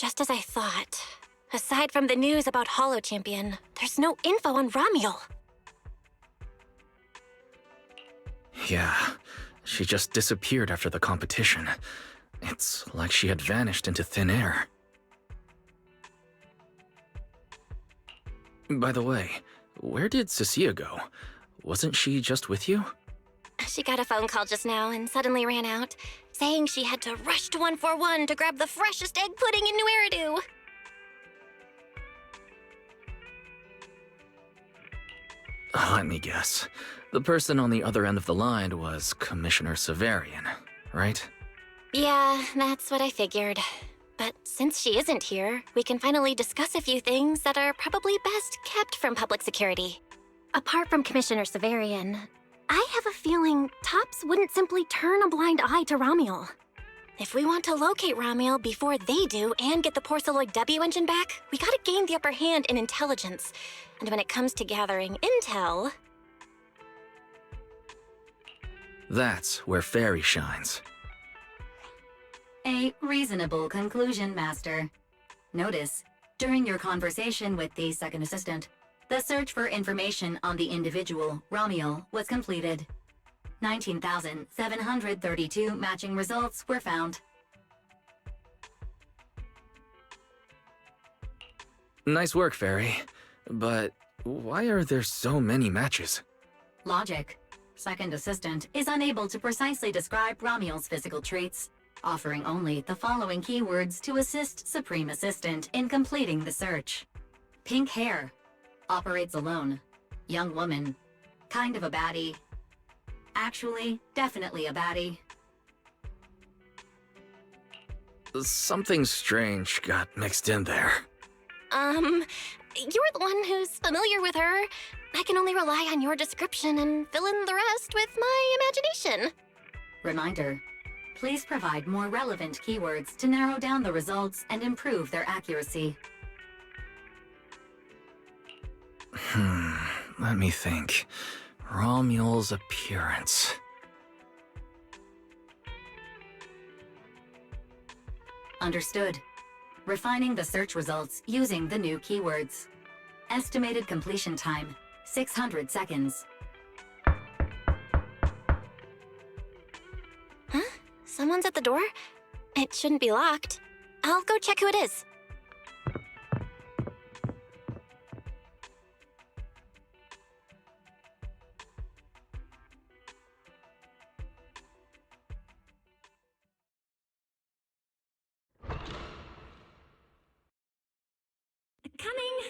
just as I thought. Aside from the news about Holo Champion, there's no info on Ramiel. Yeah, she just disappeared after the competition. It's like she had vanished into thin air. By the way, where did Cecilia go? Wasn't she just with you? She got a phone call just now and suddenly ran out, saying she had to rush to 141 to grab the freshest egg pudding in New Eridu. Let me guess. The person on the other end of the line was Commissioner Severian, right? Yeah, that's what I figured. But since she isn't here, we can finally discuss a few things that are probably best kept from public security. Apart from Commissioner Severian, I have a feeling Tops wouldn't simply turn a blind eye to Ramiel. If we want to locate Ramiel before they do and get the Porceloid W engine back, we gotta gain the upper hand in intelligence. And when it comes to gathering intel... That's where Fairy shines. A reasonable conclusion, Master. Notice, during your conversation with the second assistant, the search for information on the individual, Ramiel, was completed. 19,732 matching results were found. Nice work, Fairy. But why are there so many matches? Logic. Second assistant is unable to precisely describe Ramiel's physical traits, offering only the following keywords to assist Supreme Assistant in completing the search. Pink hair. Operates alone. Young woman. Kind of a baddie. Actually, definitely a baddie. Something strange got mixed in there. You're the one who's familiar with her. I can only rely on your description and fill in the rest with my imagination. Reminder. Please provide more relevant keywords to narrow down the results and improve their accuracy. Let me think. Ramiel's appearance. Understood. Refining the search results using the new keywords. Estimated completion time, 600 seconds. Huh? Someone's at the door? It shouldn't be locked. I'll go check who it is. Coming!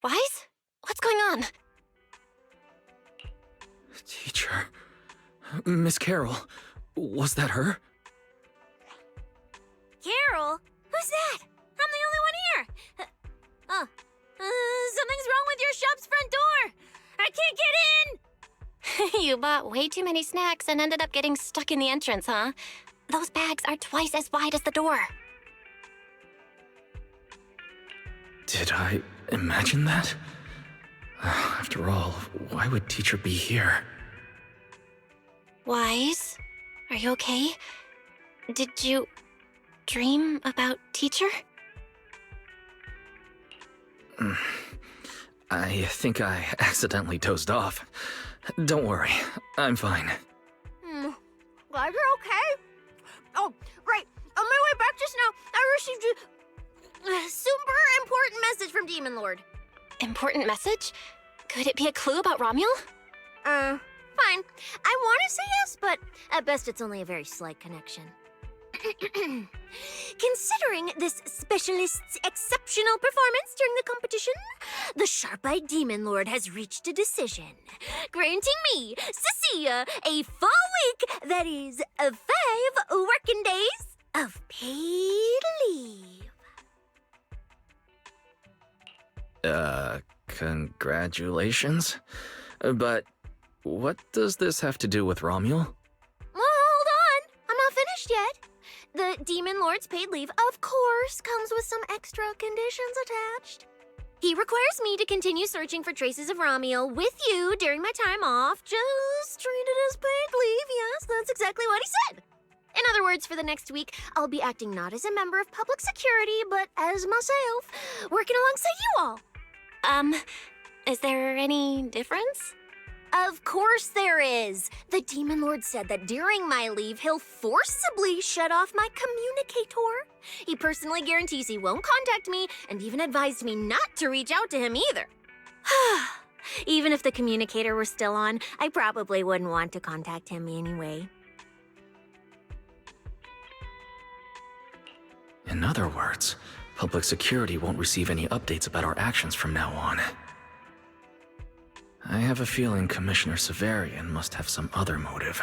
Wise? What's going on? Teacher. Miss Carroll. Was that her? Carol? Who's that? I'm the only one here. Something's wrong with your shop's front door. I can't get in. You bought way too many snacks and ended up getting stuck in the entrance, huh? Those bags are twice as wide as the door. Did I imagine that? After all, why would Teacher be here? Wise? Are you okay? Did you dream about Teacher? I think I accidentally dozed off. Don't worry, I'm fine. Glad you're okay. Oh, great. On my way back just now, I received a super important message from Demon Lord. Important message? Could it be a clue about Ramiel? Fine. I want to say yes, but at best it's only a very slight connection. Considering this specialist's exceptional performance during the competition, the sharp-eyed Demon Lord has reached a decision, granting me, Cecilia, a full week, that is, 5 working days, of paid leave. Congratulations? But what does this have to do with Romuel? Well, hold on. I'm not finished yet. The Demon Lord's paid leave, of course, comes with some extra conditions attached. He requires me to continue searching for traces of Romuel with you during my time off. Just treat it as paid leave. Yes, that's exactly what he said. In other words, for the next week, I'll be acting not as a member of public security, but as myself, working alongside you all. Is there any difference? Of course there is. The Demon Lord said that during my leave, he'll forcibly shut off my communicator. He personally guarantees he won't contact me and even advised me not to reach out to him either. Even if the communicator were still on, I probably wouldn't want to contact him anyway. In other words, public security won't receive any updates about our actions from now on. I have a feeling Commissioner Severian must have some other motive.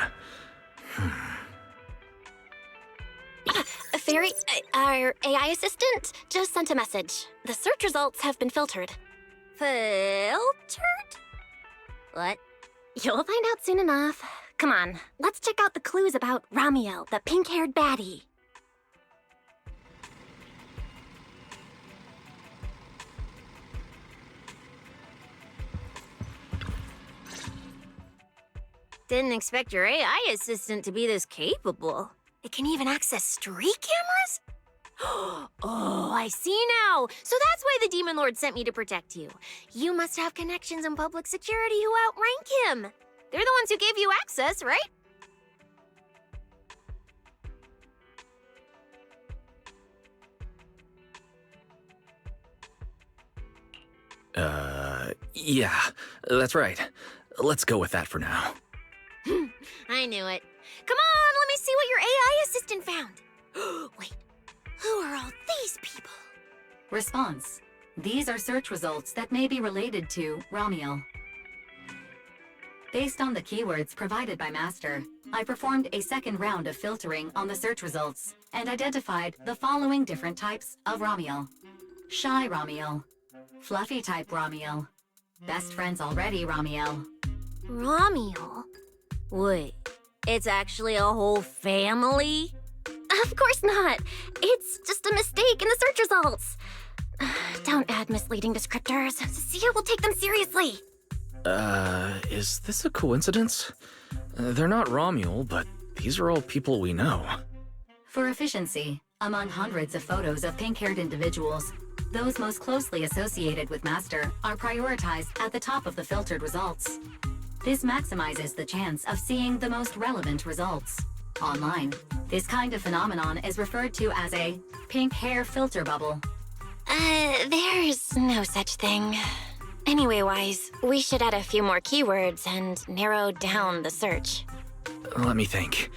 Fairy, our AI assistant just sent a message. The search results have been filtered. Filtered? What? You'll find out soon enough. Come on, let's check out the clues about Romuel, the pink-haired baddie. Didn't expect your AI assistant to be this capable. It can even access street cameras? Oh, I see now. So that's why the Demon Lord sent me to protect you. You must have connections in public security who outrank him. They're the ones who gave you access, right? Yeah, that's right. Let's go with that for now. I knew it. Come on, let me see what your AI assistant found. Wait, who are all these people? Response. These are search results that may be related to Romuel. Based on the keywords provided by Master, I performed a second round of filtering on the search results and identified the following different types of Romuel. Shy Romuel, Fluffy type Romuel, Best Friends Already Romuel. Romuel? Wait, it's actually a whole family? Of course not. It's just a mistake in the search results. Don't add misleading descriptors. Cecilia will take them seriously. Is this a coincidence? They're not Romuel, but these are all people we know. For efficiency, among hundreds of photos of pink-haired individuals, those most closely associated with Master are prioritized at the top of the filtered results. This maximizes the chance of seeing the most relevant results. Online, this kind of phenomenon is referred to as a pink hair filter bubble. There's no such thing. Anyway, Wise, we should add a few more keywords and narrow down the search. Let me think.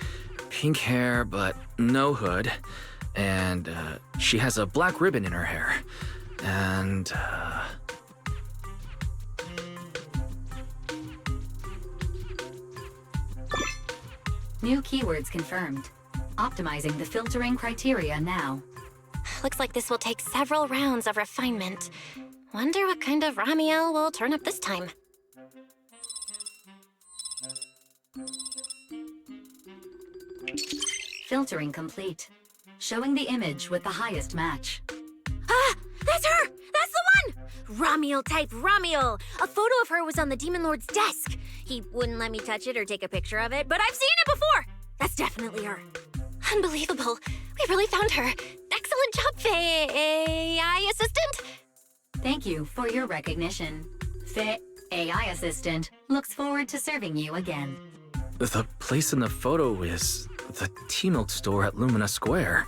Pink hair, but no hood. And, she has a black ribbon in her hair. And, New keywords confirmed. Optimizing the filtering criteria now. Looks like this will take several rounds of refinement. Wonder what kind of Romuel will turn up this time. Filtering complete. Showing the image with the highest match. Ah, that's her! That's the one! Romuel type Romuel! A photo of her was on the Demon Lord's desk. He wouldn't let me touch it or take a picture of it, but I've seen it before! That's definitely her. Unbelievable. We really found her. Excellent job, AI assistant. Thank you for your recognition. AI assistant looks forward to serving you again. the place in the photo is the T-Milk store at Lumina Square.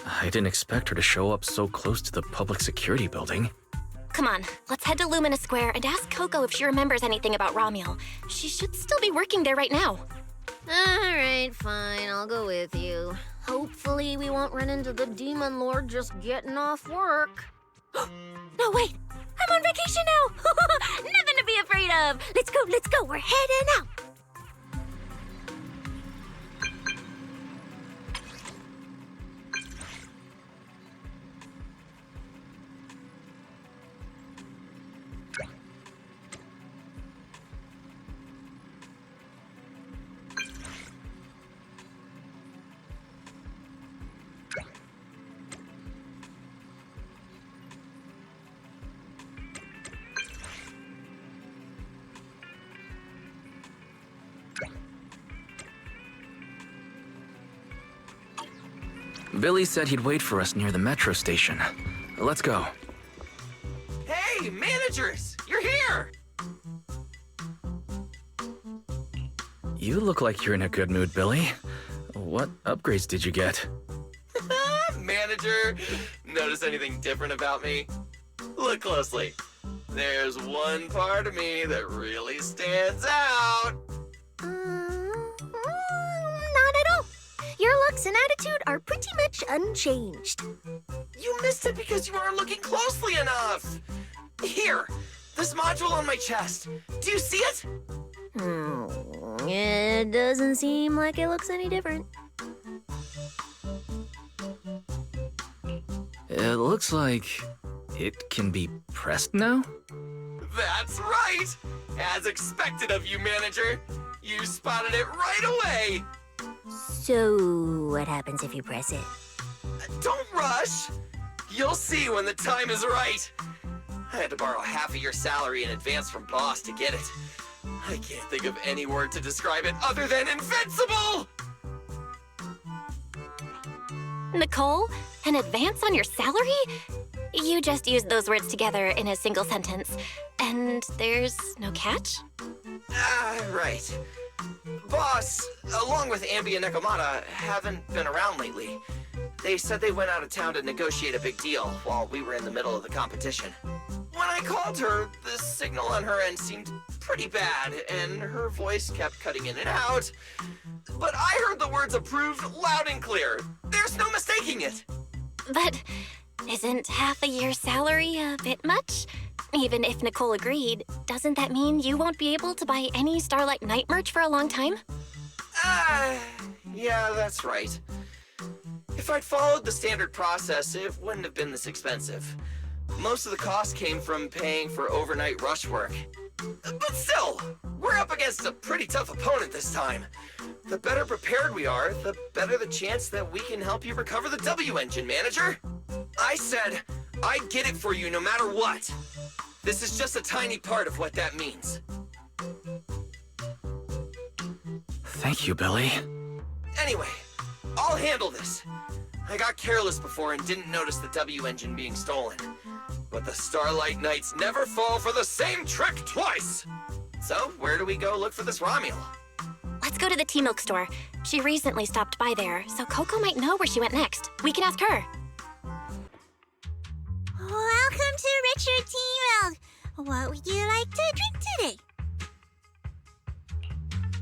I didn't expect her to show up so close to the public security building. Come on, let's head to Lumina Square and ask Coco if she remembers anything about Romuel. She should still be working there right now. Alright, fine, I'll go with you. Hopefully we won't run into the Demon Lord just getting off work. No, wait! I'm on vacation now! Nothing to be afraid of! Let's go, we're heading out! Billy said he'd wait for us near the metro station. Let's go. Hey, managers! You're here! You look like you're in a good mood, Billy. What upgrades did you get? Manager, notice anything different about me? Look closely. There's one part of me that really stands out. Not at all. Your looks and attitude are pretty much unchanged. You missed it because you weren't looking closely enough. Here, this module on my chest. Do you see it? It doesn't seem like it looks any different. It looks like it can be pressed now? That's right! As expected of you, manager. You spotted it right away. So, what happens if you press it? Don't rush. You'll see when the time is right. I had to borrow half of your salary in advance from boss to get it. I can't think of any word to describe it other than invincible! Nicole, an advance on your salary? You just used those words together in a single sentence. And there's no catch? Right. Boss, along with Ambi and Nekomata, haven't been around lately. They said they went out of town to negotiate a big deal while we were in the middle of the competition. When I called her, the signal on her end seemed pretty bad, and her voice kept cutting in and out. But I heard the words approved loud and clear. There's no mistaking it. But isn't half a year's salary a bit much? Even if Nicole agreed, doesn't that mean you won't be able to buy any Starlight Knight merch for a long time? Yeah, that's right. If I'd followed the standard process, it wouldn't have been this expensive. Most of the cost came from paying for overnight rush work. But still, we're up against a pretty tough opponent this time. The better prepared we are, the better the chance that we can help you recover the W engine, manager. I said I'd get it for you no matter what. This is just a tiny part of what that means. Thank you, Billy. Anyway, I'll handle this. I got careless before and didn't notice the W engine being stolen. But the Starlight Knights never fall for the same trick twice! So, where do we go look for this Romuel? Let's go to the tea milk store. She recently stopped by there, so Coco might know where she went next. We can ask her. Welcome to Richard Tea Milk. What would you like to drink today?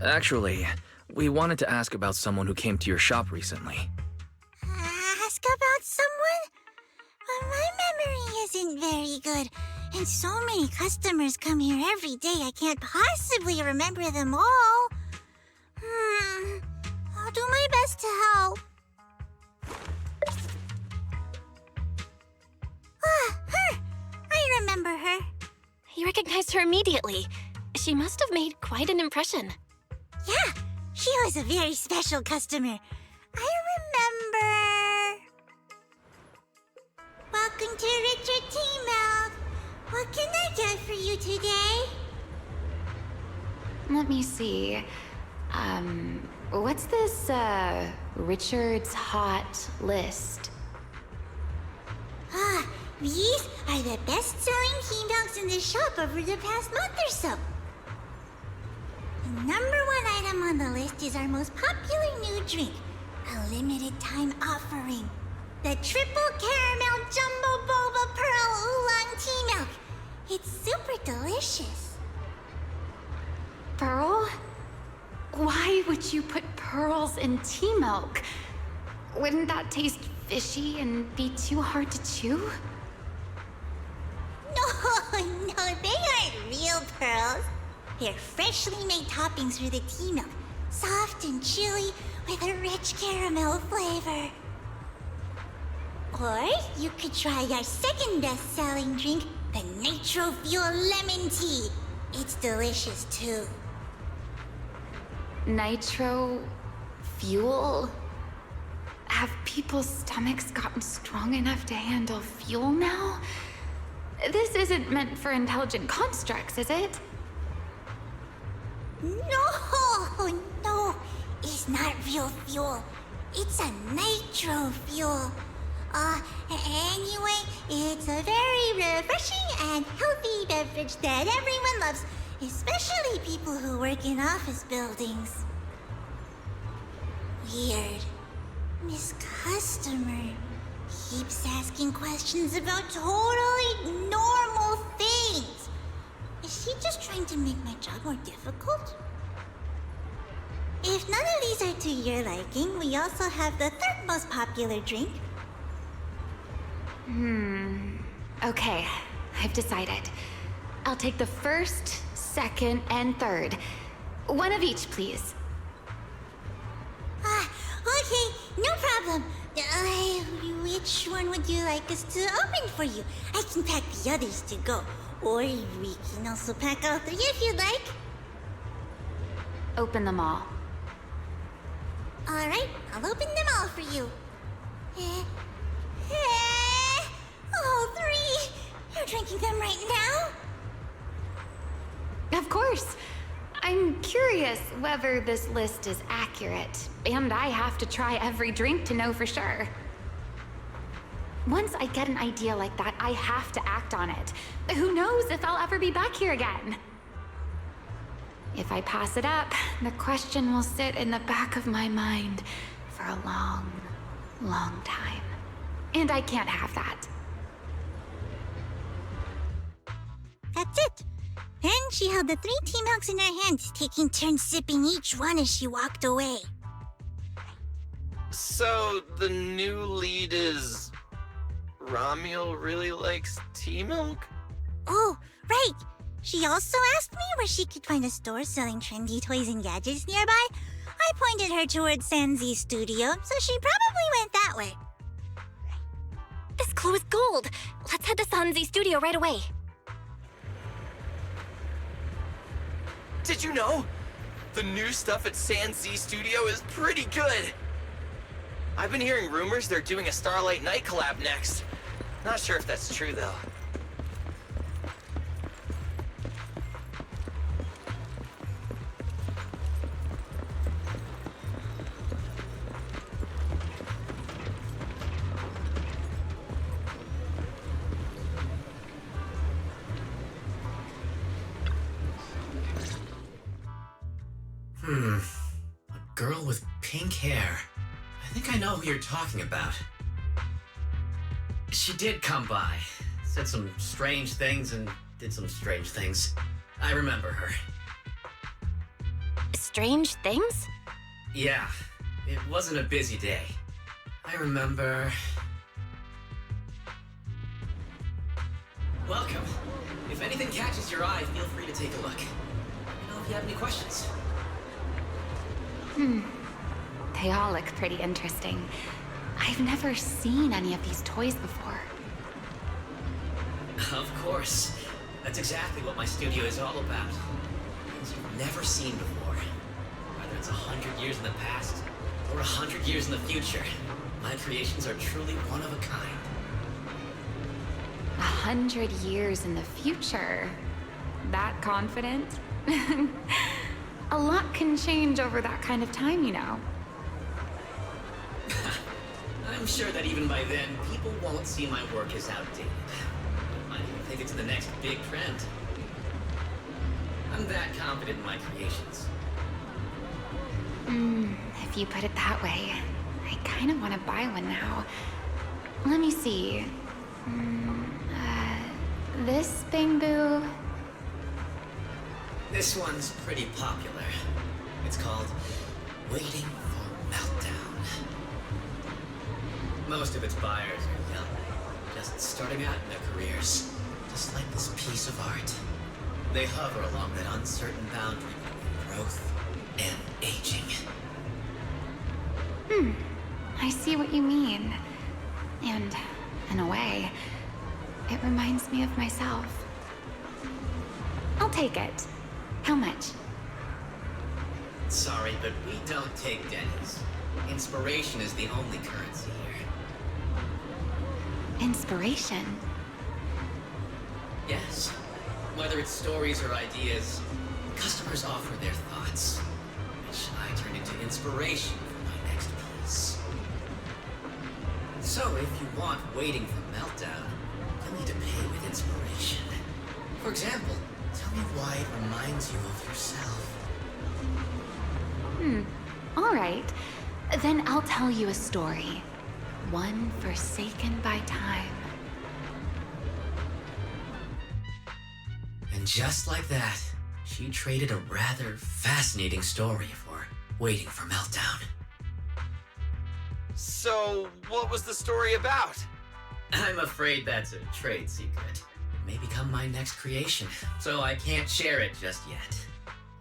Actually, we wanted to ask about someone who came to your shop recently. Ask about someone? Well, my memory isn't very good, and so many customers come here every day I can't possibly remember them all. I'll do my best to help. Her! I remember her. You recognized her immediately. She must have made quite an impression. Yeah, she was a very special customer. I remember. Welcome to Richard Tea Milk. What can I get for you today? Let me see. What's this, Richard's Hot List? These are the best-selling tea milks in the shop over the past month or so. The #1 item on the list is our most popular new drink, a limited-time offering. The Triple Caramel Jumbo Boba Pearl Oolong Tea Milk. It's super delicious. Pearl? Why would you put pearls in tea milk? Wouldn't that taste fishy and be too hard to chew? No, they aren't real pearls. They're freshly made toppings for the tea milk, soft and chewy with a rich caramel flavor. Or you could try our second best-selling drink, the Nitro Fuel Lemon Tea. It's delicious too. Nitro fuel? Have people's stomachs gotten strong enough to handle fuel now? This isn't meant for intelligent constructs, is it? No, it's not real fuel. It's a nitro fuel. Anyway, it's a very refreshing and healthy beverage that everyone loves, especially people who work in office buildings. Weird. This customer keeps asking questions about totally normal things. Is she just trying to make my job more difficult? If none of these are to your liking, we also have the third most popular drink. Okay, I've decided. I'll take the first, second, and third. One of each, please. Okay, no problem. Which one would you like us to open for you? I can pack the others to go. Or we can also pack all three if you'd like. Open them all. Alright, I'll open them all for you. All three! You're drinking them right now? Of course. I'm curious whether this list is accurate, and I have to try every drink to know for sure. Once I get an idea like that, I have to act on it. Who knows if I'll ever be back here again? If I pass it up, the question will sit in the back of my mind for a long, long time. And I can't have that. That's it. Then she held the 3 tea milks in her hands, taking turns sipping each one as she walked away. So, the new lead is... Romuel really likes tea milk? Oh, right. She also asked me where she could find a store selling trendy toys and gadgets nearby. I pointed her towards Sanzi's studio, so she probably went that way. This clue is gold. Let's head to Sanzi's studio right away. Did you know? The new stuff at Sanzi Studio is pretty good. I've been hearing rumors they're doing a Starlight Night collab next. Not sure if that's true, though. A girl with pink hair. I think I know who you're talking about. She did come by, said some strange things and did some strange things. I remember her. Strange things? Yeah, it wasn't a busy day. I remember... Welcome. If anything catches your eye, feel free to take a look. Let me know if you have any questions. They all look pretty interesting. I've never seen any of these toys before. Of course. That's exactly what my studio is all about. Things you've never seen before. Whether it's 100 years in the past or 100 years in the future, my creations are truly one of a kind. 100 years in the future? That confident? A lot can change over that kind of time, you know. I'm sure that even by then, people won't see my work as outdated. I might even think it's the next big trend. I'm that confident in my creations. If you put it that way, I kind of want to buy one now. Let me see. This bamboo. This one's pretty popular. It's called Waiting for Meltdown. Most of its buyers are young, just starting out in their careers, just like this piece of art. They hover along that uncertain boundary between growth and aging. I see what you mean. And, in a way, it reminds me of myself. I'll take it. How much? Sorry, but we don't take pennies. Inspiration is the only currency here. Inspiration? Yes. Whether it's stories or ideas, customers offer their thoughts, which I turn into inspiration for my next piece. So, if you want waiting for Meltdown, you'll need to pay with inspiration. For example, tell me why it reminds you of yourself. All right. Then I'll tell you a story. One forsaken by time. And just like that, she traded a rather fascinating story for waiting for Meltdown. So, what was the story about? I'm afraid that's a trade secret. It may become my next creation, so I can't share it just yet.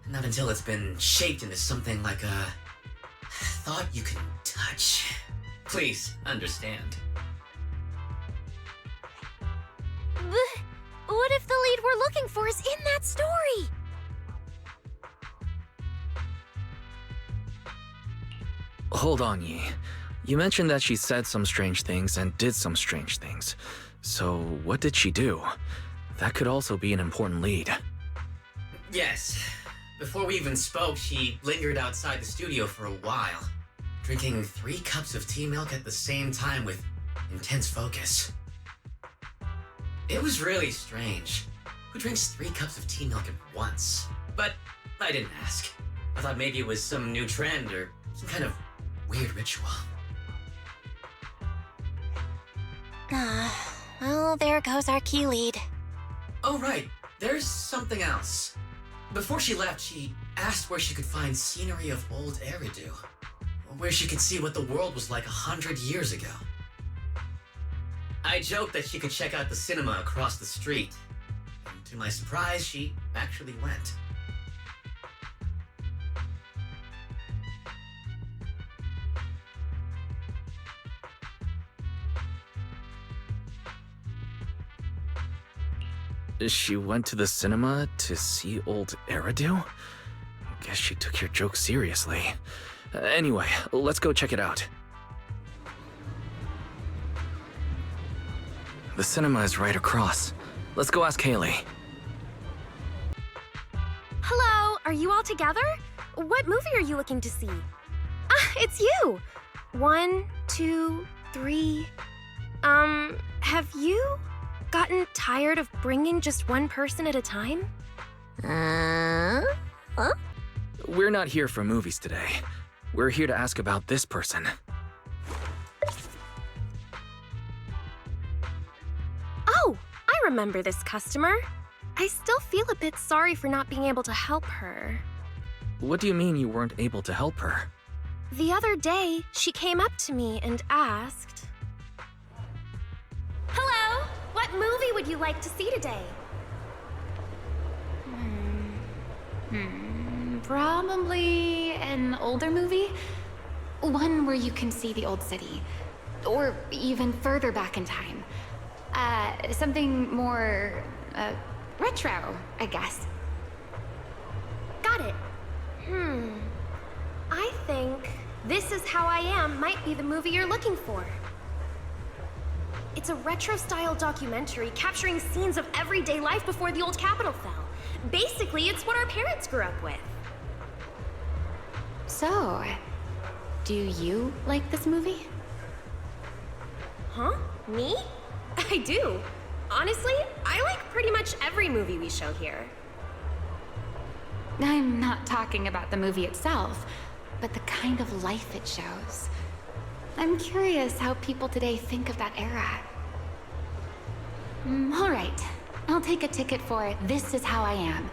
Not until it's been shaped into something like a thought you can touch. Please, understand. What if the lead we're looking for is in that story? Hold on, Yi. You mentioned that she said some strange things and did some strange things. So, what did she do? That could also be an important lead. Yes. Before we even spoke, she lingered outside the studio for a while, drinking 3 cups of tea milk at the same time with intense focus. It was really strange. Who drinks 3 cups of tea milk at once? But I didn't ask. I thought maybe it was some new trend or some kind of weird ritual. Well, there goes our key lead. Oh, right. There's something else. Before she left, she asked where she could find scenery of old Eridan, where she could see what the world was like 100 years ago. I joked that she could check out the cinema across the street, and to my surprise, she actually went. She went to the cinema to see old Eridan? Guess she took your joke seriously. Anyway, let's go check it out. The cinema is right across. Let's go ask Haley. Hello, are you all together? What movie are you looking to see? Ah, it's you! 1, 2, 3. Have you gotten tired of bringing just one person at a time? We're not here for movies today. We're here to ask about this person. Oh, I remember this customer. I still feel a bit sorry for not being able to help her. What do you mean you weren't able to help her? The other day, she came up to me and asked, "Hello, what movie would you like to see today?" Probably an older movie. One where you can see the old city. Or even further back in time. Something more, retro, I guess. Got it. I think This Is How I Am might be the movie you're looking for. It's a retro-style documentary capturing scenes of everyday life before the old Capitol fell. Basically, it's what our parents grew up with. So, do you like this movie? Huh? Me? I do. Honestly, I like pretty much every movie we show here. I'm not talking about the movie itself, but the kind of life it shows. I'm curious how people today think of that era. All right. I'll take a ticket for This Is How I Am,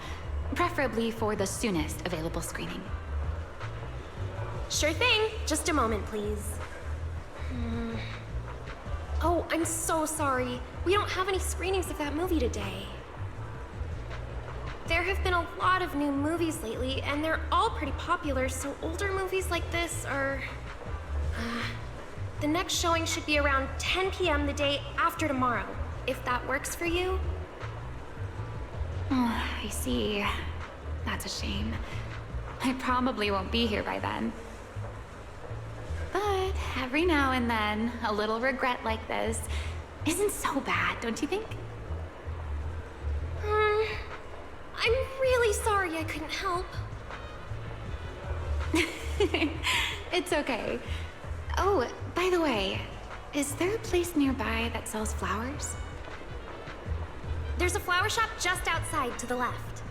preferably for the soonest available screening. Sure thing. Just a moment, please. Oh, I'm so sorry. We don't have any screenings of that movie today. There have been a lot of new movies lately, and they're all pretty popular, so older movies like this are... the next showing should be around 10 p.m. the day after tomorrow, if that works for you. Oh, I see. That's a shame. I probably won't be here by then. But every now and then, a little regret like this isn't so bad, don't you think? I'm really sorry I couldn't help. It's okay. Oh, by the way, Is there a place nearby that sells flowers? There's a flower shop just outside to the left.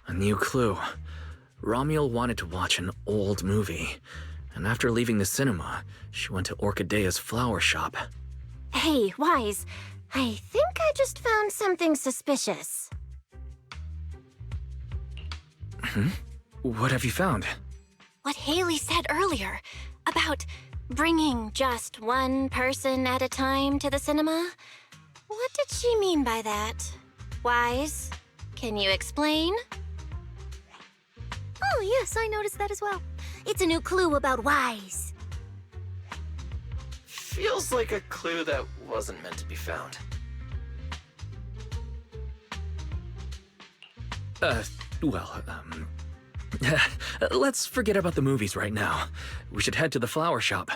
A new clue. Romuald wanted to watch an old movie, and after leaving the cinema, she went to Orchidea's flower shop. Hey, Wise, I think I just found something suspicious. What have you found? What Haley said earlier about bringing just one person at a time to the cinema. What did she mean by that? Wise, can you explain? Oh, yes, I noticed that as well. It's a new clue about Wise. Feels like a clue that wasn't meant to be found. Let's forget about the movies right now. We should head to the flower shop.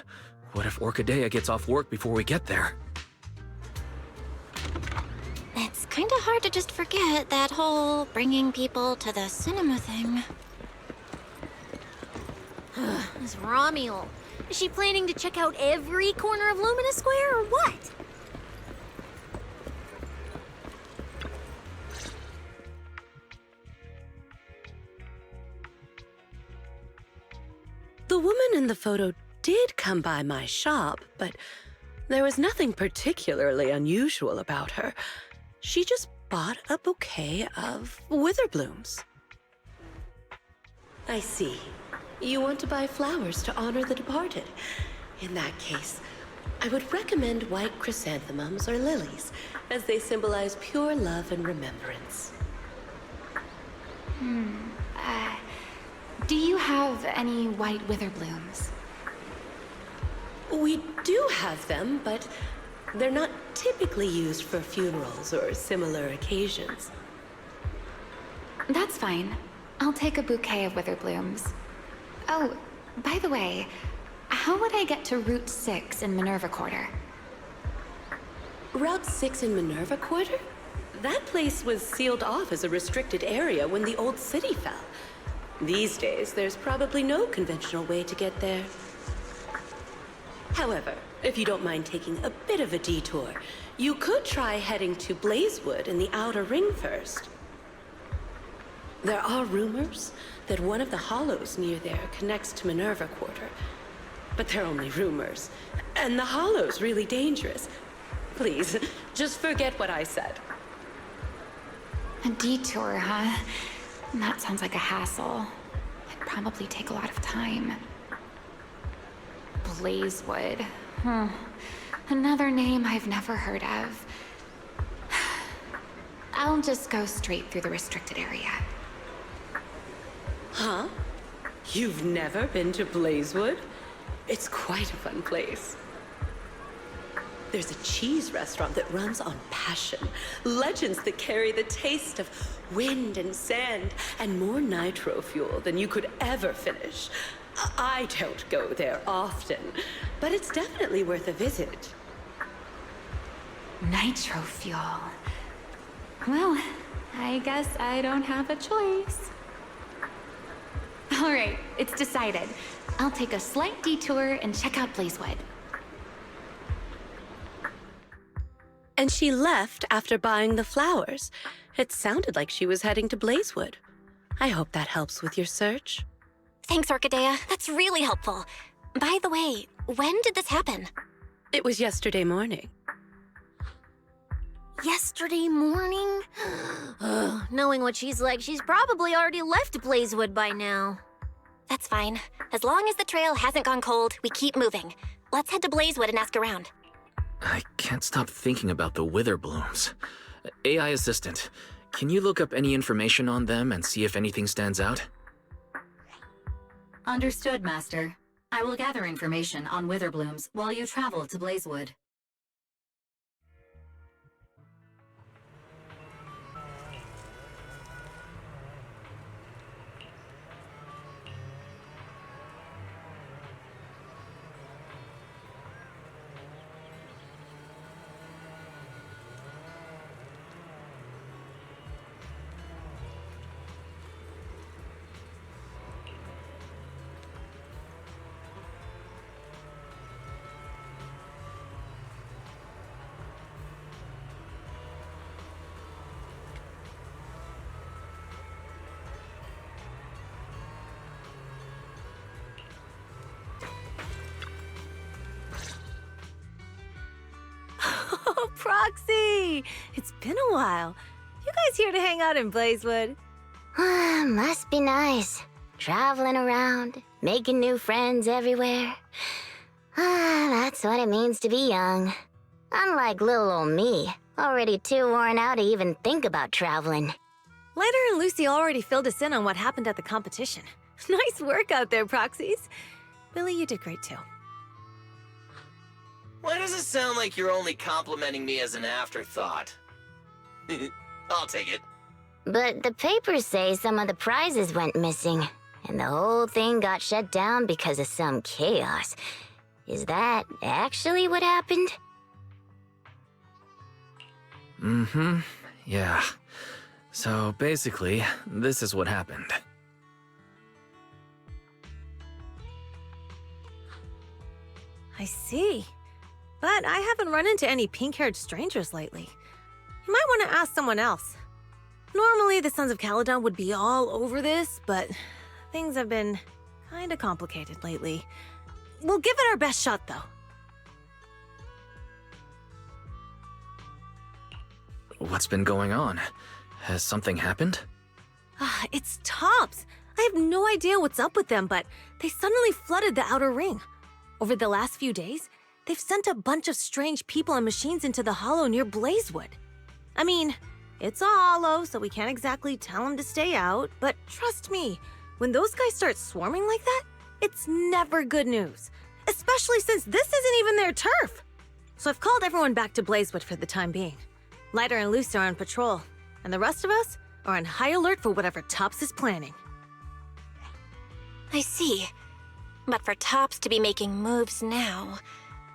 What if Orchidea gets off work before we get there? It's kinda hard to just forget that whole bringing people to the cinema thing. This Romuald. Is she planning to check out every corner of Lumina Square or what? The woman in the photo did come by my shop, but there was nothing particularly unusual about her. She just bought a bouquet of witherblooms. I see. You want to buy flowers to honor the departed. In that case, I would recommend white chrysanthemums or lilies, as they symbolize pure love and remembrance. Do you have any white witherblooms? We do have them, but they're not typically used for funerals or similar occasions. That's fine. I'll take a bouquet of witherblooms. Oh, by the way, how would I get to Route 6 in Minerva Quarter? Route 6 in Minerva Quarter? That place was sealed off as a restricted area when the old city fell. These days, there's probably no conventional way to get there. However, if you don't mind taking a bit of a detour, you could try heading to Blazewood in the Outer Ring first. There are rumors that one of the hollows near there connects to Minerva Quarter. But they're only rumors, and the hollow's really dangerous. Please, just forget what I said. A detour, huh? That sounds like a hassle. It'd probably take a lot of time. Blazewood. Another name I've never heard of. I'll just go straight through the restricted area. Huh? You've never been to Blazewood? It's quite a fun place. There's a cheese restaurant that runs on passion. Legends that carry the taste of wind and sand and more nitro fuel than you could ever finish. I don't go there often, but it's definitely worth a visit. Nitro fuel. Well, I guess I don't have a choice. All right, it's decided. I'll take a slight detour and check out Blazewood. And she left after buying the flowers. It sounded like she was heading to Blazewood. I hope that helps with your search. Thanks, Orchidea. That's really helpful. By the way, when did this happen? It was yesterday morning. Yesterday morning? Knowing what she's like, she's probably already left Blazewood by now. That's fine. As long as the trail hasn't gone cold, we keep moving. Let's head to Blazewood and ask around. I can't stop thinking about the witherblooms. AI assistant, can you look up any information on them and see if anything stands out? Understood, Master. I will gather information on witherblooms while you travel to Blazewood. Oh, Proxy! It's been a while. You guys here to hang out in Blazewood? Must be nice. Traveling around, making new friends everywhere. That's what it means to be young. Unlike little old me, already too worn out to even think about traveling. Lighter and Lucy already filled us in on what happened at the competition. Nice work out there, Proxies. Billy, you did great too. Why does it sound like you're only complimenting me as an afterthought? I'll take it. But the papers say some of the prizes went missing, and the whole thing got shut down because of some chaos. Is that actually what happened? Mm-hmm. Yeah. So basically, this is what happened. I see. But I haven't run into any pink-haired strangers lately. You might want to ask someone else. Normally, the Sons of Caledon would be all over this, but things have been kinda complicated lately. We'll give it our best shot, though. What's been going on? Has something happened? It's Tops. I have no idea what's up with them, but they suddenly flooded the outer ring. Over the last few days, they've sent a bunch of strange people and machines into the hollow near Blazewood. I mean, it's a hollow, so we can't exactly tell them to stay out, but trust me, when those guys start swarming like that, it's never good news, especially since this isn't even their turf. So I've called everyone back to Blazewood for the time being. Lighter and Lucy are on patrol, and the rest of us are on high alert for whatever Tops is planning. I see. But for Tops to be making moves now,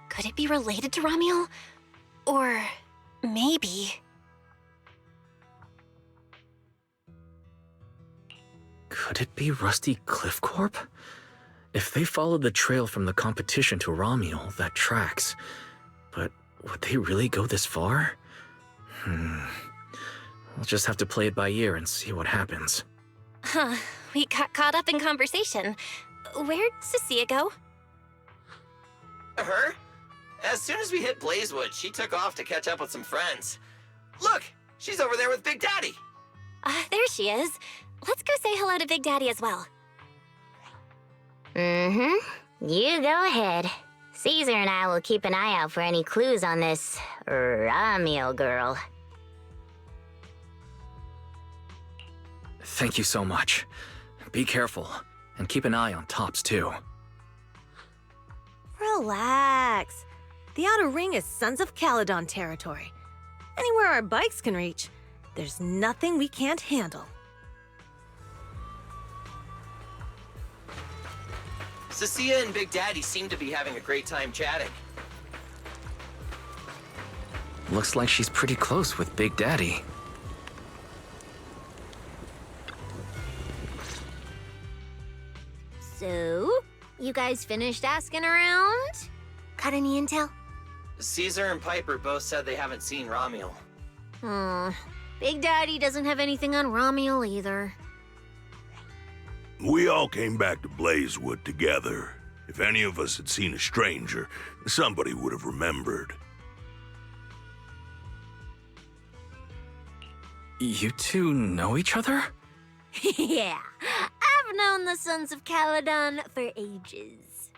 could it be related to Ramiel? Or maybe... Could it be Rusty Cliff Corp? If they followed the trail from the competition to Ramiel, that tracks. But would they really go this far? We'll just have to play it by ear and see what happens. Huh, we got caught up in conversation. Where'd Cecilia go? Her? As soon as we hit Blazewood, she took off to catch up with some friends. Look, she's over there with Big Daddy. There she is. Let's go say hello to Big Daddy as well. You go ahead. Caesar and I will keep an eye out for any clues on this Ramiel girl. Thank you so much. Be careful, and keep an eye on Tops too. Relax. The outer ring is Sons of Caledon territory. Anywhere our bikes can reach, there's nothing we can't handle. Cecilia and Big Daddy seem to be having a great time chatting. Looks like she's pretty close with Big Daddy. So, you guys finished asking around? Got any intel? Caesar and Piper both said they haven't seen Ramiel. Big Daddy doesn't have anything on Ramiel either. We all came back to Blazewood together. If any of us had seen a stranger, somebody would have remembered. You two know each other? Yeah, I've known the Sons of Caledon for ages.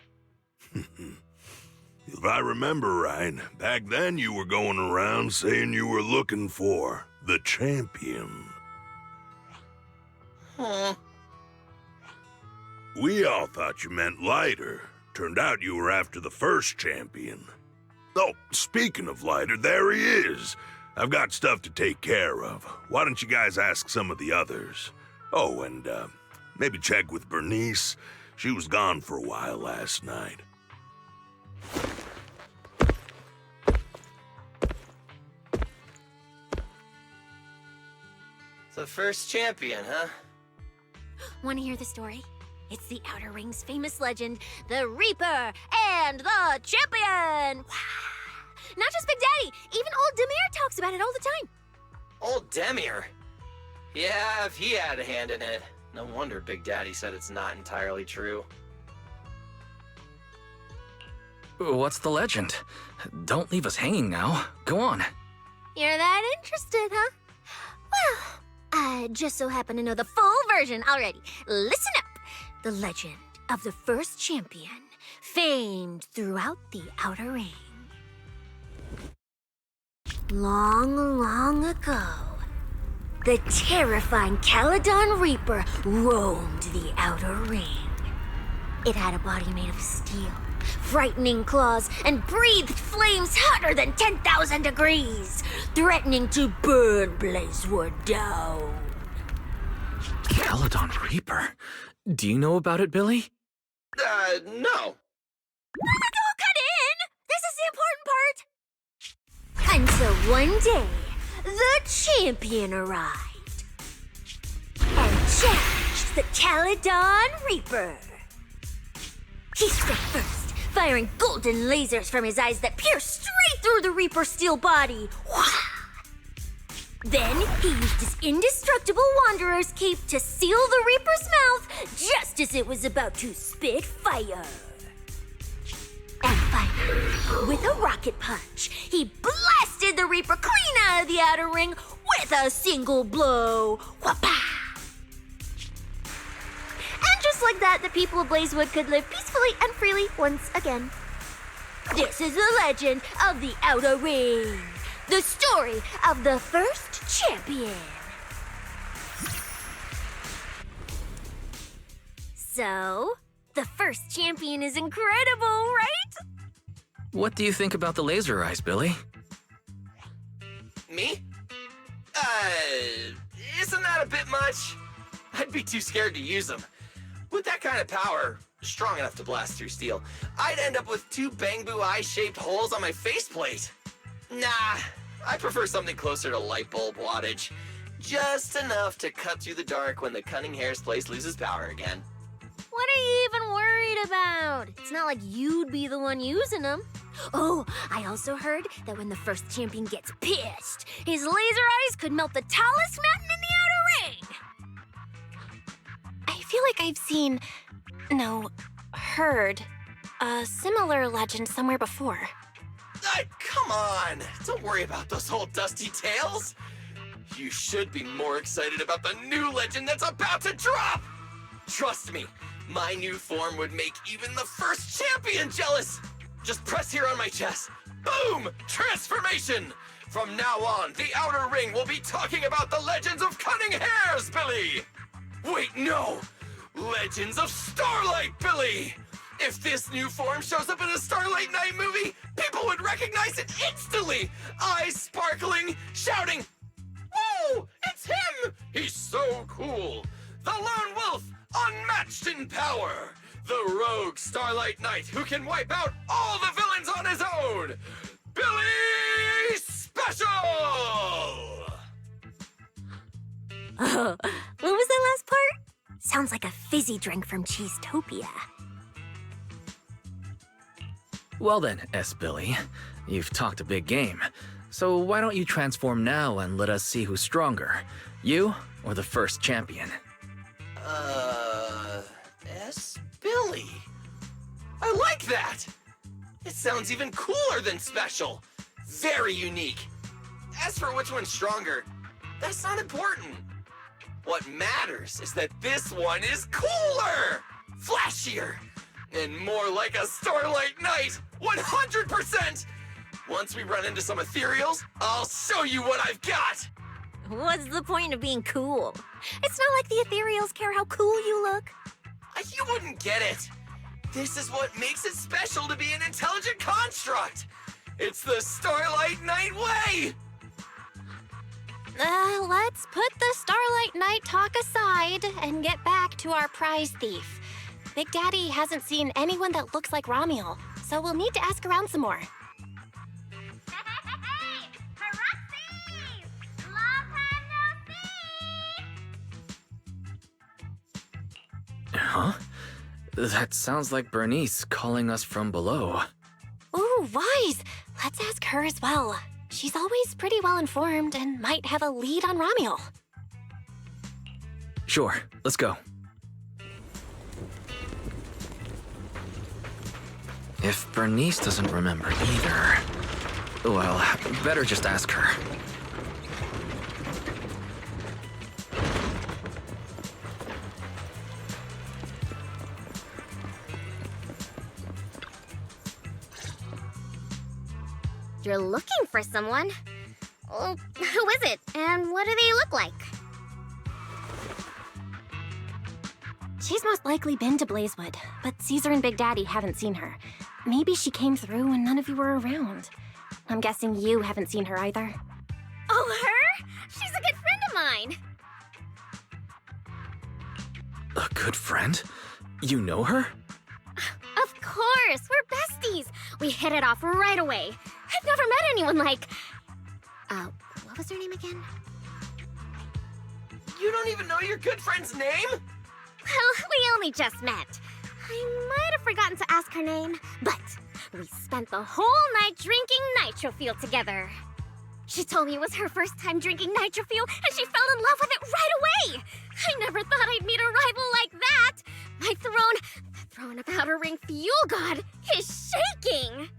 If I remember right, back then you were going around saying you were looking for the champion. Huh. We all thought you meant Lighter. Turned out you were after the first champion. Oh, speaking of Lighter, there he is. I've got stuff to take care of. Why don't you guys ask some of the others? Oh, and maybe check with Bernice. She was gone for a while last night. The first champion, huh? Want to hear the story? It's the Outer Ring's famous legend, the Reaper and the Champion! Not just Big Daddy, even old Demir talks about it all the time. Old Demir? Yeah, if he had a hand in it. No wonder Big Daddy said it's not entirely true. What's the legend? Don't leave us hanging now. Go on. You're that interested, huh? Well, I just so happen to know the full version already. Listen up. The legend of the first champion, famed throughout the Outer Ring. Long, long ago, the terrifying Caledon Reaper roamed the Outer Ring. It had a body made of steel, frightening claws, and breathed flames hotter than 10,000 degrees, threatening to burn Blazewood down. Caledon Reaper? Do you know about it, Billy? No. Don't cut in! This is the important part! Until one day, the champion arrived and challenged the Caledon Reaper. He struck first, firing golden lasers from his eyes that pierced straight through the Reaper's steel body. Wah! Then he used his indestructible Wanderer's cape to seal the Reaper's mouth just as it was about to spit fire. And finally, with a rocket punch, he blasted the Reaper clean out of the Outer Ring with a single blow. Whapa! And just like that, the people of Blazewood could live peacefully and freely once again. This is the legend of the Outer Ring. The story of the first champion. So, the first champion is incredible, right? What do you think about the laser eyes, Billy? Me? Isn't that a bit much? I'd be too scared to use them. With that kind of power, strong enough to blast through steel, I'd end up with 2 Bangbu eye-shaped holes on my faceplate. Nah, I prefer something closer to light bulb wattage. Just enough to cut through the dark when the cunning hair's place loses power again. What are you even worried about? It's not like you'd be the one using them. Oh, I also heard that when the first champion gets pissed, his laser eyes could melt the tallest mountain in the Outer Ring. I feel like I've heard a similar legend somewhere before. Come on! Don't worry about those old dusty tales! You should be more excited about the new legend that's about to drop! Trust me, my new form would make even the first champion jealous! Just press here on my chest. Boom! Transformation! From now on, the Outer Ring will be talking about the legends of cunning hairs, Billy! Wait, no! Legends of Starlight, Billy! If this new form shows up in a Starlight Night movie, people would recognize it instantly! Eyes sparkling, shouting, "Whoa! It's him! He's so cool! The Lone Wolf, unmatched in power! The rogue Starlight Knight who can wipe out all the villains on his own! Billy Special!" Oh, what was that last part? Sounds like a fizzy drink from Cheesetopia. Well then, Billy, you've talked a big game. So why don't you transform now and let us see who's stronger? You or the first champion? Billy. I like that! It sounds even cooler than special. Very unique. As for which one's stronger, that's not important. What matters is that this one is cooler, flashier, and more like a Starlight Knight, 100%! Once we run into some ethereals, I'll show you what I've got! What's the point of being cool? It's not like the ethereals care how cool you look. You wouldn't get it. This is what makes it special to be an intelligent construct. It's the Starlight Knight way! Let's put the Starlight Knight talk aside and get back to our prize thief. Big Daddy hasn't seen anyone that looks like Ramiel, so we'll need to ask around some more. Huh? That sounds like Bernice calling us from below. Ooh, wise! Let's ask her as well. She's always pretty well informed and might have a lead on Ramiel. Sure, let's go. If Bernice doesn't remember either... Well, better just ask her. You're looking for someone? Well, who is it, and what do they look like? She's most likely been to Blazewood, but Caesar and Big Daddy haven't seen her. Maybe she came through when none of you were around. I'm guessing you haven't seen her either. Oh, her? She's a good friend of mine. A good friend? You know her? Of course, we're besties. We hit it off right away. I've never met anyone like... what was her name again? You don't even know your good friend's name? Well, we only just met. I might have forgotten to ask her name, but we spent the whole night drinking nitro fuel together. She told me it was her first time drinking nitro fuel, and she fell in love with it right away. I never thought I'd meet a rival like that. My the throne of Outer Ring Fuel God, is shaking.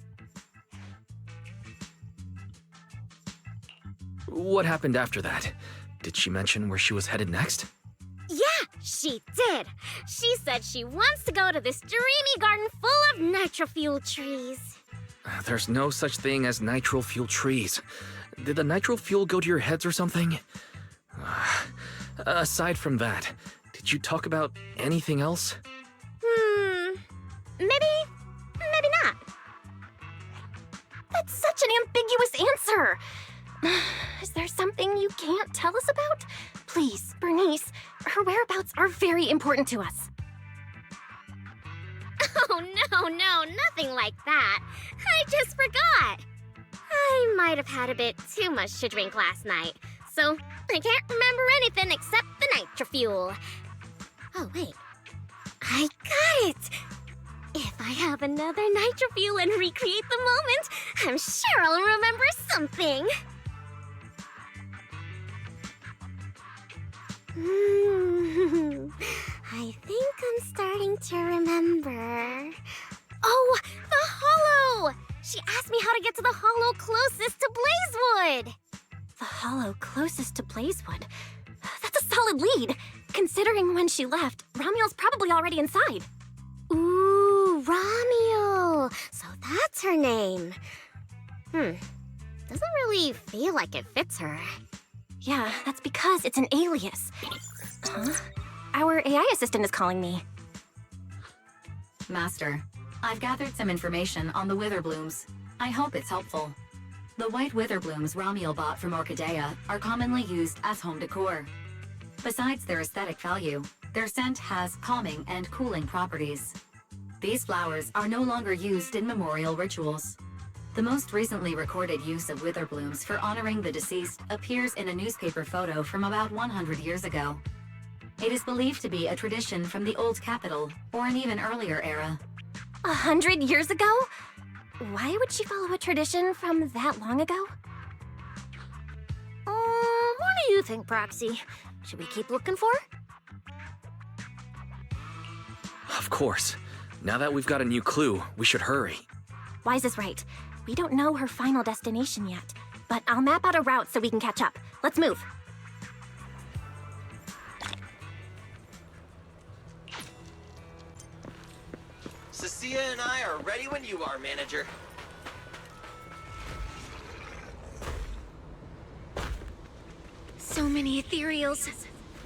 What happened after that? Did she mention where she was headed next? Yeah, she did. She said she wants to go to this dreamy garden full of nitro fuel trees. There's no such thing as nitro fuel trees. Did the nitro fuel go to your heads or something? Aside from that, did you talk about anything else? Maybe not. That's such an ambiguous answer. Is there something you can't tell us about? Please, Bernice, her whereabouts are very important to us. Oh, no, nothing like that. I just forgot. I might have had a bit too much to drink last night, so I can't remember anything except the nitro fuel. Oh, wait. I got it! If I have another nitro fuel and recreate the moment, I'm sure I'll remember something. I think I'm starting to remember. Oh, the hollow! She asked me how to get to the hollow closest to Blazewood. The hollow closest to Blazewood? That's a solid lead. Considering when she left, Romual's probably already inside. Ooh, Romual. So that's her name. Doesn't really feel like it fits her. Yeah, that's because it's an alias. Huh? Our AI assistant is calling me. Master, I've gathered some information on the Witherblooms. I hope it's helpful. The white Witherblooms Romual bought from Orchidea are commonly used as home decor. Besides their aesthetic value, their scent has calming and cooling properties. These flowers are no longer used in memorial rituals. The most recently recorded use of Witherblooms for honoring the deceased appears in a newspaper photo from about 100 years ago. It is believed to be a tradition from the Old Capital, or an even earlier era. 100 years ago? Why would she follow a tradition from that long ago? What do you think, Proxy? Should we keep looking for her? Of course. Now that we've got a new clue, we should hurry. Wise is right. We don't know her final destination yet, but I'll map out a route so we can catch up. Let's move. Cecilia and I are ready when you are, manager. So many ethereals.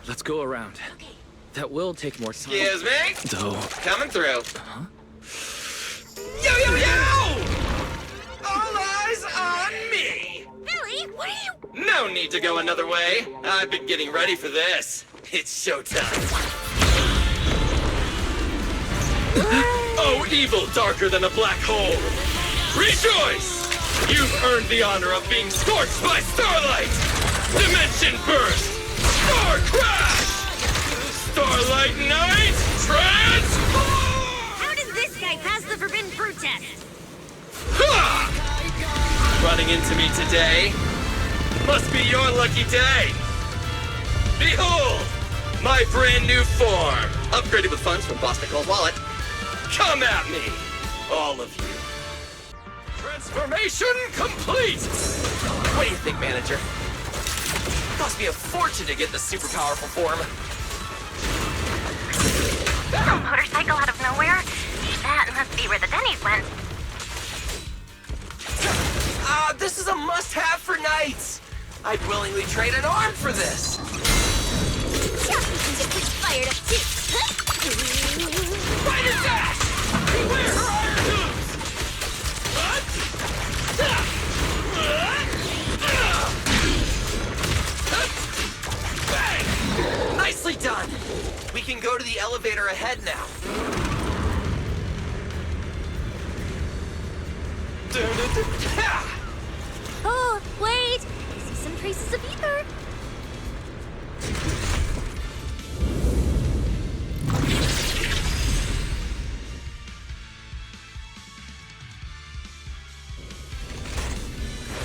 Let's go around. That will take more time. Excuse me? Though. Coming through. Huh? Yo! All eyes on me! Billy, what are you... No need to go another way. I've been getting ready for this. It's showtime. Oh, evil darker than a black hole! Rejoice! You've earned the honor of being scorched by starlight! Dimension burst! Star crash! Starlight night! Transform! How did this guy pass the forbidden fruit test? Ha! Running into me today must be your lucky day. Behold, my brand new form, upgraded with funds from Boss Nicole's wallet. Come at me! All of you. Transformation complete! What do you think, manager? Cost me a fortune to get the super powerful form. A motorcycle out of nowhere? That must be where the Denny's went. This is a must-have for knights. I'd willingly trade an arm for this. Yeah, you can get pretty fired up too. Rider dash! Beware her iron hooves! Bang! Nicely done. We can go to the elevator ahead now. Oh, wait! I see some traces of ether.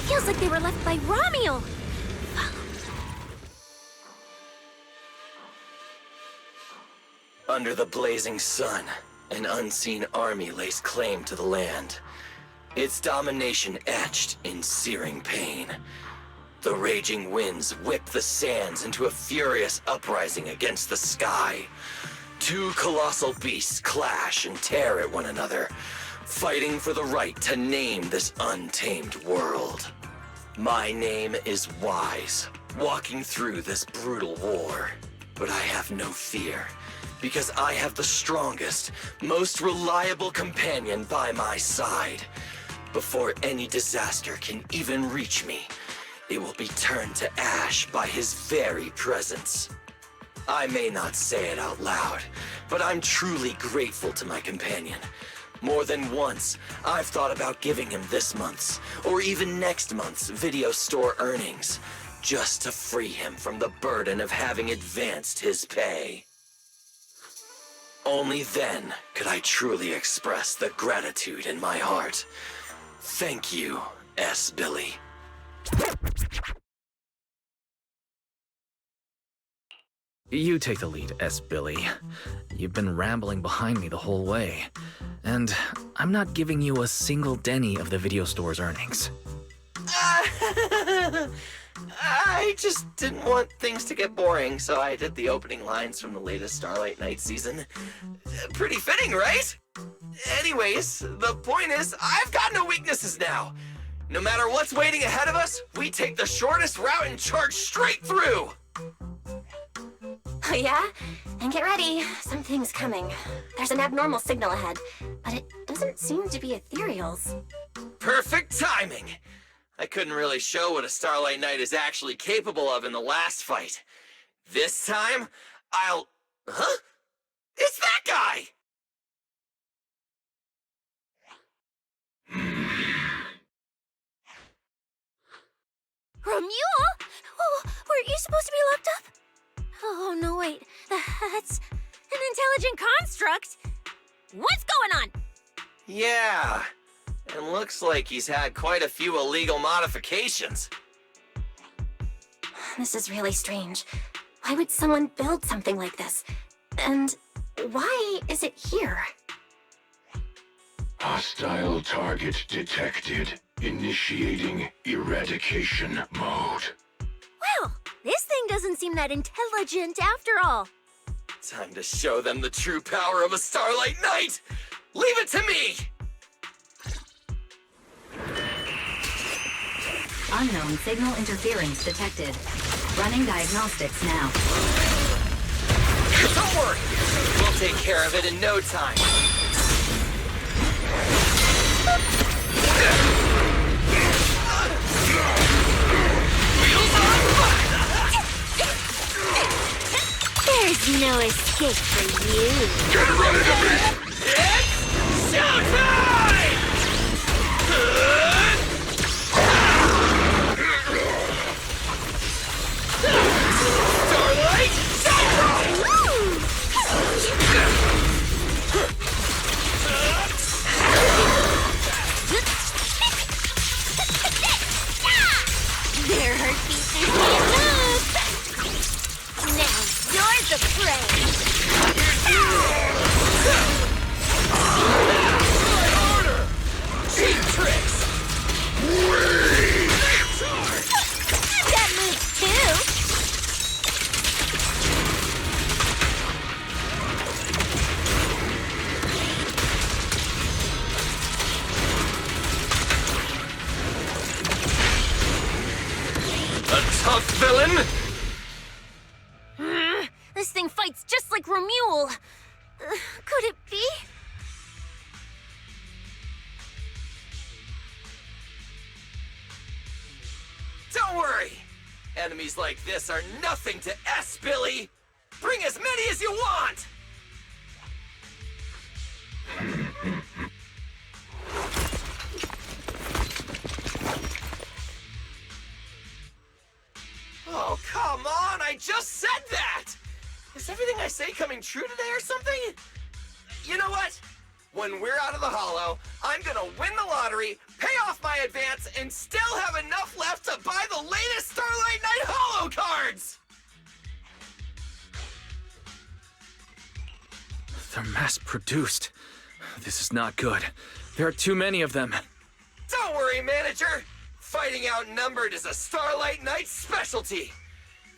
Feels like they were left by Ramiel. Under the blazing sun, an unseen army lays claim to the land. Its domination etched in searing pain. The raging winds whip the sands into a furious uprising against the sky. Two colossal beasts clash and tear at one another, fighting for the right to name this untamed world. My name is Wise, walking through this brutal war. But I have no fear, because I have the strongest, most reliable companion by my side. Before any disaster can even reach me, it will be turned to ash by his very presence. I may not say it out loud, but I'm truly grateful to my companion. More than once, I've thought about giving him this month's, or even next month's, video store earnings, just to free him from the burden of having advanced his pay. Only then could I truly express the gratitude in my heart. Thank you, S. Billy. You take the lead, S. Billy. You've been rambling behind me the whole way, and I'm not giving you a single penny of the video store's earnings. I just didn't want things to get boring, so I did the opening lines from the latest Starlight Knight season. Pretty fitting, right? Anyways, the point is, I've got no weaknesses now. No matter what's waiting ahead of us, we take the shortest route and charge straight through. Oh yeah? And get ready, something's coming. There's an abnormal signal ahead, but it doesn't seem to be ethereals. Perfect timing! I couldn't really show what a Starlight Knight is actually capable of in the last fight. This time, Huh? It's that guy! Ramiel? Oh, weren't you supposed to be locked up? Oh, no, wait. That's an intelligent construct. What's going on? Yeah, and looks like he's had quite a few illegal modifications. This is really strange. Why would someone build something like this? And why is it here? Hostile target detected. Initiating eradication mode. Well, this thing doesn't seem that intelligent after all. Time to show them the true power of a Starlight Knight! Leave it to me! Unknown signal interference detected. Running diagnostics now. Don't worry! We'll take care of it in no time. There's no escape for you. Get ready to be... It's showtime! Starlight Shine! Their heartbeats are getting loose. Now you're the prey. again? This thing fights just like Romule. Could it be? Don't worry! Enemies like this are nothing to S, Billy! Bring as many as you want! Oh, come on! I just said that! Is everything I say coming true today or something? You know what? When we're out of the Hollow, I'm gonna win the lottery, pay off my advance, and still have enough left to buy the latest Starlight Knight Hollow cards! They're mass-produced. This is not good. There are too many of them. Don't worry, manager! Fighting outnumbered is a Starlight Knight specialty.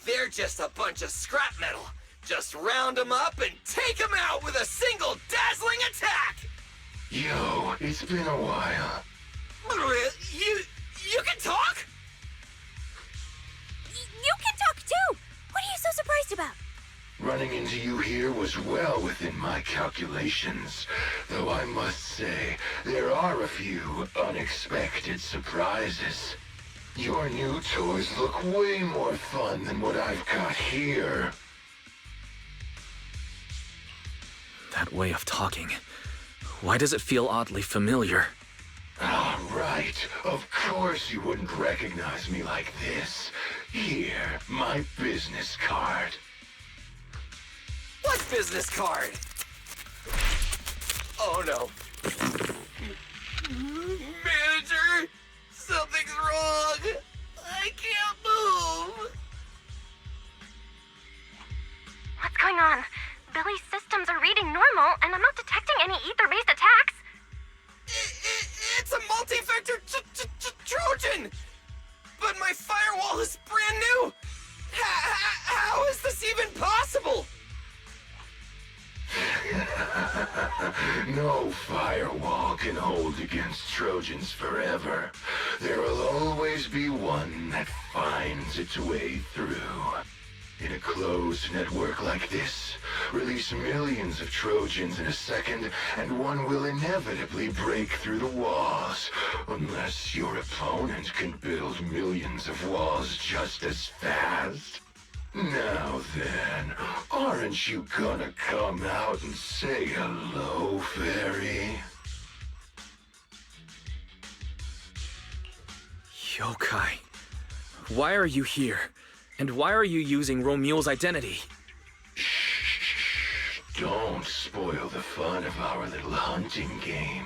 They're just a bunch of scrap metal. Just round them up and take them out with a single dazzling attack! Yo, it's been a while. You can talk? You can talk too! What are you so surprised about? Running into you here was well within my calculations, though I must say, there are a few unexpected surprises. Your new toys look way more fun than what I've got here. That way of talking. Why does it feel oddly familiar? Ah, right. Of course you wouldn't recognize me like this. Here, my business card. What business card? Oh no. Manager! Something's wrong! I can't move! What's going on? Billy's systems are reading normal, and I'm not detecting any ether-based attacks. It's a multi-vector Trojan! But my firewall is brand new! How is this even possible? No firewall can hold against Trojans forever. There will always be one that finds its way through. In a closed network like this, release millions of Trojans in a second, and one will inevitably break through the walls, unless your opponent can build millions of walls just as fast. Now then, aren't you gonna come out and say hello, fairy? Yokai. Why are you here? And why are you using Romule's identity? Shh, don't spoil the fun of our little hunting game.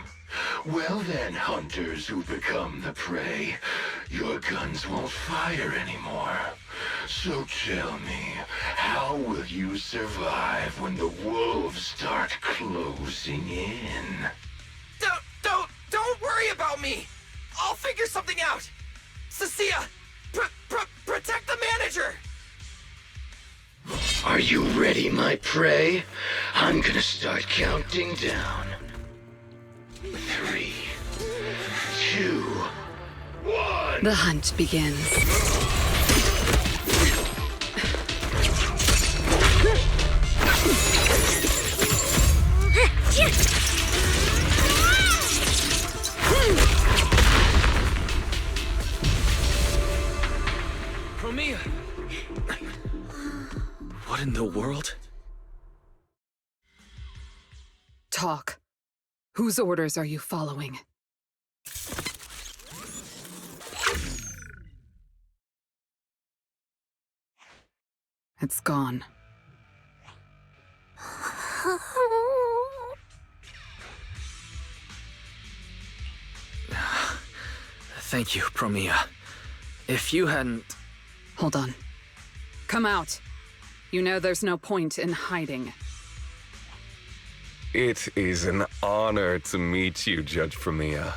Well then, hunters who become the prey, your guns won't fire anymore. So tell me, how will you survive when the wolves start closing in? Don't worry about me! I'll figure something out! Cecilia, protect the manager! Are you ready, my prey? I'm gonna start counting down. 3, 2, 1. The hunt begins. Promia! What in the world? Talk. Whose orders are you following? It's gone. Thank you, Promia. If you hadn't... Hold on. Come out. You know there's no point in hiding. It is an honor to meet you, Judge Promia.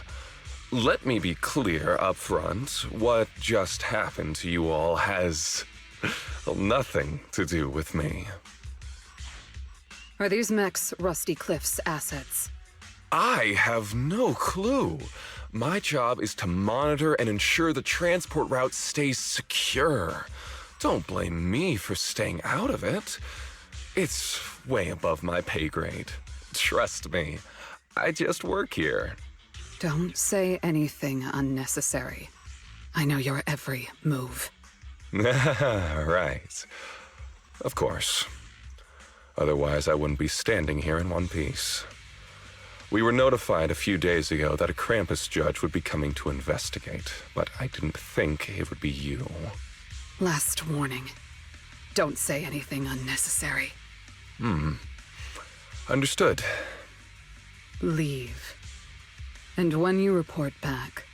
Let me be clear up front. What just happened to you all has nothing to do with me. Are these mechs Rusty Cliff's assets? I have no clue. My job is to monitor and ensure the transport route stays secure. Don't blame me for staying out of it. It's way above my pay grade. Trust me, I just work here. Don't say anything unnecessary. I know your every move. Right. Of course. Otherwise, I wouldn't be standing here in one piece. We were notified a few days ago that a Krampus judge would be coming to investigate, but I didn't think it would be you. Last warning. Don't say anything unnecessary. Understood. Leave. And when you report back,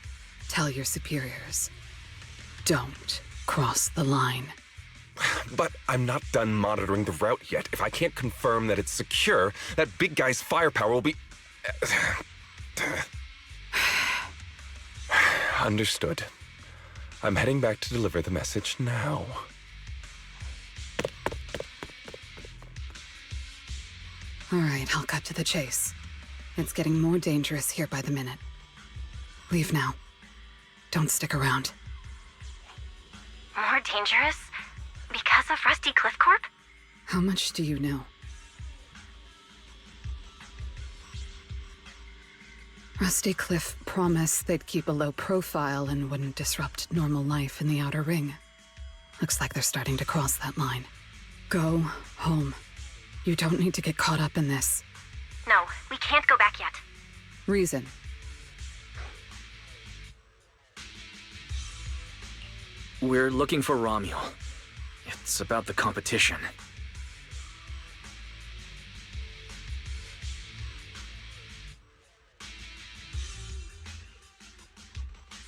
tell your superiors. Don't cross the line. But I'm not done monitoring the route yet. If I can't confirm that it's secure, that big guy's firepower will be... Understood. I'm heading back to deliver the message now. All right, I'll cut to the chase. It's getting more dangerous here by the minute. Leave now. Don't stick around. More dangerous? Because of Rusty Cliff Corp? How much do you know? Rusty Cliff promised they'd keep a low profile and wouldn't disrupt normal life in the Outer Ring. Looks like they're starting to cross that line. Go home. You don't need to get caught up in this. No, we can't go back yet. Reason. We're looking for Romuel. It's about the competition.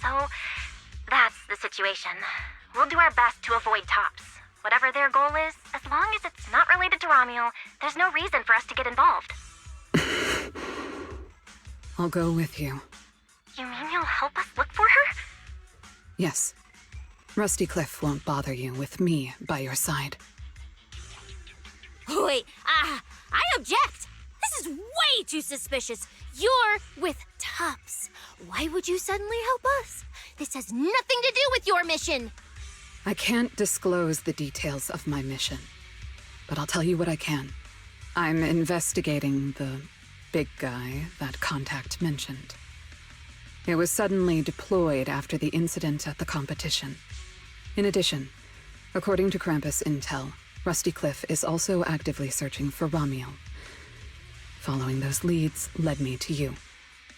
So, that's the situation. We'll do our best to avoid tops. Whatever their goal is, as long as it's not related to Romuel, there's no reason for us to get involved. I'll go with you. You mean you'll help us look for her? Yes. Rusty Cliff won't bother you with me by your side. Wait, I object! This is way too suspicious. You're with Tups. Why would you suddenly help us? This has nothing to do with your mission. I can't disclose the details of my mission, but I'll tell you what I can. I'm investigating the big guy that Contact mentioned. It was suddenly deployed after the incident at the competition. In addition, according to Krampus intel, Rusty Cliff is also actively searching for Romuel. Following those leads led me to you.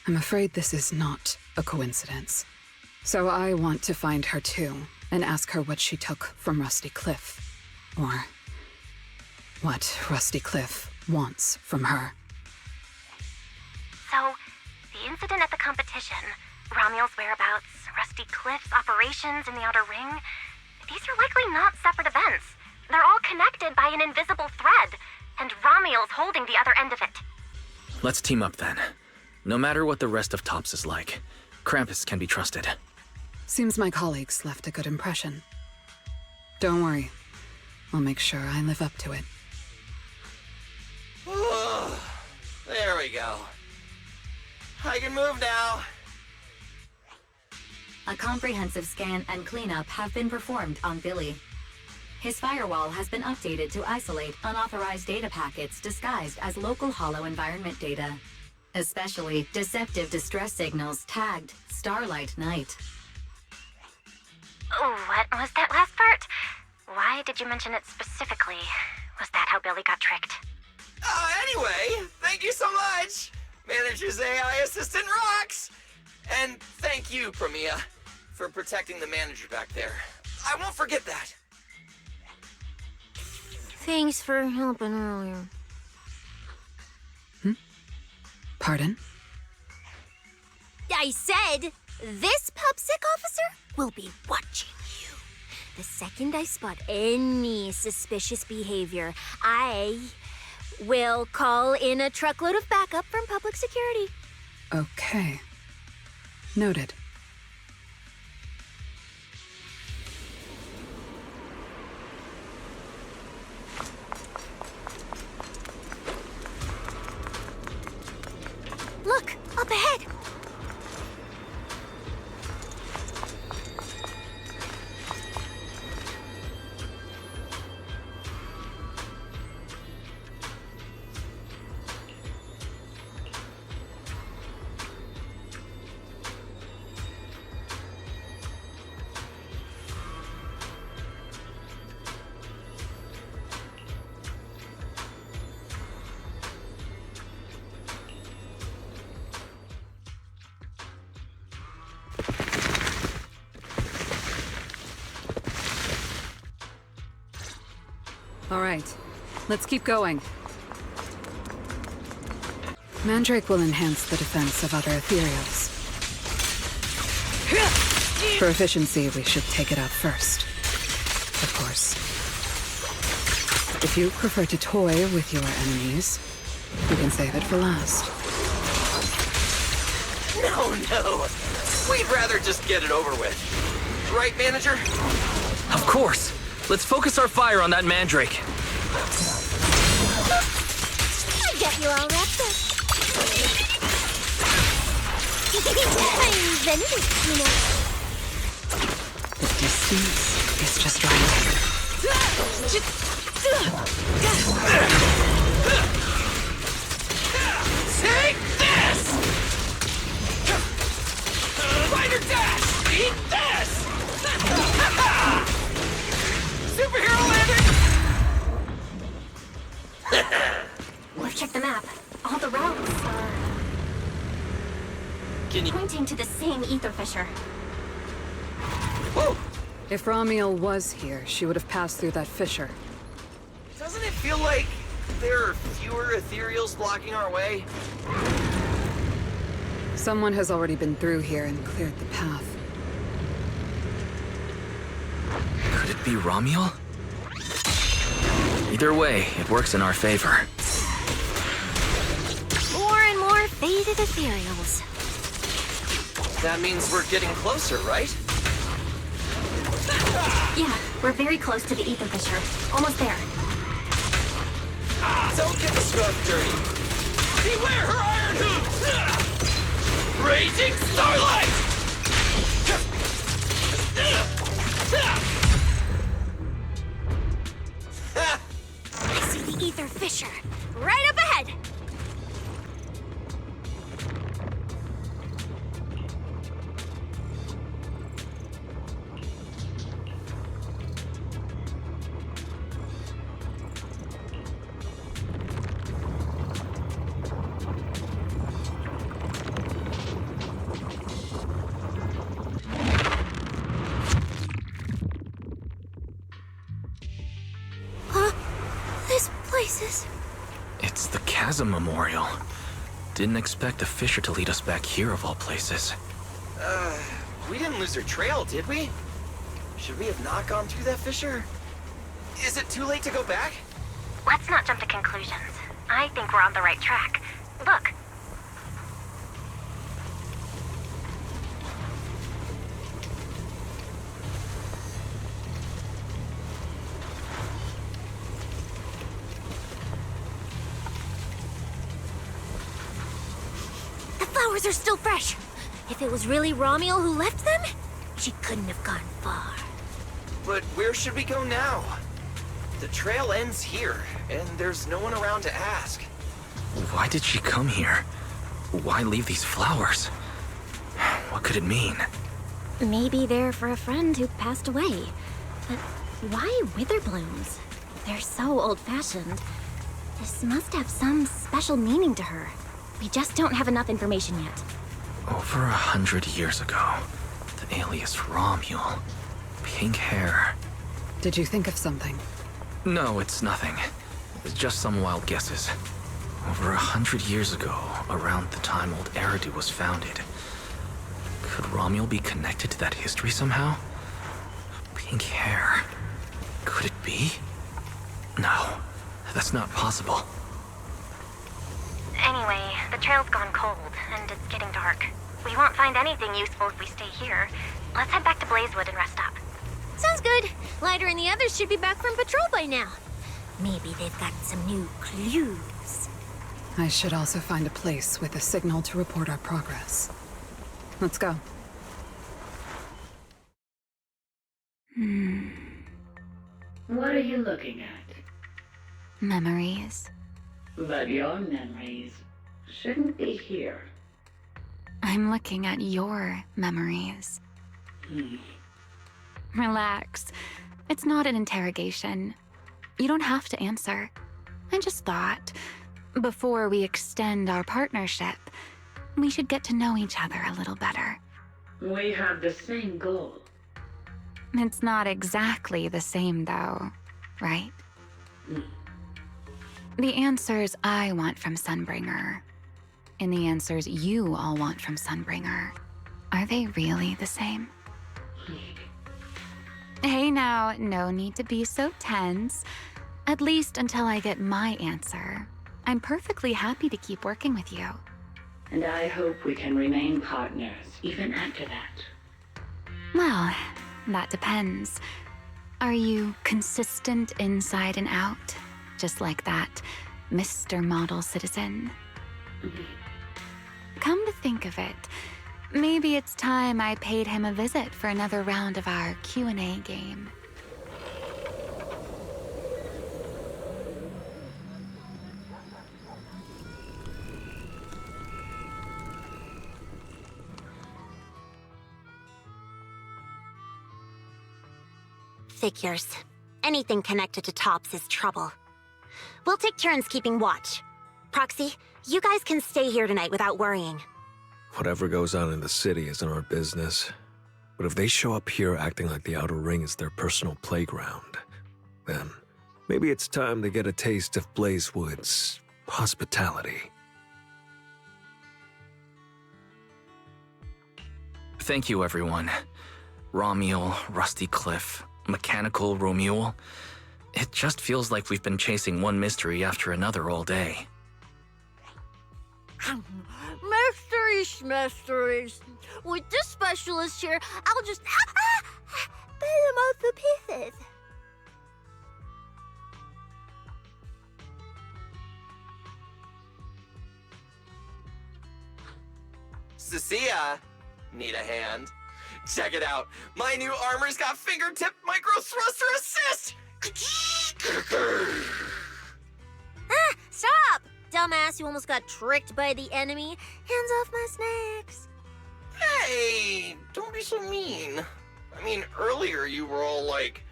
I'm afraid this is not a coincidence. So I want to find her too, and ask her what she took from Rusty Cliff. Or what Rusty Cliff wants from her. So, the incident at the competition, Romuel's whereabouts, Rusty Cliff's operations in the Outer Ring, these are likely not separate events. They're all connected by an invisible thread, and Romuel's holding the other end of it. Let's team up then. No matter what the rest of Tops is like, Krampus can be trusted. Seems my colleagues left a good impression. Don't worry. I'll make sure I live up to it. There we go. I can move now. A comprehensive scan and cleanup have been performed on Billy. His firewall has been updated to isolate unauthorized data packets disguised as local hollow environment data, especially deceptive distress signals tagged Starlight Night. What was that last part? Why did you mention it specifically? Was that how Billy got tricked? Anyway, thank you so much! Manager's AI assistant rocks! And thank you, Premia, for protecting the manager back there. I won't forget that. Thanks for helping earlier. Pardon? I said, this PubSec officer will be watching you. The second I spot any suspicious behavior, I will call in a truckload of backup from public security. Okay. Noted. Look, up ahead. All right, let's keep going. Mandrake will enhance the defense of other ethereals. For efficiency, we should take it out first. Of course. If you prefer to toy with your enemies, you can save it for last. No. We'd rather just get it over with. Right, manager? Of course. Let's focus our fire on that Mandrake. I get you all wrapped up. I'm inventive, you know. The distance is just right. Take this! Fighter dash! Eat this! Superhero landing! We've checked the map. All the routes are pointing to the same ether fissure. Whoa! If Ramiel was here, she would have passed through that fissure. Doesn't it feel like there are fewer ethereals blocking our way? Someone has already been through here and cleared the path. Could it be Ramiel? Either way, it works in our favor. More and more faded ethereals. That means we're getting closer, right? Yeah, we're very close to the ether fissure. Almost there. Don't get the scrub dirty. Beware her iron hoops! Raging starlight! I see the ether fissure. Right up ahead! This place is... It's the Chasm Memorial. Didn't expect the fissure to lead us back here of all places. We didn't lose our trail, did we? Should we have not gone through that fissure? Is it too late to go back? Let's not jump to conclusions. I think we're on the right track. Look. The flowers are still fresh. If it was really Ramiel who left them, she couldn't have gone far. But where should we go now? The trail ends here, and there's no one around to ask. Why did she come here? Why leave these flowers? What could it mean? Maybe they're for a friend who passed away. But why wither blooms? They're so old-fashioned. This must have some special meaning to her. We just don't have enough information yet. Over 100 years ago, the alias Ramiel. Pink hair. Did you think of something? No, it's nothing. It's just some wild guesses. Over 100 years ago, around the time old Eridan was founded. Could Ramiel be connected to that history somehow? Pink hair. Could it be? No, that's not possible. Anyway, the trail's gone cold, and it's getting dark. We won't find anything useful if we stay here. Let's head back to Blazewood and rest up. Sounds good. Lighter and the others should be back from patrol by now. Maybe they've got some new clues. I should also find a place with a signal to report our progress. Let's go. What are you looking at? Memories. But your memories shouldn't be here. I'm looking at your memories. Relax. It's not an interrogation. You don't have to answer. I just thought, before we extend our partnership, we should get to know each other a little better. We have the same goal. It's not exactly the same, though, right? The answers I want from Sunbringer, and the answers you all want from Sunbringer, are they really the same? Hey now, no need to be so tense. At least until I get my answer. I'm perfectly happy to keep working with you. And I hope we can remain partners even after that. Well, that depends. Are you consistent inside and out? Just like that Mr. Model Citizen? Come to think of it, maybe it's time I paid him a visit for another round of our Q&A game. Figures. Anything connected to Tops is trouble. We'll take turns keeping watch. Proxy, you guys can stay here tonight without worrying. Whatever goes on in the city isn't our business. But if they show up here acting like the Outer Ring is their personal playground, then maybe it's time to get a taste of Blazewood's hospitality. Thank you, everyone. Romuel, Rusty Cliff, Mechanical Romuel. It just feels like we've been chasing one mystery after another all day. Mysteries. With this specialist here, I'll just bit him off the pieces. Cecilia, need a hand? Check it out. My new armor's got fingertip micro thruster assist. Stop! Dumbass, you almost got tricked by the enemy. Hands off my snacks. Hey, don't be so mean. I mean, earlier you were all like...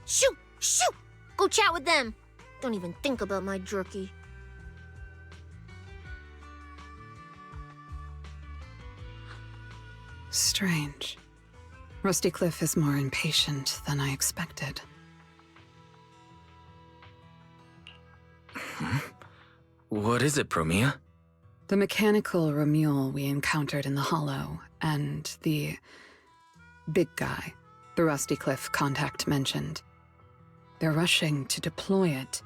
Shoot! Shoot! Go chat with them. Don't even think about my jerky. Strange. Rusty Cliff is more impatient than I expected. What is it, Promia? The mechanical Romuel we encountered in the Hollow, and the big guy the Rusty Cliff contact mentioned. They're rushing to deploy it,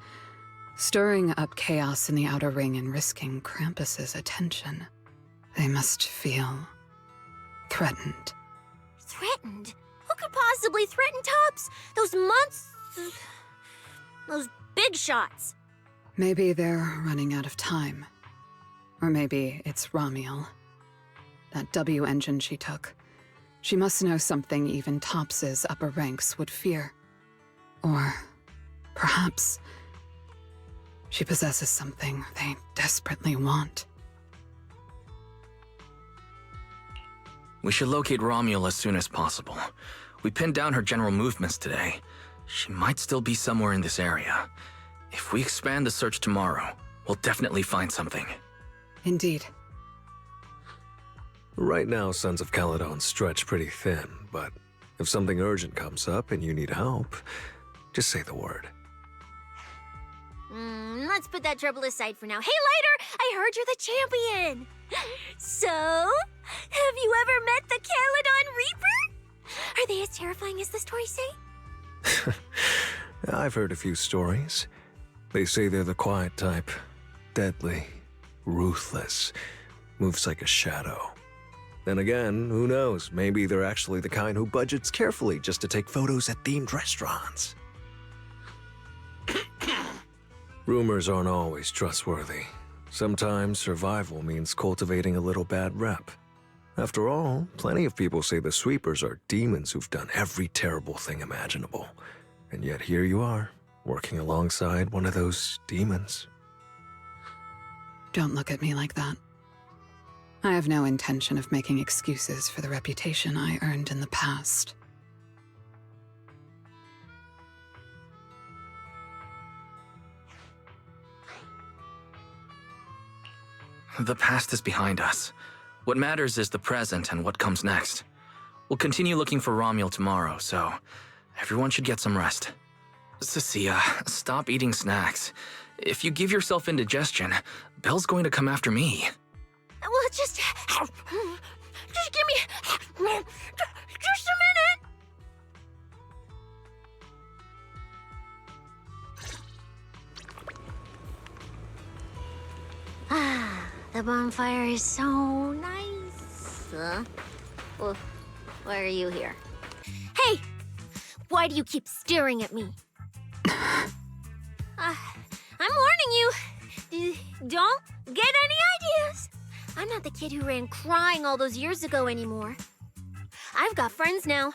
stirring up chaos in the Outer Ring and risking Krampus's attention. They must feel threatened. Threatened? Who could possibly threaten Tops? Those months... Those big shots. Maybe they're running out of time. Or maybe it's Romuel. That W engine she took. She must know something even Tops's upper ranks would fear. Or perhaps she possesses something they desperately want. We should locate Romuel as soon as possible. We pinned down her general movements today. She might still be somewhere in this area. If we expand the search tomorrow, we'll definitely find something. Indeed. Right now, Sons of Caledon stretch pretty thin, but if something urgent comes up and you need help, just say the word. Let's put that trouble aside for now. Hey, Lighter! I heard you're the champion! So, have you ever met the Caledon Reaper? Are they as terrifying as the stories say? I've heard a few stories. They say they're the quiet type. Deadly. Ruthless. Moves like a shadow. Then again, who knows? Maybe they're actually the kind who budgets carefully just to take photos at themed restaurants. Rumors aren't always trustworthy. Sometimes survival means cultivating a little bad rep. After all, plenty of people say the sweepers are demons who've done every terrible thing imaginable. And yet here you are, working alongside one of those demons. Don't look at me like that. I have no intention of making excuses for the reputation I earned in the past. The past is behind us. What matters is the present and what comes next. We'll continue looking for Romuel tomorrow, so everyone should get some rest. Cecilia, stop eating snacks. If you give yourself indigestion, Belle's going to come after me. Well, just give me just a minute. Ah, the bonfire is so nice. Well, why are you here? Hey, why do you keep staring at me? I'm warning you. Don't get any ideas. I'm not the kid who ran crying all those years ago anymore. I've got friends now.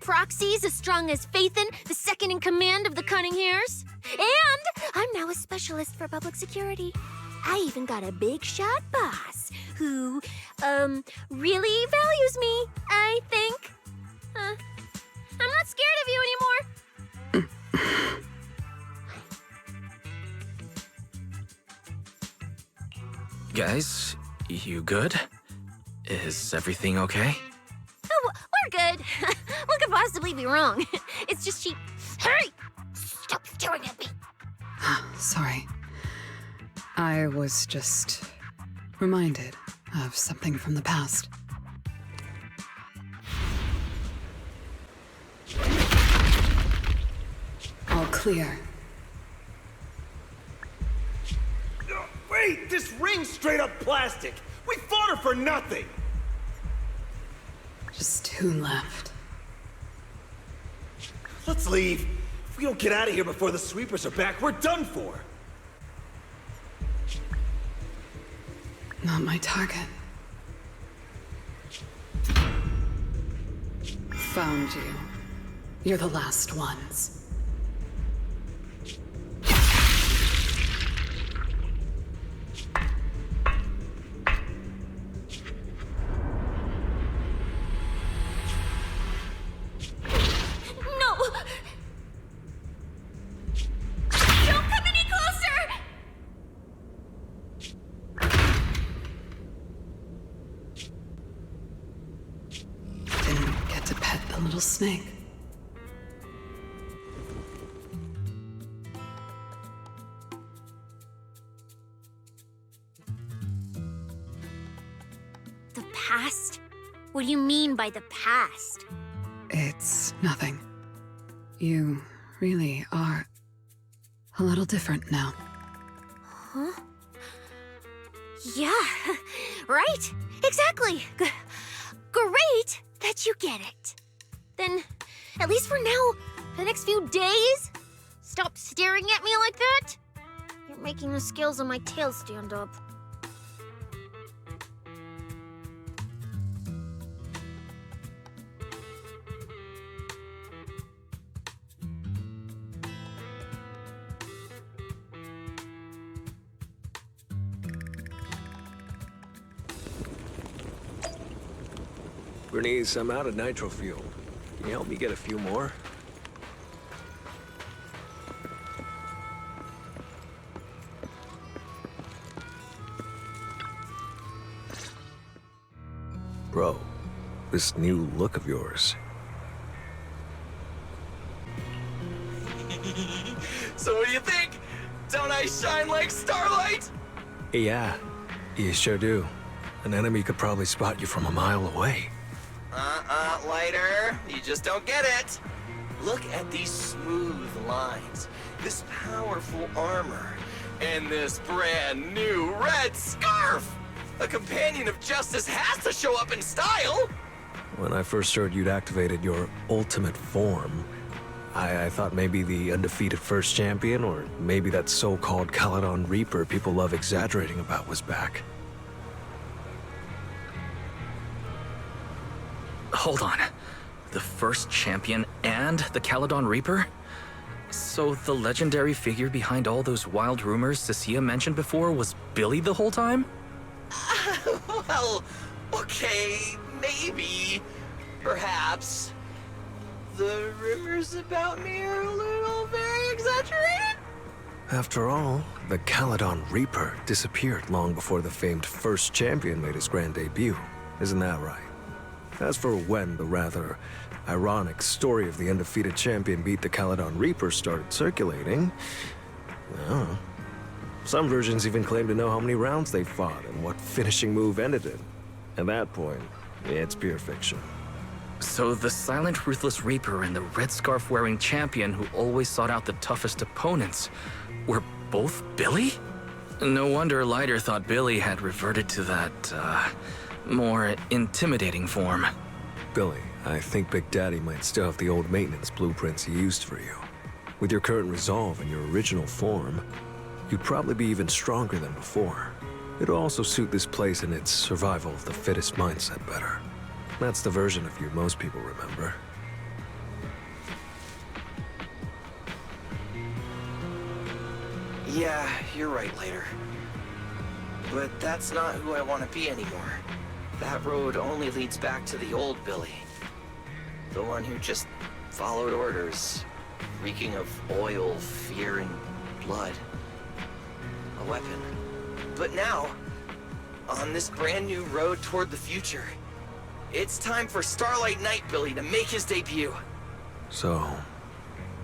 Proxies as strong as Phaethon, the second in command of the Cunning Hares. And I'm now a specialist for public security. I even got a big shot boss who, really values me, I think. I'm not scared of you anymore. Guys, you good? Is everything okay? Oh, we're good. What could possibly be wrong? It's just she... Hurry! Stop staring at me! Sorry. I was just reminded of something from the past. All clear. Wait, this ring's straight up plastic. We fought her for nothing. Just 2 left. Let's leave. If we don't get out of here before the sweepers are back, we're done for. Not my target. Found you. You're the last ones. No! Don't come any closer! Didn't get to pet the little snake. The past? What do you mean by the past? It's nothing. You really are a little different now. Huh? Yeah, right? Exactly. Great that you get it. Then, at least for now, the next few days, stop staring at me like that. You're making the scales on my tail stand up. Bernice, I'm out of nitro fuel. Can you help me get a few more? Bro, this new look of yours. So what do you think? Don't I shine like starlight? Yeah, you sure do. An enemy could probably spot you from a mile away. Lighter. You just don't get it. Look at these smooth lines, this powerful armor, and this brand new red scarf. A companion of justice has to show up in style. When I first heard you'd activated your ultimate form, I thought maybe the undefeated first champion, or maybe that so-called Caledon Reaper people love exaggerating about was back. Hold on. The first champion and the Caledon Reaper? So the legendary figure behind all those wild rumors Cecilia mentioned before was Billy the whole time? Well, okay, maybe, perhaps. The rumors about me are a little very exaggerated. After all, the Caledon Reaper disappeared long before the famed first champion made his grand debut. Isn't that right? As for when the rather ironic story of the undefeated champion beat the Caledon Reaper started circulating, well, some versions even claim to know how many rounds they fought and what finishing move ended it. At that point, it's pure fiction. So the silent, ruthless Reaper and the red scarf-wearing champion who always sought out the toughest opponents were both Billy? No wonder Leiter thought Billy had reverted to that, more intimidating form. Billy, I think Big Daddy might still have the old maintenance blueprints he used for you. With your current resolve and your original form, you'd probably be even stronger than before. It'll also suit this place and its survival of the fittest mindset better. That's the version of you most people remember. Yeah, you're right, Leiter. But that's not who I want to be anymore. That road only leads back to the old Billy. The one who just followed orders, reeking of oil, fear, and blood. A weapon. But now, on this brand new road toward the future, it's time for Starlight Knight Billy to make his debut. So,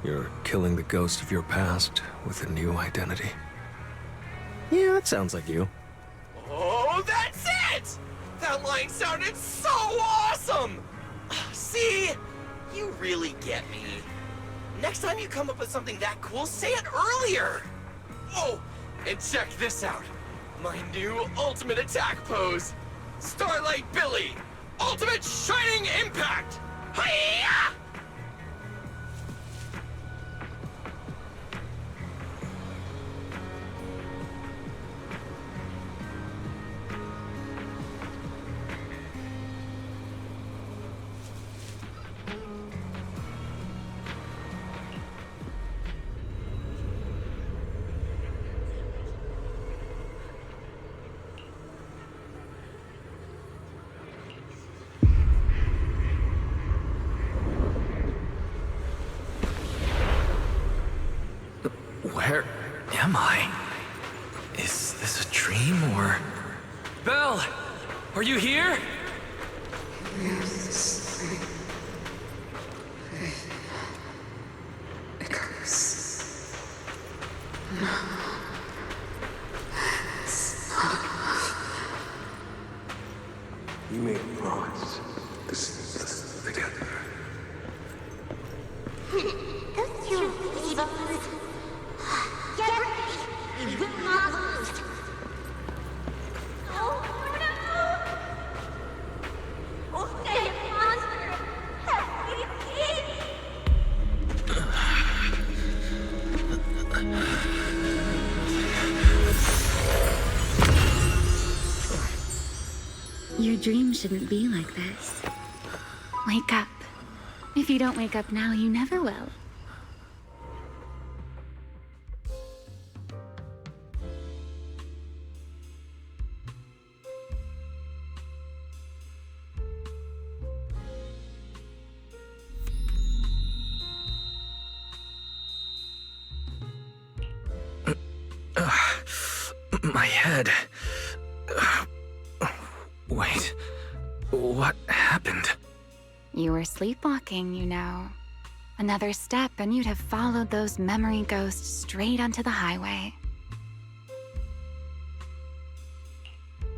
you're killing the ghost of your past with a new identity? Yeah, that sounds like you. Oh, that's it! That line sounded so awesome! See? You really get me. Next time you come up with something that cool, say it earlier! Oh, and check this out. My new ultimate attack pose. Starlight Billy! Ultimate Shining Impact! Hi-ya! Where am I? Is this a dream or... Belle! Are you here? You made a promise. This is together. Don't you believe us? Get ready! We will not lose! Oh, no! Oh, the monster! Have we seen? Your dream shouldn't be like this. Wake up. If you don't wake up now, you never will. My head. Wait. What happened? You were sleepwalking, you know. Another step and you'd have followed those memory ghosts straight onto the highway.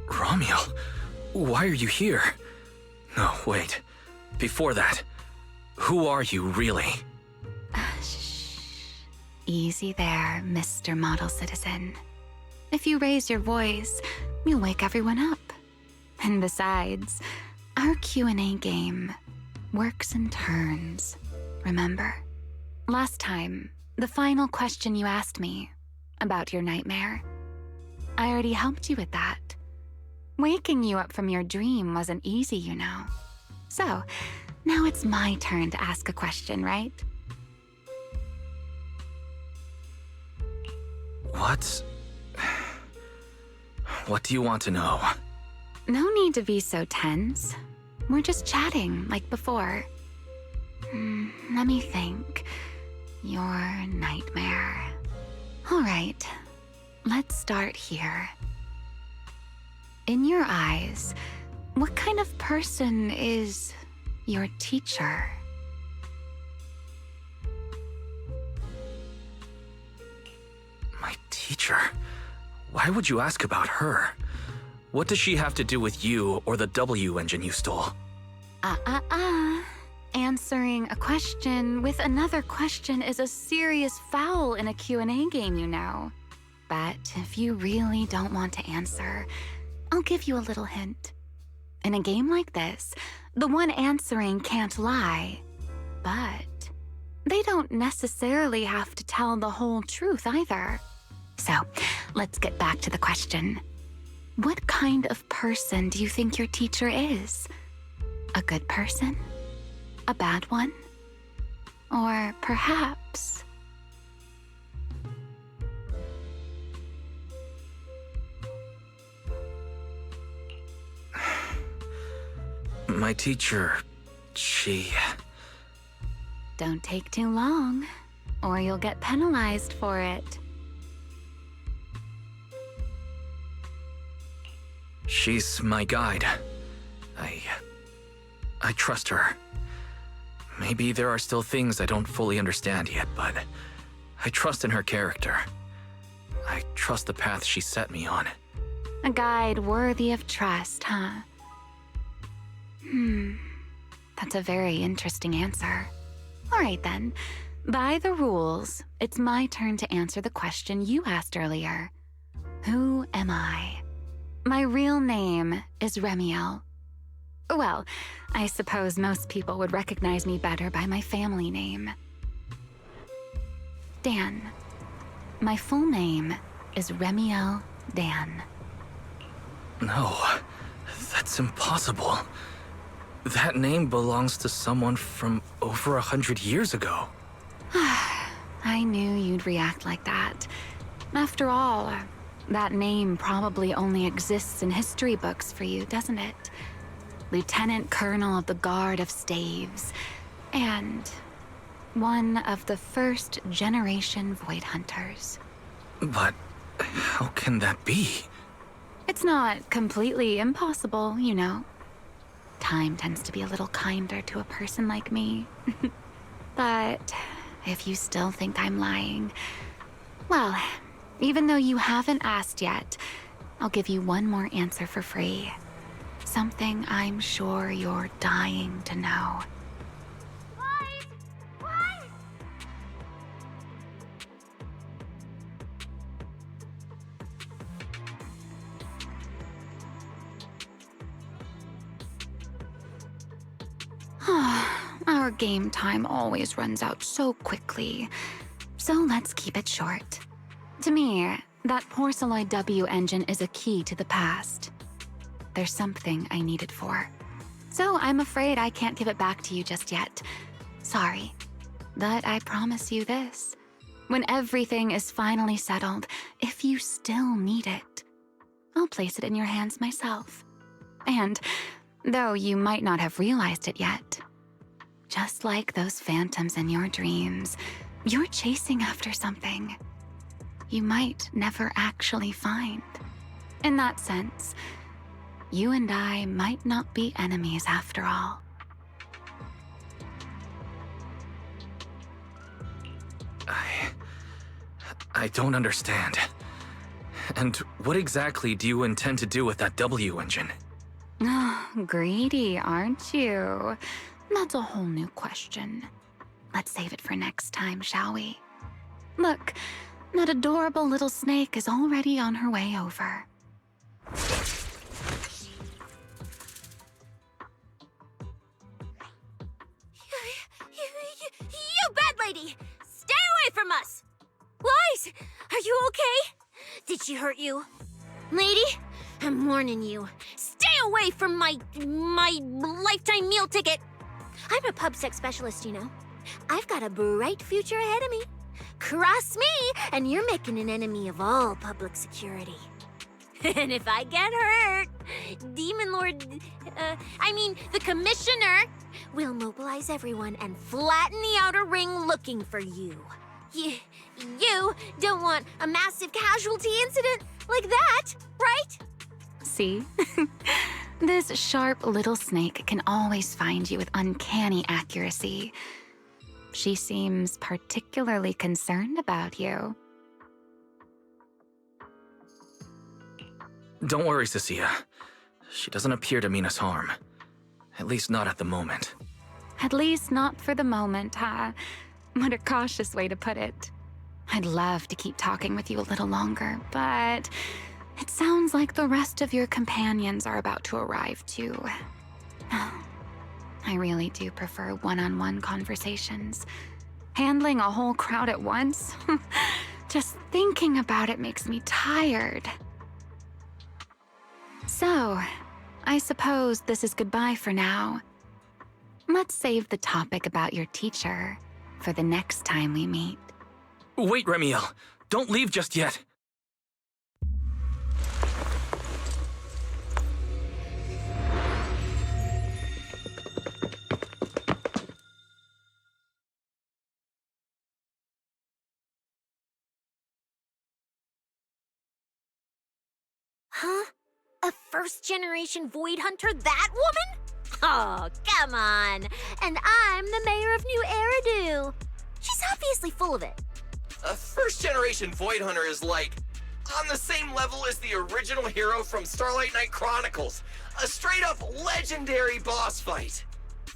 Romiel, why are you here? No, wait. Before that, who are you really? Shh. Easy there, Mr. Model Citizen. If you raise your voice, you'll wake everyone up. And besides, our Q&A game works in turns, remember? Last time, the final question you asked me about your nightmare, I already helped you with that. Waking you up from your dream wasn't easy, you know. So, now it's my turn to ask a question, right? What do you want to know? No need to be so tense. We're just chatting like before. Let me think. Your nightmare. All right, let's start here. In your eyes, what kind of person is your teacher? My teacher? Why would you ask about her? What does she have to do with you or the W engine you stole? Answering a question with another question is a serious foul in a Q&A game, you know. But if you really don't want to answer, I'll give you a little hint. In a game like this, the one answering can't lie. But they don't necessarily have to tell the whole truth either. So, let's get back to the question. What kind of person do you think your teacher is? A good person? A bad one? Or perhaps... My teacher, she... Don't take too long, or you'll get penalized for it. She's my guide. I trust her. Maybe there are still things I don't fully understand yet, but I trust in her character. I trust the path she set me on. A guide worthy of trust, huh? That's a very interesting answer. All right then. By the rules, it's my turn to answer the question you asked earlier. Who am I? My real name is Remiel. Well, I suppose most people would recognize me better by my family name. Dan. My full name is Remiel Dan. No, that's impossible. That name belongs to someone from over 100 years ago. I knew you'd react like that. After all, that name probably only exists in history books for you, doesn't it? Lieutenant Colonel of the Guard of Staves, and one of the first generation Void Hunters. But how can that be? It's not completely impossible, you know. Time tends to be a little kinder to a person like me. But if you still think I'm lying, well, even though you haven't asked yet, I'll give you one more answer for free. Something I'm sure you're dying to know. Our game time always runs out so quickly, so let's keep it short. To me, that Porceloid W engine is a key to the past. There's something I need it for. So I'm afraid I can't give it back to you just yet. Sorry. But I promise you this. When everything is finally settled, if you still need it, I'll place it in your hands myself. And, though you might not have realized it yet, just like those phantoms in your dreams, you're chasing after something you might never actually find. In that sense, you and I might not be enemies after all. I don't understand. And what exactly do you intend to do with that W engine? Oh, greedy, aren't you? That's a whole new question. Let's save it for next time, shall we? Look, that adorable little snake is already on her way over. You bad lady! Stay away from us! Lies! Are you okay? Did she hurt you? Lady, I'm warning you. Stay away from my lifetime meal ticket! I'm a PubSec specialist, you know. I've got a bright future ahead of me. Cross me, and you're making an enemy of all public security. And if I get hurt, Demon Lord, the Commissioner will mobilize everyone and flatten the outer ring looking for you. You don't want a massive casualty incident like that, right? See? This sharp little snake can always find you with uncanny accuracy. She seems particularly concerned about you. Don't worry, Cecilia. She doesn't appear to mean us harm. At least not at the moment. At least not for the moment, huh? What a cautious way to put it. I'd love to keep talking with you a little longer, but it sounds like the rest of your companions are about to arrive too. I really do prefer one-on-one conversations. Handling a whole crowd at once? Just thinking about it makes me tired. So, I suppose this is goodbye for now. Let's save the topic about your teacher for the next time we meet. Wait, Remiel! Don't leave just yet! Huh? A first-generation Void Hunter, that woman? Oh, come on. And I'm the mayor of New Eridu. She's obviously full of it. A first-generation Void Hunter is like on the same level as the original hero from Starlight Knight Chronicles. A straight-up legendary boss fight.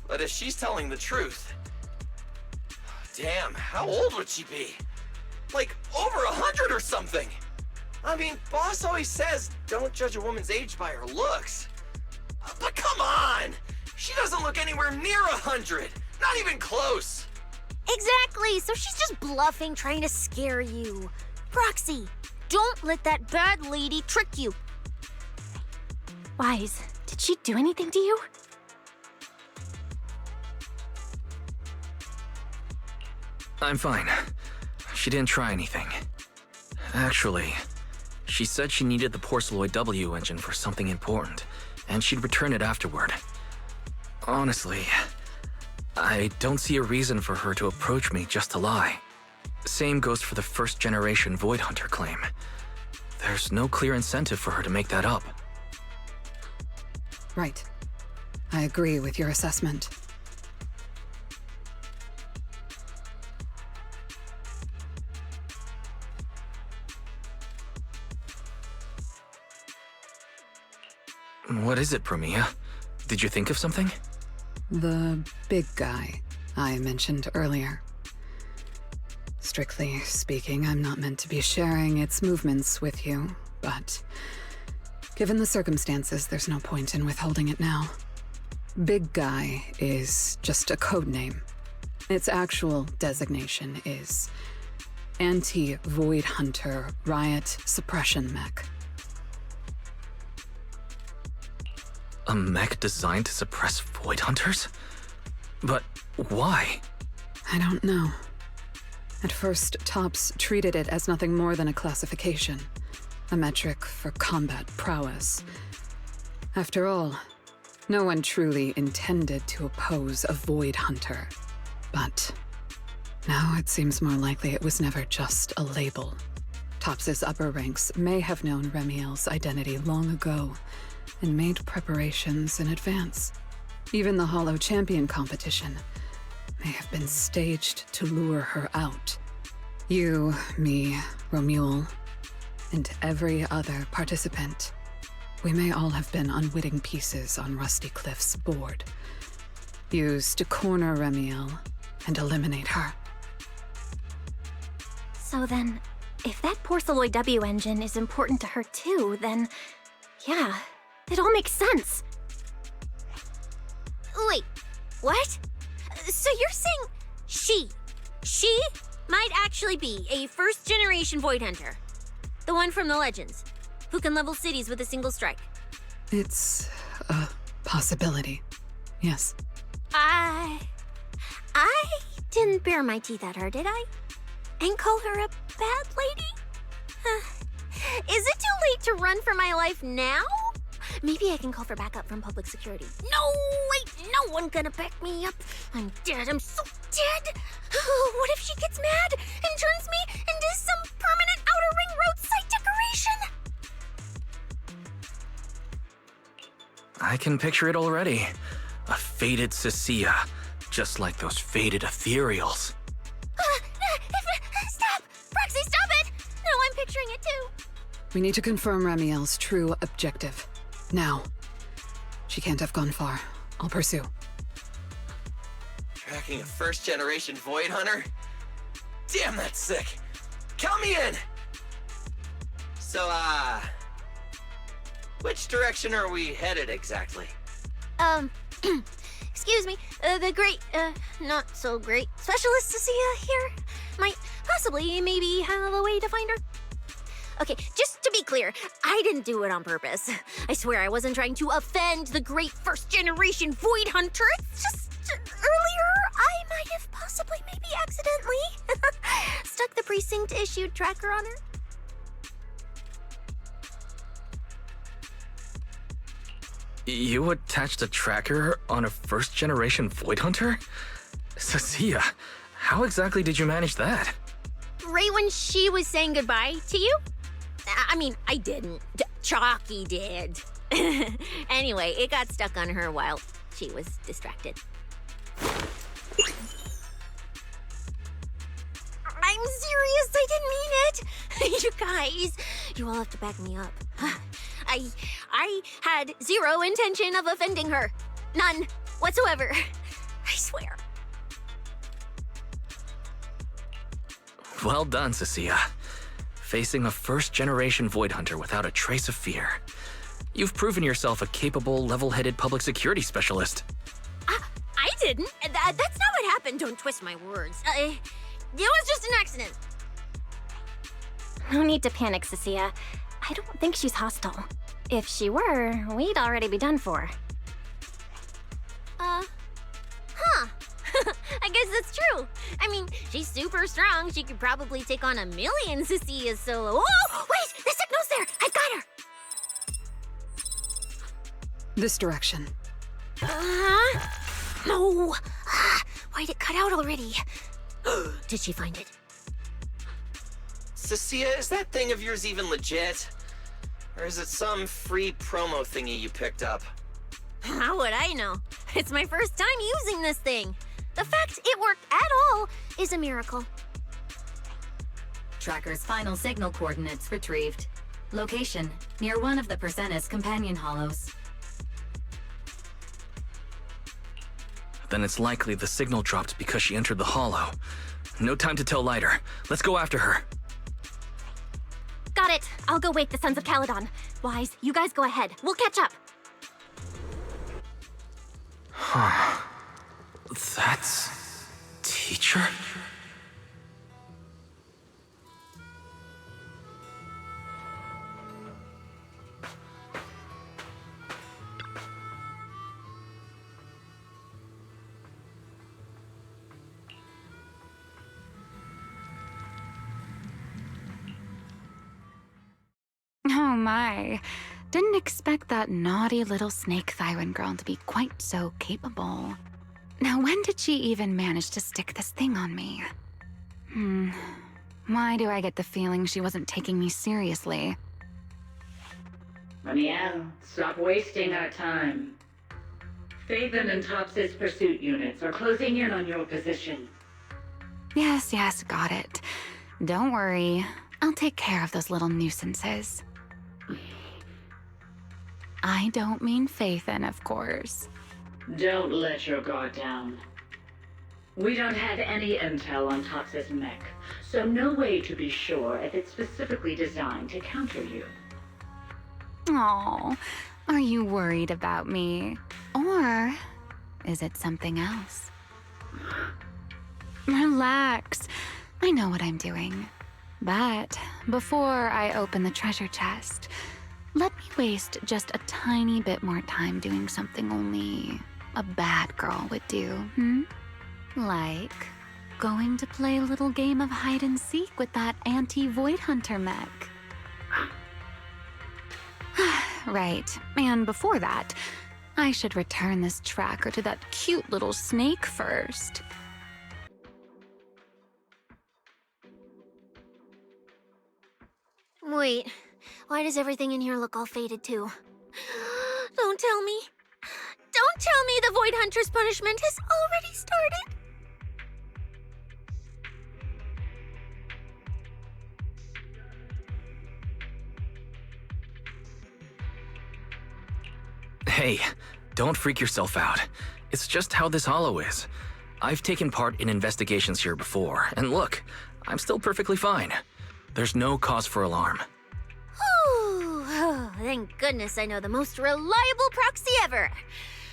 But if she's telling the truth... Damn, how old would she be? Like, over 100 or something! I mean, Boss always says, don't judge a woman's age by her looks. But come on! She doesn't look anywhere near 100! Not even close! Exactly, so she's just bluffing, trying to scare you. Proxy, don't let that bad lady trick you. Wise, did she do anything to you? I'm fine. She didn't try anything. Actually, she said she needed the Porceloid W engine for something important, and she'd return it afterward. Honestly, I don't see a reason for her to approach me just to lie. Same goes for the first-generation Void Hunter claim. There's no clear incentive for her to make that up. Right. I agree with your assessment. What is it, Promia? Did you think of something? The big guy I mentioned earlier. Strictly speaking, I'm not meant to be sharing its movements with you, but given the circumstances, there's no point in withholding it now. Big Guy is just a code name. Its actual designation is Anti-Void Hunter Riot Suppression Mech. A mech designed to suppress Void Hunters? But why? I don't know. At first, Tops treated it as nothing more than a classification, a metric for combat prowess. After all, no one truly intended to oppose a Void Hunter. But now it seems more likely it was never just a label. Tops's upper ranks may have known Remiel's identity long ago, and made preparations in advance. Even the Hollow Champion competition may have been staged to lure her out. You, me, Romuald, and every other participant, we may all have been unwitting pieces on Rusty Cliff's board, used to corner Remiel and eliminate her. So then, if that Porceloid W engine is important to her too, then yeah, it all makes sense. Wait, what? So you're saying she might actually be a first-generation Void Hunter? The one from the Legends, who can level cities with a single strike? It's a possibility, yes. I didn't bare my teeth at her, did I? And call her a bad lady? Is it too late to run for my life now? Maybe I can call for backup from public security. No, wait, no one gonna back me up. I'm dead, I'm so dead. What if she gets mad and turns me into some permanent Outer Ring roadside decoration? I can picture it already. A faded Cecilia, just like those faded ethereals. Stop! Proxy, stop it! No, I'm picturing it too. We need to confirm Ramiel's true objective. Now. She can't have gone far. I'll pursue. Tracking a first-generation Void Hunter? Damn, that's sick! Count me in! So, which direction are we headed exactly? Excuse me, the great, not so great specialist Cecilia here might possibly maybe have a way to find her. Okay, just to be clear, I didn't do it on purpose. I swear I wasn't trying to offend the great first-generation Void Hunter. It's just, earlier, I might have possibly maybe accidentally stuck the precinct-issued tracker on her. You attached a tracker on a first-generation Void Hunter? Cecilia, how exactly did you manage that? Right when she was saying goodbye to you? I mean, I didn't. Chalky did. Anyway, it got stuck on her while she was distracted. I'm serious, I didn't mean it. You guys, you all have to back me up. I had zero intention of offending her. None whatsoever. I swear. Well done, Cecilia. Facing a first-generation Void Hunter without a trace of fear. You've proven yourself a capable, level-headed public security specialist. I didn't. That's not what happened. Don't twist my words. It was just an accident. No need to panic, Cecilia. I don't think she's hostile. If she were, we'd already be done for. I guess that's true. I mean, she's super strong. She could probably take on 1,000,000 Cecilias solo. Oh, wait! The signal's there! I've got her! This direction. No! Why'd it cut out already? Did she find it? Cecilia, is that thing of yours even legit? Or is it some free promo thingy you picked up? How would I know? It's my first time using this thing. The fact it worked at all is a miracle. Tracker's final signal coordinates retrieved. Location, near one of the Persenis companion hollows. Then it's likely the signal dropped because she entered the hollow. No time to tell Lighter. Let's go after her. Got it. I'll go wake the Sons of Caledon. Wise, you guys go ahead. We'll catch up. Huh. That's... Teacher? Oh my. Didn't expect that naughty little snake Thyran girl to be quite so capable. Now, when did she even manage to stick this thing on me? Why do I get the feeling she wasn't taking me seriously? Ramiel, stop wasting our time. Phaethon and Tops's pursuit units are closing in on your position. Yes, got it. Don't worry. I'll take care of those little nuisances. I don't mean Phaethon, of course. Don't let your guard down. We don't have any intel on Tops's mech, so no way to be sure if it's specifically designed to counter you. Oh, are you worried about me? Or is it something else? Relax. I know what I'm doing. But before I open the treasure chest, let me waste just a tiny bit more time doing something only a bad girl would do, Like going to play a little game of hide and seek with that anti-Void Hunter mech. Right, and before that, I should return this tracker to that cute little snake first. Wait, why does everything in here look all faded too? Don't tell me. Don't tell me the Void Hunter's punishment has already started. Hey, don't freak yourself out. It's just how this hollow is. I've taken part in investigations here before, and look, I'm still perfectly fine. There's no cause for alarm. Whew. Oh, thank goodness I know the most reliable proxy ever.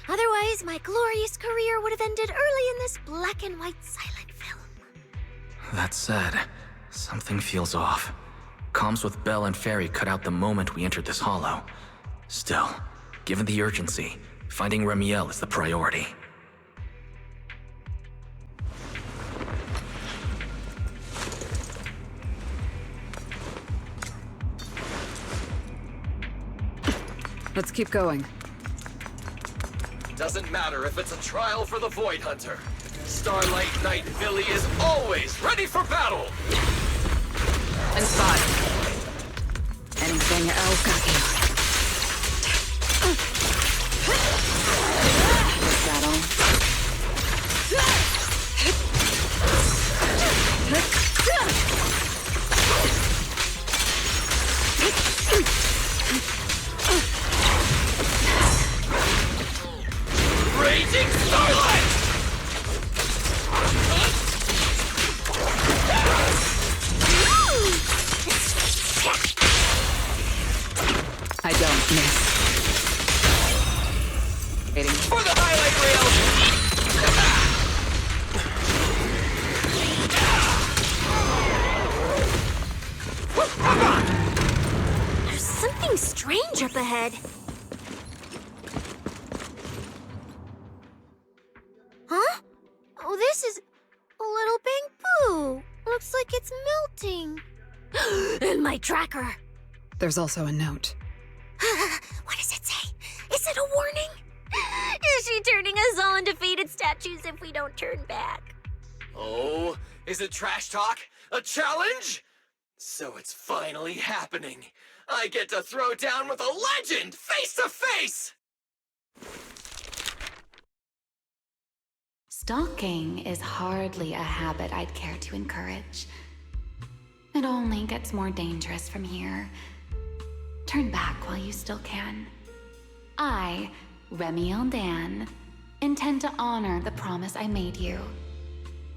Otherwise, my glorious career would have ended early in this black and white silent film. That said, something feels off. Comms with Belle and Fairy cut out the moment we entered this hollow. Still, given the urgency, finding Remiel is the priority. Let's keep going. Doesn't matter if it's a trial for the Void Hunter. Starlight Knight Billy is always ready for battle! And spot. Anything else? Got you. Is that all? Raging Starlight! I don't miss. Waiting. For the highlight reel! There's something strange up ahead. Huh? Oh, this is a little bamboo. Looks like it's melting. And my tracker. There's also a note. What does it say? Is it a warning? Is she turning us all into faded statues if we don't turn back? Oh, is it trash talk? A challenge? So it's finally happening. I get to throw down with a legend face to face! Stalking is hardly a habit I'd care to encourage. It only gets more dangerous from here. Turn back while you still can. I, Remiel Dan, intend to honor the promise I made you.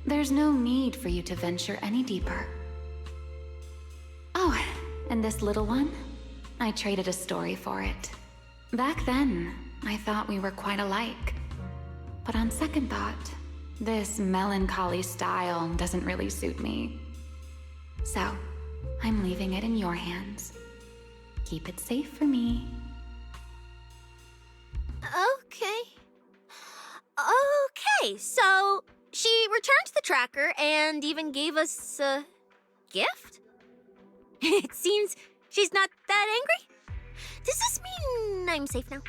There's no need for you to venture any deeper. Oh, and this little one? I traded a story for it. Back then, I thought we were quite alike. But on second thought, this melancholy style doesn't really suit me. So, I'm leaving it in your hands. Keep it safe for me. Okay. Okay, so she returned the tracker and even gave us a gift? It seems she's not that angry. Does this mean I'm safe now?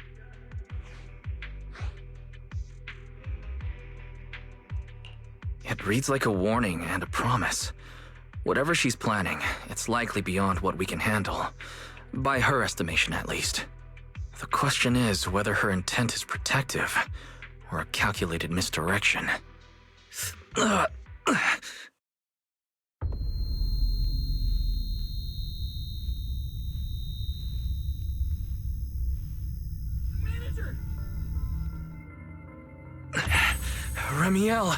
It reads like a warning and a promise. Whatever she's planning, it's likely beyond what we can handle. By her estimation, at least. The question is whether her intent is protective or a calculated misdirection. Manager! Remiel!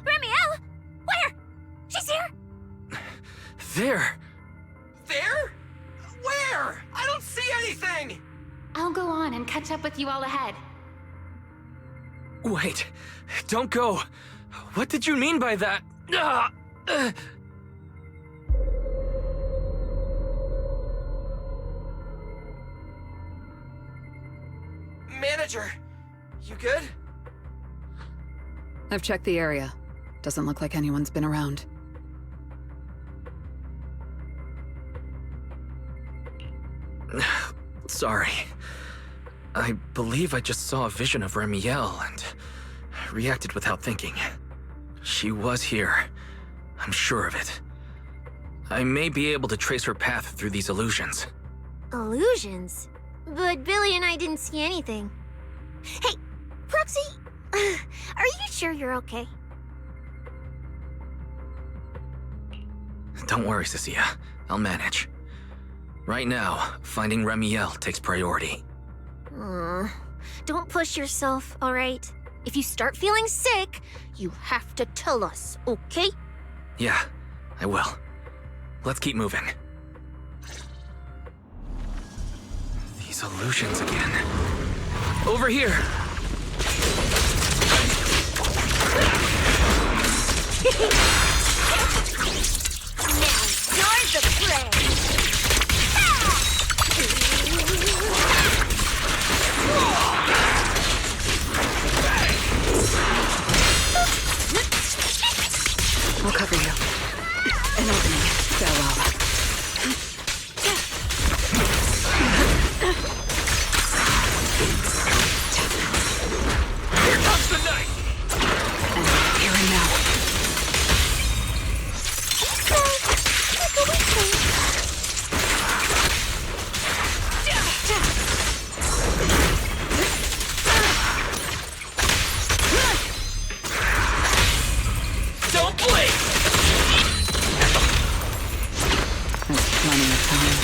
Remiel! Where? She's here! There! There? Where? I don't see anything! I'll go on and catch up with you all ahead. Wait, don't go. What did you mean by that? Manager, you good? I've checked the area. Doesn't look like anyone's been around. Sorry. I believe I just saw a vision of Remiel and reacted without thinking. She was here. I'm sure of it. I may be able to trace her path through these illusions. Illusions? But Billy and I didn't see anything. Hey, Proxy, are you sure you're okay? Don't worry, Cecilia. I'll manage. Right now, finding Remiel takes priority. Don't push yourself, all right? If you start feeling sick, you have to tell us, okay? Yeah, I will. Let's keep moving. These illusions again. Over here! Now you're the prey! I'll cover you. An opening. Farewell. Here comes the night! And here and now. Don't blink! There's plenty of time.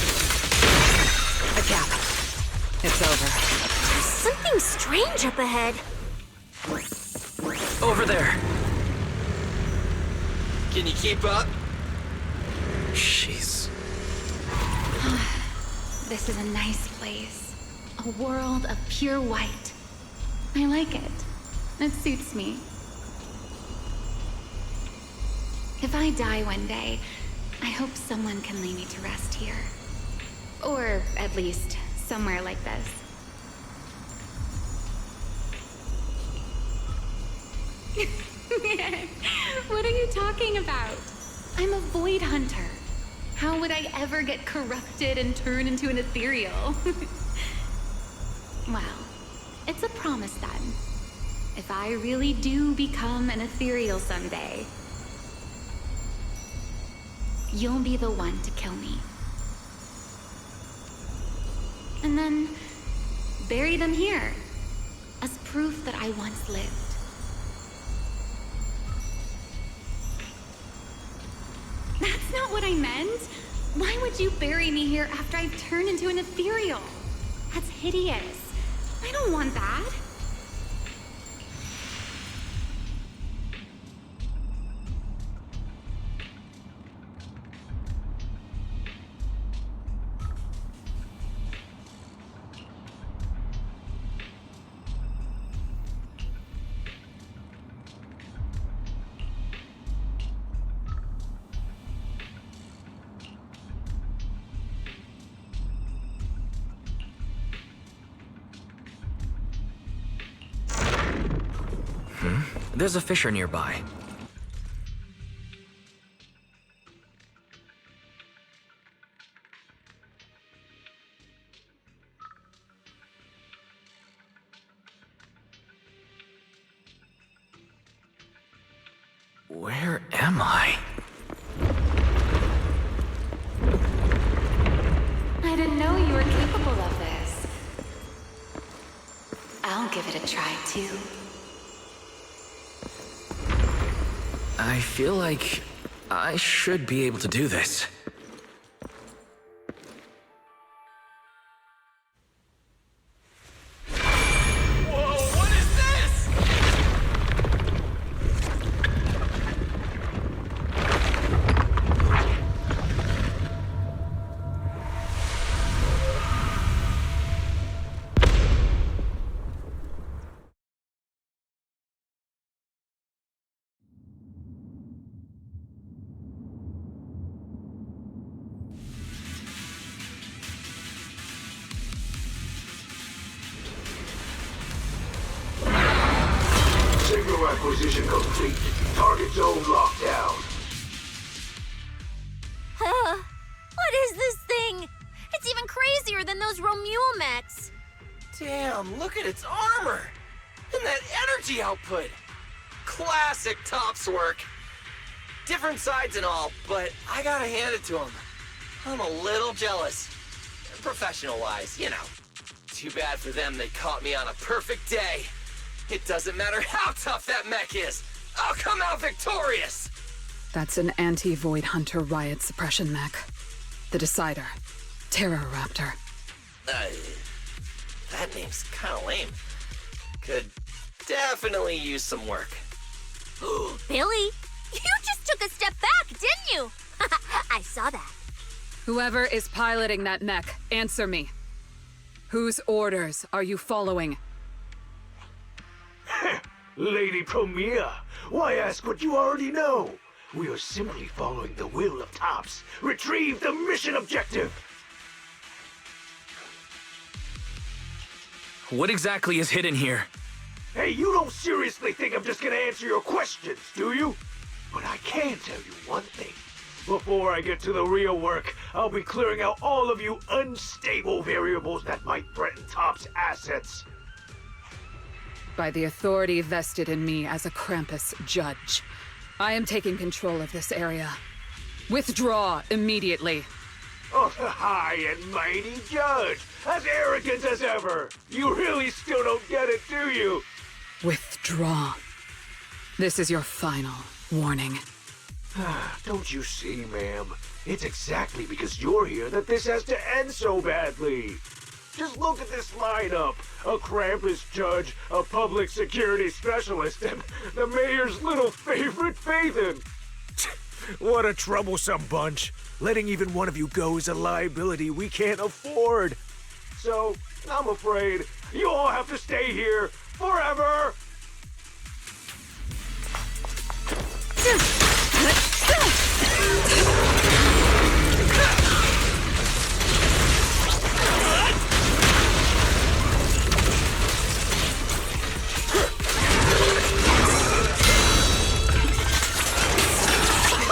A gap. It's over. There's something strange up ahead. Over there. Can you keep up? Jeez. This is a nice place. A world of pure white. I like it. It suits me. If I die one day, I hope someone can lay me to rest here. Or at least somewhere like this. What are you talking about? I'm a void hunter. How would I ever get corrupted and turn into an ethereal? Well, it's a promise then. If I really do become an ethereal someday, you'll be the one to kill me. And then bury them here as proof that I once lived. That's not what I meant. Why would you bury me here after I've turned into an ethereal? That's hideous. I don't want that. There's a fissure nearby. Where am I? I didn't know you were capable of this. I'll give it a try, too. I feel like I should be able to do this. Whoa, what is this? Signal acquisition complete. Target zone locked down. What is this thing? It's even crazier than those Romulo mechs. Damn, Damn, look at its armor! And that energy output! Classic Topps work. Different sides and all, but I gotta hand it to him. I'm a little jealous. Professional-wise, you know. Too bad for them they caught me on a perfect day. It doesn't matter how tough that mech is. I'll come out victorious! That's an anti-Void Hunter riot suppression mech. The Decider. Terror Raptor. That name's kinda lame. Could definitely use some work. Billy, you just took a step back, didn't you? I saw that. Whoever is piloting that mech, answer me. Whose orders are you following? Lady Promia, why ask what you already know? We are simply following the will of Topps. Retrieve the mission objective! What exactly is hidden here? Hey, you don't seriously think I'm just gonna answer your questions, do you? But I can tell you one thing. Before I get to the real work, I'll be clearing out all of you unstable variables that might threaten Topps' assets. By the authority vested in me as a Krampus judge, I am taking control of this area. Withdraw immediately. Oh, the high and mighty judge! As arrogant as ever! You really still don't get it, do you? Withdraw. This is your final warning. Don't you see, ma'am? It's exactly because you're here that this has to end so badly. Just look at this lineup. A Krampus judge, a public security specialist, and the mayor's little favorite, Phaethon. What a troublesome bunch. Letting even one of you go is a liability we can't afford. So, I'm afraid you all have to stay here forever.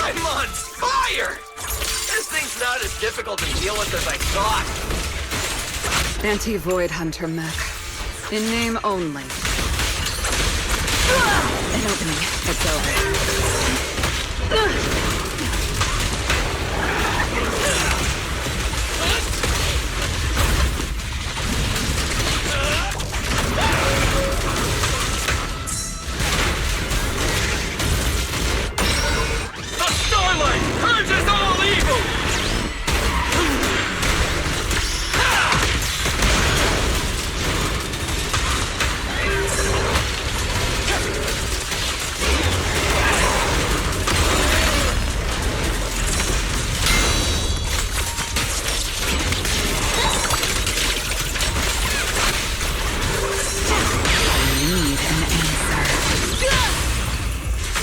I'm on fire! This thing's not as difficult to deal with as I thought. Anti-Void Hunter mech. In name only. An opening. It's over. The Starlight purges all evil!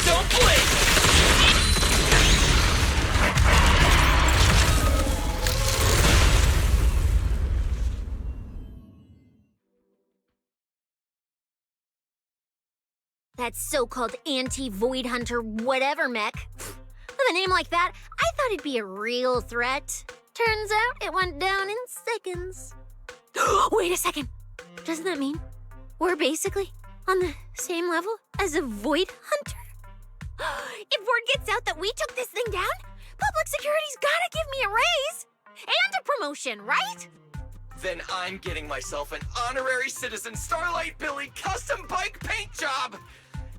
Don't blink! That so-called anti-Void Hunter whatever mech. With a name like that, I thought it'd be a real threat. Turns out it went down in seconds. Wait a second. Doesn't that mean we're basically on the same level as a Void Hunter? If word gets out that we took this thing down, public security's gotta give me a raise and a promotion, right? Then I'm getting myself an honorary citizen Starlight Billy custom bike paint job!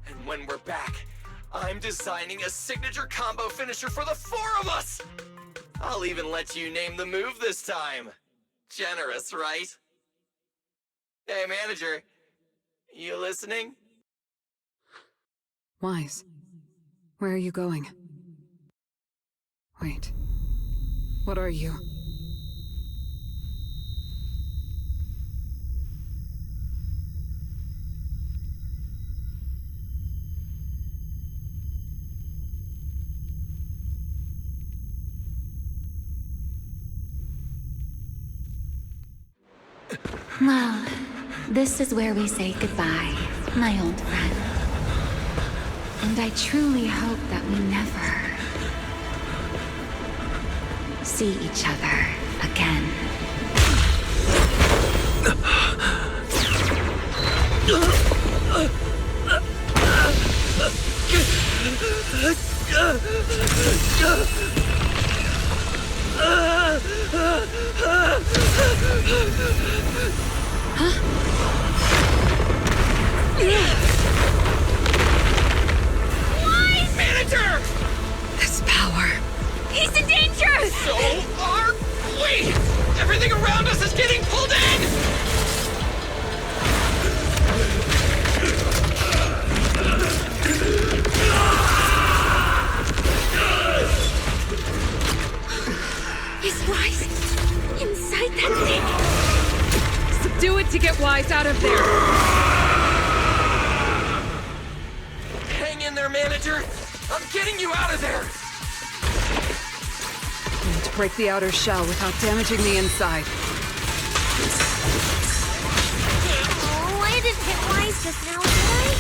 And when we're back, I'm designing a signature combo finisher for the four of us! I'll even let you name the move this time. Generous, right? Hey, manager. You listening? Wise. Where are you going? Wait. What are you? Well, this is where we say goodbye, my old friend. And I truly hope that we never see each other again. Manager! This power. He's in danger! So are we! Everything around us is getting pulled in! Is Wise inside that thing? Subdue it to get Wise out of there. Hang in there, Manager! I'm getting you out of there! I need to break the outer shell without damaging the inside. Oh, I didn't hit Wise just now, did I?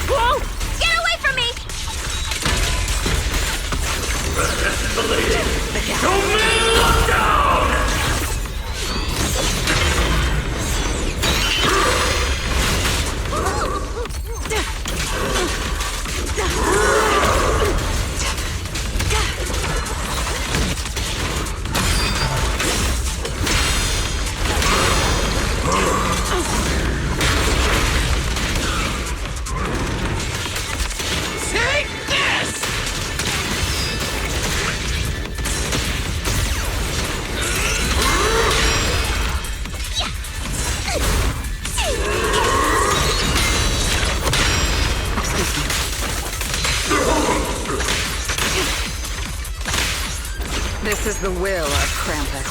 Whoa! Get away from me! Take this! This is the will of Krampus.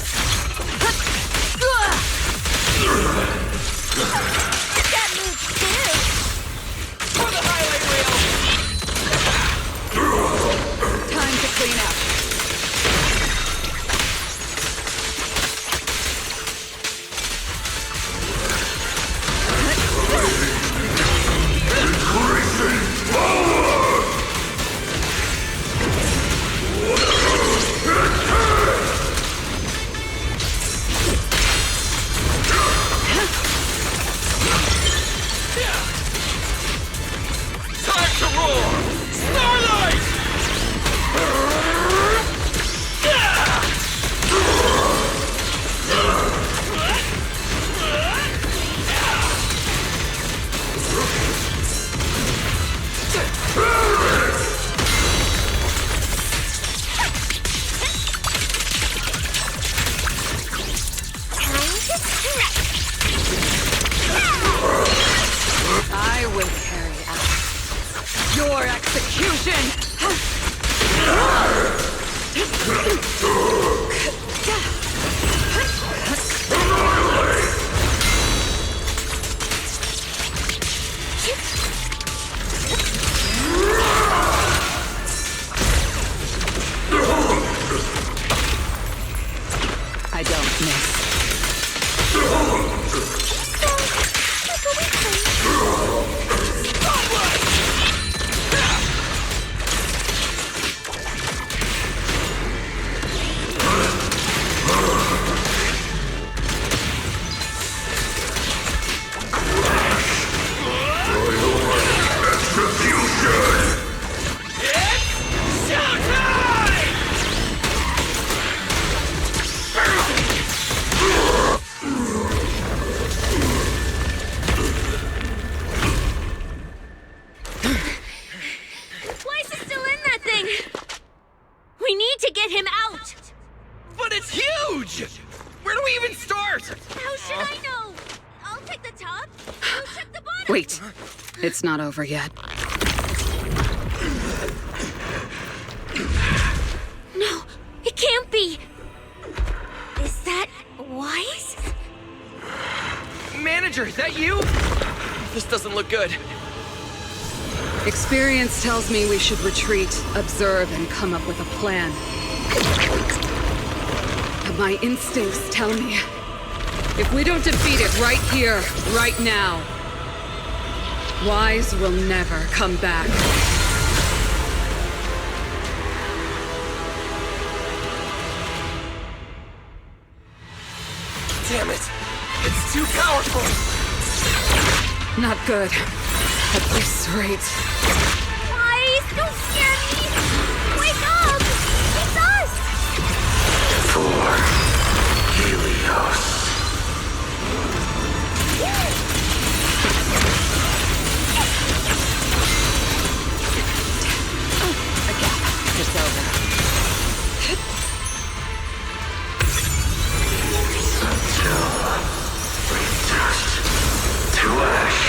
That moves too! For the highlight reel! Time to clean up. Time to roar! Starlight! I will carry out your execution! I don't miss. Wise is still in that thing! We need to get him out! But it's huge! Where do we even start? How should I know? I'll take the top. You check the bottom. Wait. It's not over yet. No, it can't be. Is that Wise? Manager, is that you? This doesn't look good. Experience tells me we should retreat, observe, and come up with a plan. But my instincts tell me, if we don't defeat it right here, right now, Wise will never come back. Damn it! It's too powerful! Not good. At this rate. Guys, don't scare me! Wake up! It's us! For Helios. Again. It's over. Until reduced to ash.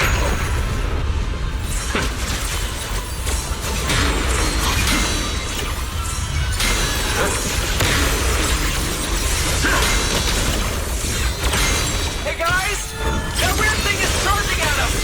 Hey guys! That weird thing is charging at us!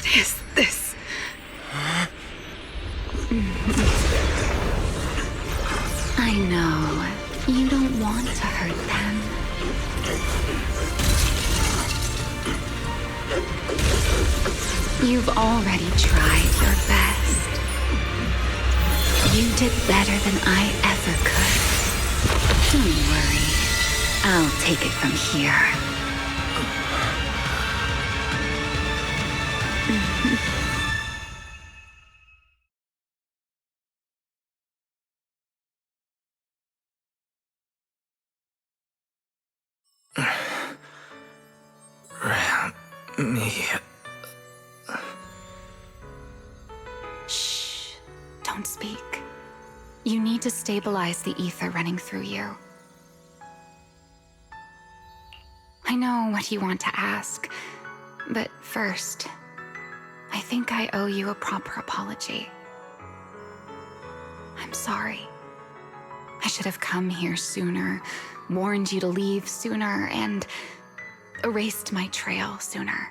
What is this? I know. You don't want to hurt them. You've already tried your best. You did better than I ever could. Don't worry. I'll take it from here. Me. Shh. Don't speak. You need to stabilize the ether running through you. I know what you want to ask, but first, I think I owe you a proper apology. I'm sorry. I should have come here sooner, warned you to leave sooner, and erased my trail sooner.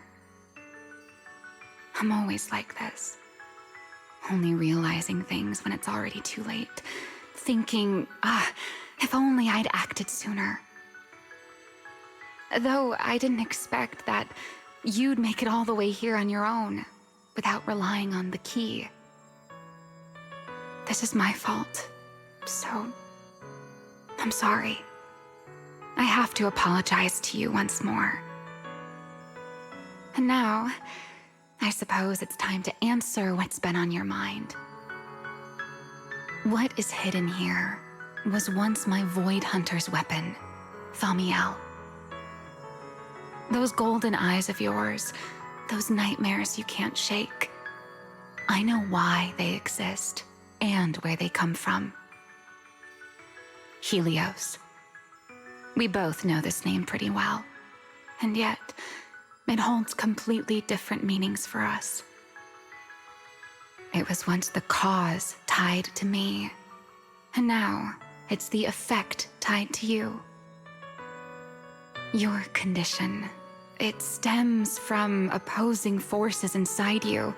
I'm always like this. Only realizing things when it's already too late. Thinking, if only I'd acted sooner. Though I didn't expect that you'd make it all the way here on your own, without relying on the key. This is my fault, so I'm sorry. I have to apologize to you once more. And now, I suppose it's time to answer what's been on your mind. What is hidden here was once my Void Hunter's weapon, Thamiel. Those golden eyes of yours, those nightmares you can't shake. I know why they exist and where they come from. Helios. We both know this name pretty well, and yet it holds completely different meanings for us. It was once the cause tied to me, and now it's the effect tied to you. Your condition, it stems from opposing forces inside you,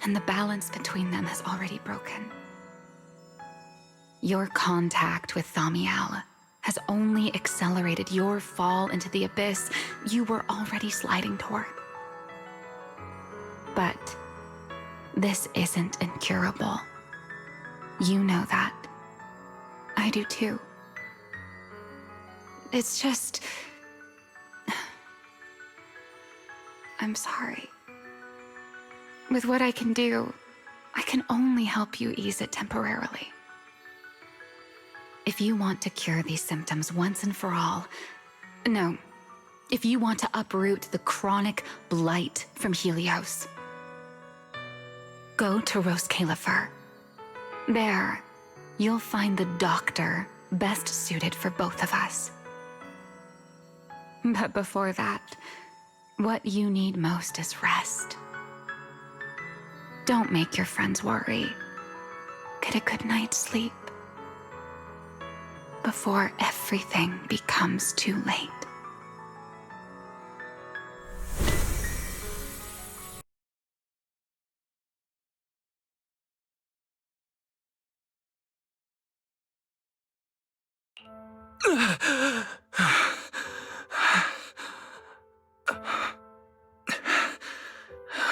and the balance between them has already broken. Your contact with Thamiel has only accelerated your fall into the abyss you were already sliding toward. But this isn't incurable. You know that. I do too. It's just... I'm sorry. With what I can do, I can only help you ease it temporarily. If you want to cure these symptoms once and for all, no, if you want to uproot the chronic blight from Helios, go to Roskalifer. There, you'll find the doctor best suited for both of us. But before that, what you need most is rest. Don't make your friends worry. Get a good night's sleep. before everything becomes too late.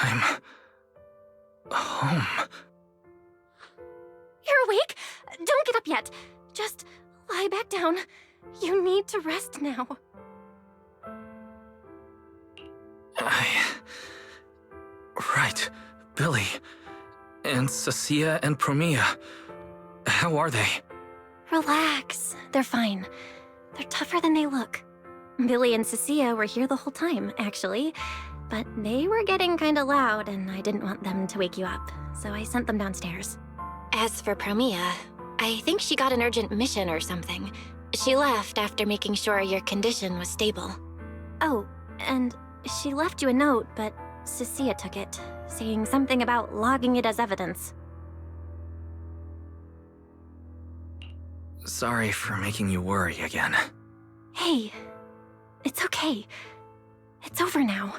I'm home. You're awake? Don't get up yet. Just lie back down. You need to rest now. Right. Billy. And Cecilia and Promia. How are they? Relax. They're fine. They're tougher than they look. Billy and Cecilia were here the whole time, actually. But they were getting kinda loud, and I didn't want them to wake you up, so I sent them downstairs. As for Promia, I think she got an urgent mission or something. She left after making sure your condition was stable. Oh, and she left you a note, but Cecilia took it, saying something about logging it as evidence. Sorry for making you worry again. Hey, it's okay. It's over now.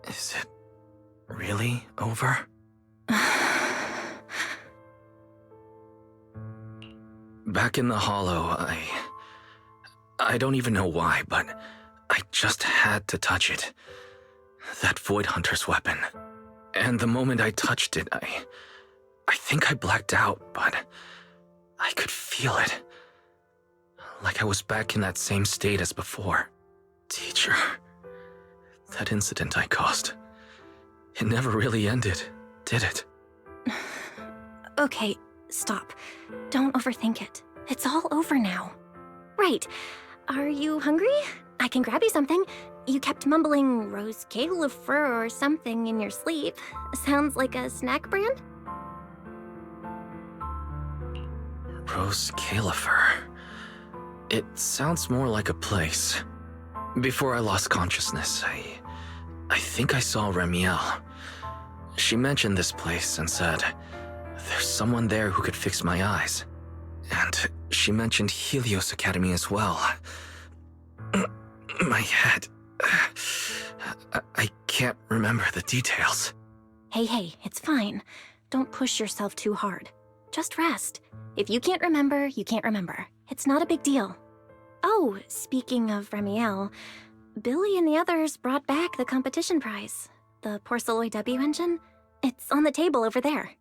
Is it really over? Back in the Hollow, I don't even know why, but I just had to touch it. That Void Hunter's weapon. And the moment I touched it, I think I blacked out, but I could feel it. Like I was back in that same state as before. Teacher, that incident I caused, it never really ended, did it? Okay, stop. Don't overthink it. It's all over now. Right. Are you hungry? I can grab you something. You kept mumbling Rose Califer or something in your sleep. Sounds like a snack brand? Rose Califer. It sounds more like a place. Before I lost consciousness, I think I saw Remiel. She mentioned this place and said, there's someone there who could fix my eyes. And she mentioned Helios Academy as well. My head... I can't remember the details. Hey, it's fine. Don't push yourself too hard. Just rest. If you can't remember, you can't remember. It's not a big deal. Oh, speaking of Remiel, Billy and the others brought back the competition prize. The Porceloid W engine. It's on the table over there.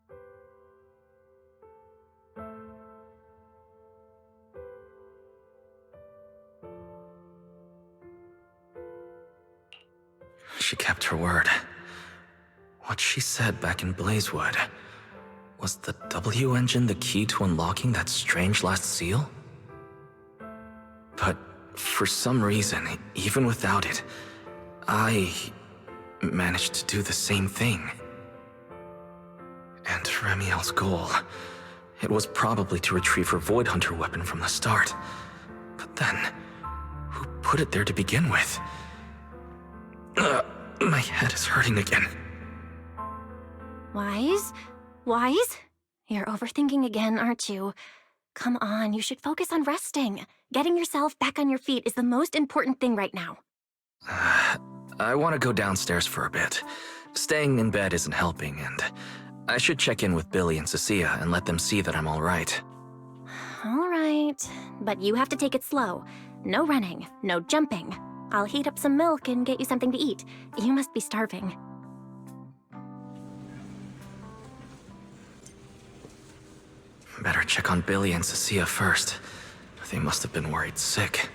She kept her word. What she said back in Blazewood. Was the W engine the key to unlocking that strange last seal? But for some reason, even without it, I managed to do the same thing. And Remiel's goal, it was probably to retrieve her Void Hunter weapon from the start. But then, who put it there to begin with? My head is hurting again. Wise? You're overthinking again, aren't you? Come on, you should focus on resting. Getting yourself back on your feet is the most important thing right now. I want to go downstairs for a bit. Staying in bed isn't helping, and I should check in with Billy and Cecilia and let them see that I'm all right. All right, but you have to take it slow. No running, no jumping. I'll heat up some milk and get you something to eat. You must be starving. Better check on Billy and Cecilia first. They must have been worried sick.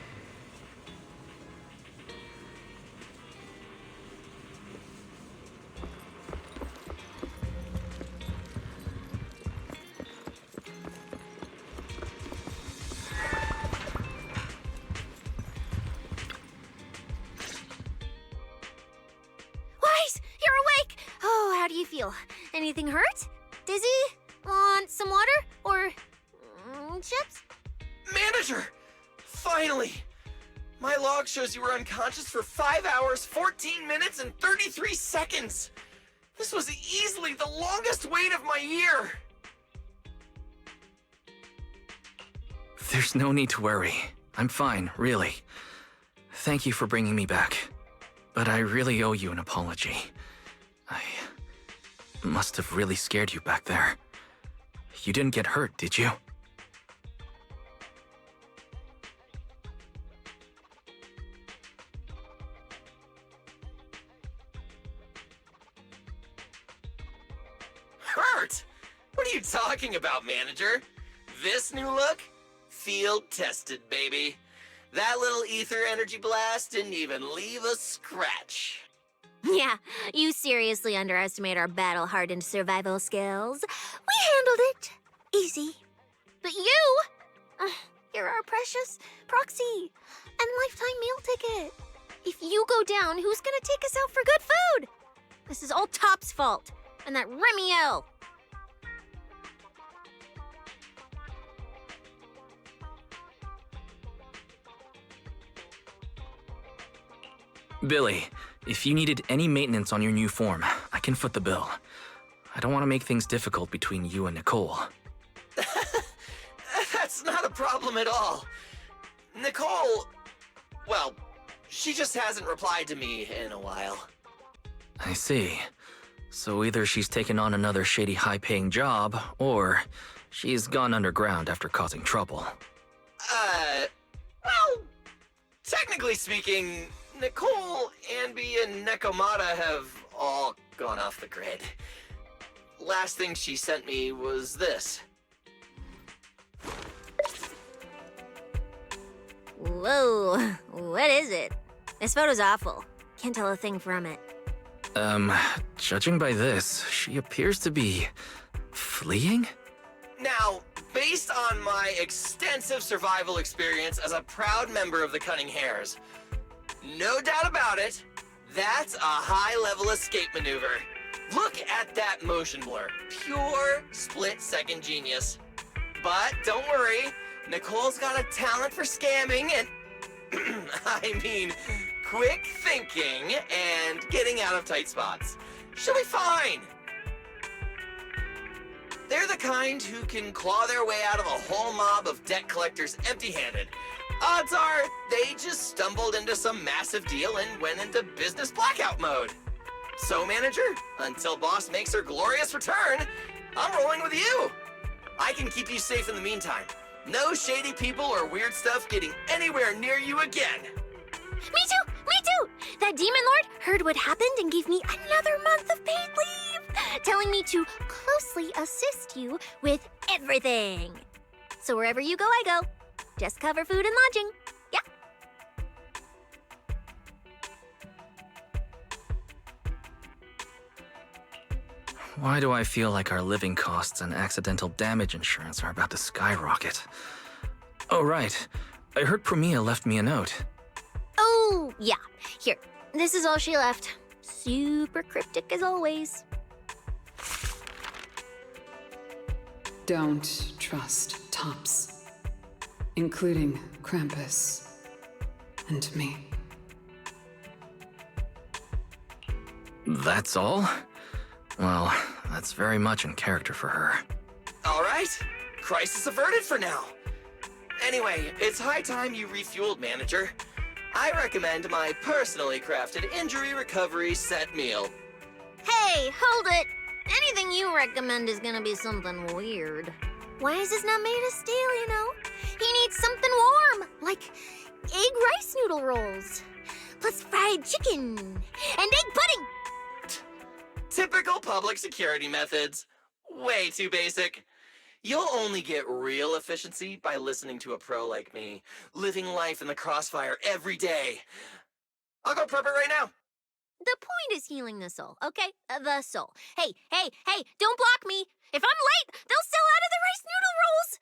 Wise, you're awake! Oh, how do you feel? Anything hurt? Dizzy? Want some water? Or chips? Manager! Finally! My log shows you were unconscious for 5 hours, 14 minutes, and 33 seconds! This was easily the longest wait of my year! There's no need to worry. I'm fine, really. Thank you for bringing me back. But I really owe you an apology. I must have really scared you back there. You didn't get hurt, did you? Hurt? What are you talking about, manager? This new look? Field tested, baby. That little ether energy blast didn't even leave a scratch. Yeah, you seriously underestimate our battle-hardened survival skills. We handled it. Easy. But you? You're our precious proxy and lifetime meal ticket. If you go down, who's gonna take us out for good food? This is all Top's fault. And that Remiel. Billy, if you needed any maintenance on your new form, I can foot the bill. I don't want to make things difficult between you and Nicole. That's not a problem at all. Nicole, well, she just hasn't replied to me in a while. I see. So either she's taken on another shady high-paying job, or she's gone underground after causing trouble. Well, technically speaking, Nicole, Anby, and Nekomata have all gone off the grid. Last thing she sent me was this. Whoa, what is it? This photo's awful. Can't tell a thing from it. Judging by this, she appears to be fleeing? Now, based on my extensive survival experience as a proud member of the Cunning Hares, no doubt about it, that's a high-level escape maneuver. Look at that motion blur. Pure split-second genius. But don't worry, Nicole's got a talent for scamming and, I mean, quick thinking and getting out of tight spots. She'll be fine. They're the kind who can claw their way out of a whole mob of debt collectors empty-handed. Odds are they just stumbled into some massive deal and went into business blackout mode. So, manager, until boss makes her glorious return, I'm rolling with you. I can keep you safe in the meantime. No shady people or weird stuff getting anywhere near you again. Me too! Me too! That demon lord heard what happened and gave me another month of paid leave, telling me to closely assist you with everything. So wherever you go, I go. Just cover food and lodging. Yeah. Why do I feel like our living costs and accidental damage insurance are about to skyrocket? Oh, right. I heard Promia left me a note. Oh, yeah. Here. This is all she left. Super cryptic as always. Don't trust Tops, including Krampus and me. That's all? Well, that's very much in character for her. All right. Crisis averted for now. Anyway, it's high time you refueled, manager. I recommend my personally crafted injury recovery set meal. Hey, hold it! Anything you recommend is gonna be something weird. Why is this not made of steel, you know? He needs something warm, like egg rice noodle rolls, plus fried chicken, and egg pudding! Typical public security methods. Way too basic. You'll only get real efficiency by listening to a pro like me, living life in the crossfire every day. I'll go prep it right now. The point is healing the soul, okay? The soul. Hey, don't block me! If I'm late, they'll sell out of the rice noodle rolls!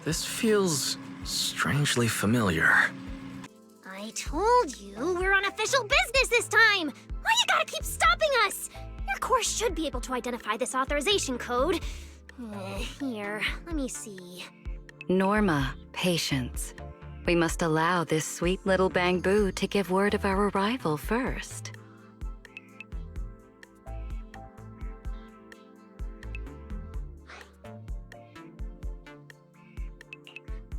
This feels strangely familiar. I told you, we're on official business this time! Why you gotta keep stopping us? Your course should be able to identify this authorization code. Here, let me see. Norma, patience. We must allow this sweet little Bang-Boo to give word of our arrival first.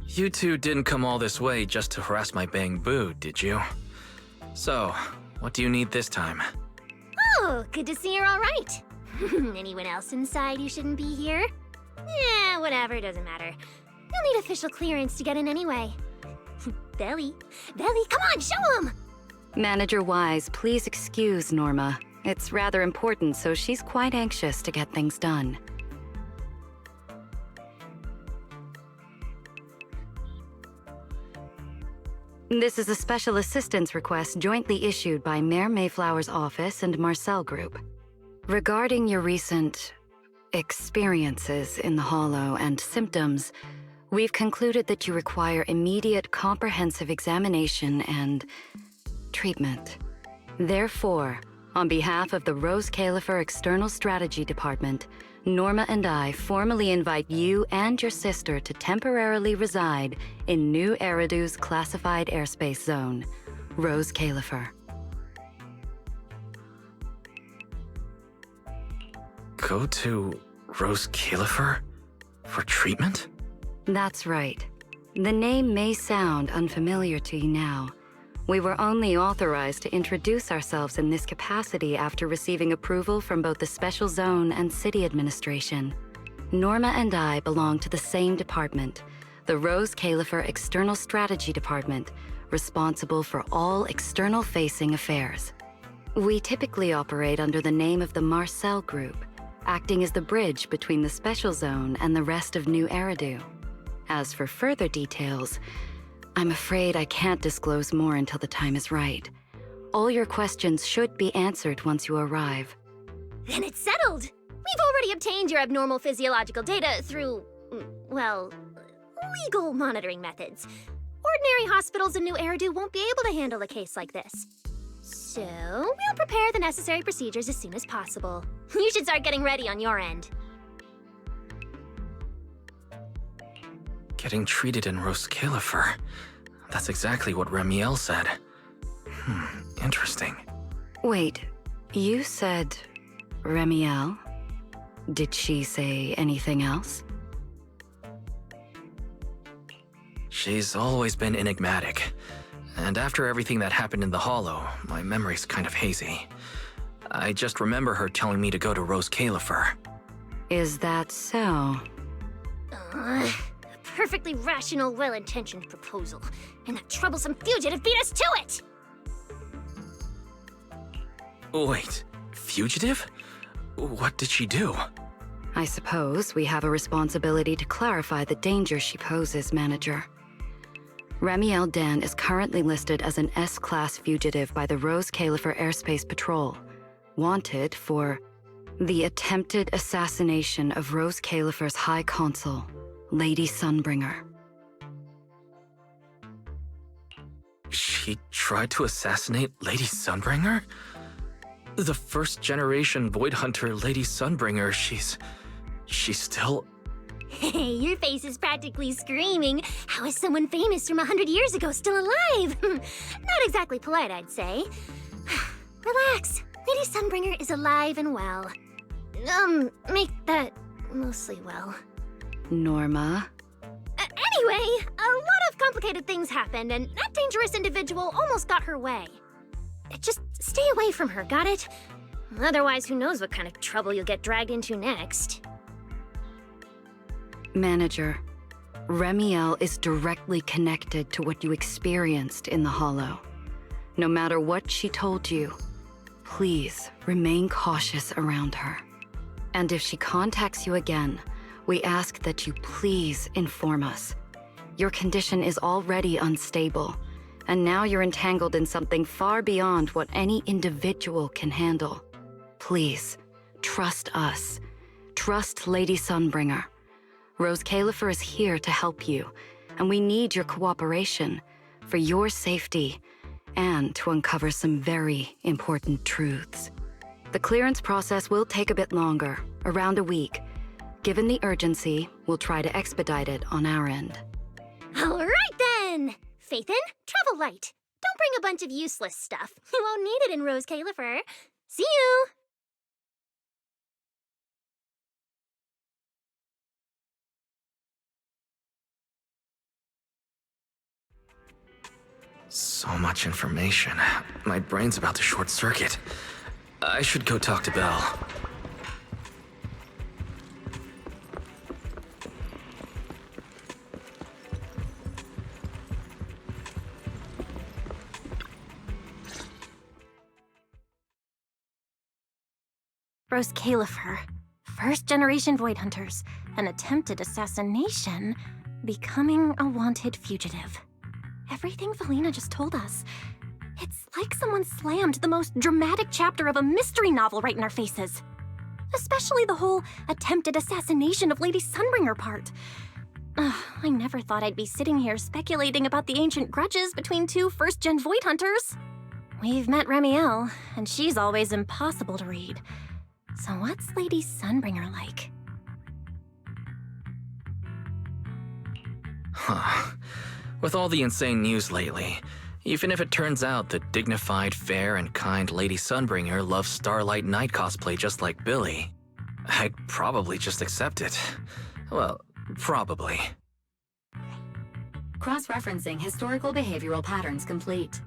You two didn't come all this way just to harass my Bang-Boo, did you? So, what do you need this time? Oh, good to see you're all right. Anyone else inside who shouldn't be here? Yeah, whatever, doesn't matter. You'll need official clearance to get in anyway. Belly, come on, show 'em! Manager Wise, please excuse Norma. It's rather important, so she's quite anxious to get things done. This is a special assistance request jointly issued by Mayor Mayflower's office and Marcel Group. Regarding your recent experiences in the Hollow and symptoms, we've concluded that you require immediate comprehensive examination and treatment. Therefore, on behalf of the Rose Califer External Strategy Department, Norma and I formally invite you and your sister to temporarily reside in New Eridu's classified airspace zone, Rose Califer. Go to Rose Califer? For treatment? That's right. The name may sound unfamiliar to you now. We were only authorized to introduce ourselves in this capacity after receiving approval from both the Special Zone and City Administration. Norma and I belong to the same department, the Rose Califer External Strategy Department, responsible for all external-facing affairs. We typically operate under the name of the Marcel Group, acting as the bridge between the Special Zone and the rest of New Eridu. As for further details, I'm afraid I can't disclose more until the time is right. All your questions should be answered once you arrive. Then it's settled! We've already obtained your abnormal physiological data through, well, legal monitoring methods. Ordinary hospitals in New Eridu won't be able to handle a case like this. So, we'll prepare the necessary procedures as soon as possible. You should start getting ready on your end. Getting treated in Rose Califer. That's exactly what Remiel said. Interesting. Wait, you said Remiel? Did she say anything else? She's always been enigmatic. And after everything that happened in the Hollow, my memory's kind of hazy. I just remember her telling me to go to Rose Califer. Is that so? A perfectly rational, well-intentioned proposal. And that troublesome fugitive beat us to it! Wait, fugitive? What did she do? I suppose we have a responsibility to clarify the danger she poses, Manager. Remiel Dan is currently listed as an S-Class fugitive by the Rose Califer Airspace Patrol, wanted for the attempted assassination of Rose Califer's High Consul, Lady Sunbringer. She tried to assassinate Lady Sunbringer? The first-generation Void Hunter Lady Sunbringer, she's still... Hey, your face is practically screaming. How is someone famous from 100 years ago still alive? Not exactly polite, I'd say. Relax. Lady Sunbringer is alive and well. Make that mostly well. Norma? Anyway, a lot of complicated things happened, and that dangerous individual almost got her way. Just stay away from her, got it? Otherwise, who knows what kind of trouble you'll get dragged into next. Manager, Remiel is directly connected to what you experienced in the Hollow. No matter what she told you, please remain cautious around her. And if she contacts you again, we ask that you please inform us. Your condition is already unstable, and now you're entangled in something far beyond what any individual can handle. Please, trust us. Trust Lady Sunbringer. Rose Califer is here to help you, and we need your cooperation for your safety and to uncover some very important truths. The clearance process will take a bit longer, around a week, Given the urgency, we'll try to expedite it on our end. All right then! Phaethon, travel light. Don't bring a bunch of useless stuff. You won't need it in Rose Califer. See you! So much information. My brain's about to short circuit. I should go talk to Belle. Rose Califer, first-generation Void Hunters, an attempted assassination, becoming a wanted fugitive. Everything Valina just told us. It's like someone slammed the most dramatic chapter of a mystery novel right in our faces. Especially the whole attempted assassination of Lady Sunbringer part. I never thought I'd be sitting here speculating about the ancient grudges between two first-gen Void Hunters. We've met Remiel, and she's always impossible to read. So what's Lady Sunbringer like? Huh. With all the insane news lately, even if it turns out the dignified, fair, and kind Lady Sunbringer loves Starlight Night cosplay just like Billy, I'd probably just accept it. Well, probably. Cross-referencing historical behavioral patterns complete.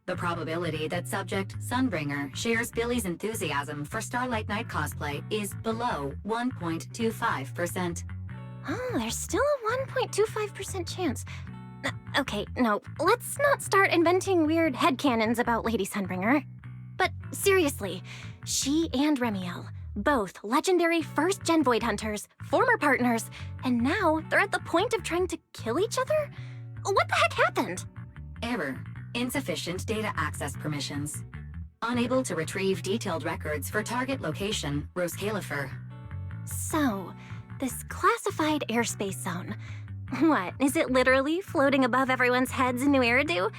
The probability that subject Sunbringer shares Billy's enthusiasm for Starlight Night cosplay is below 1.25%. Oh, there's still a 1.25% chance. Okay, no, let's not start inventing weird headcanons about Lady Sunbringer. But seriously, she and Remiel, both legendary first-gen Void Hunters, former partners, and now they're at the point of trying to kill each other? What the heck happened? Error. Insufficient data access permissions. Unable to retrieve detailed records for target location, Rose Califer. So, this classified airspace zone. What, is it literally floating above everyone's heads in New Eridu?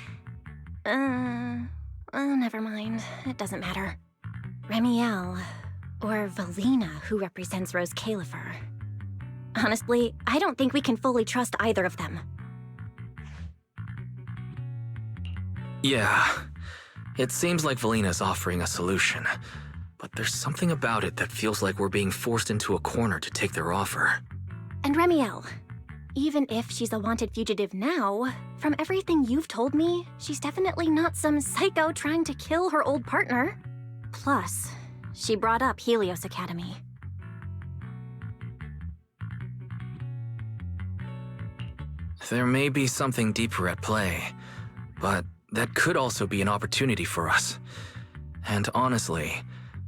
Oh, never mind. It doesn't matter. Remiel, or Valina, who represents Rose Califer. Honestly, I don't think we can fully trust either of them. Yeah, it seems like Valina's offering a solution, but there's something about it that feels like we're being forced into a corner to take their offer. And Remiel, even if she's a wanted fugitive now, from everything you've told me, she's definitely not some psycho trying to kill her old partner. Plus, she brought up Helios Academy. There may be something deeper at play, but that could also be an opportunity for us. And honestly,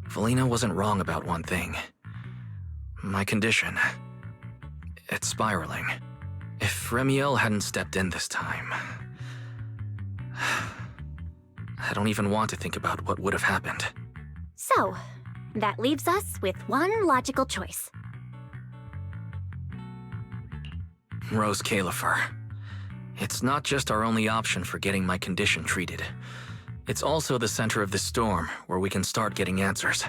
Valina wasn't wrong about one thing. My condition. It's spiraling. If Remiel hadn't stepped in this time... I don't even want to think about what would have happened. So, that leaves us with one logical choice. Rose Califer. It's not just our only option for getting my condition treated. It's also the center of the storm where we can start getting answers.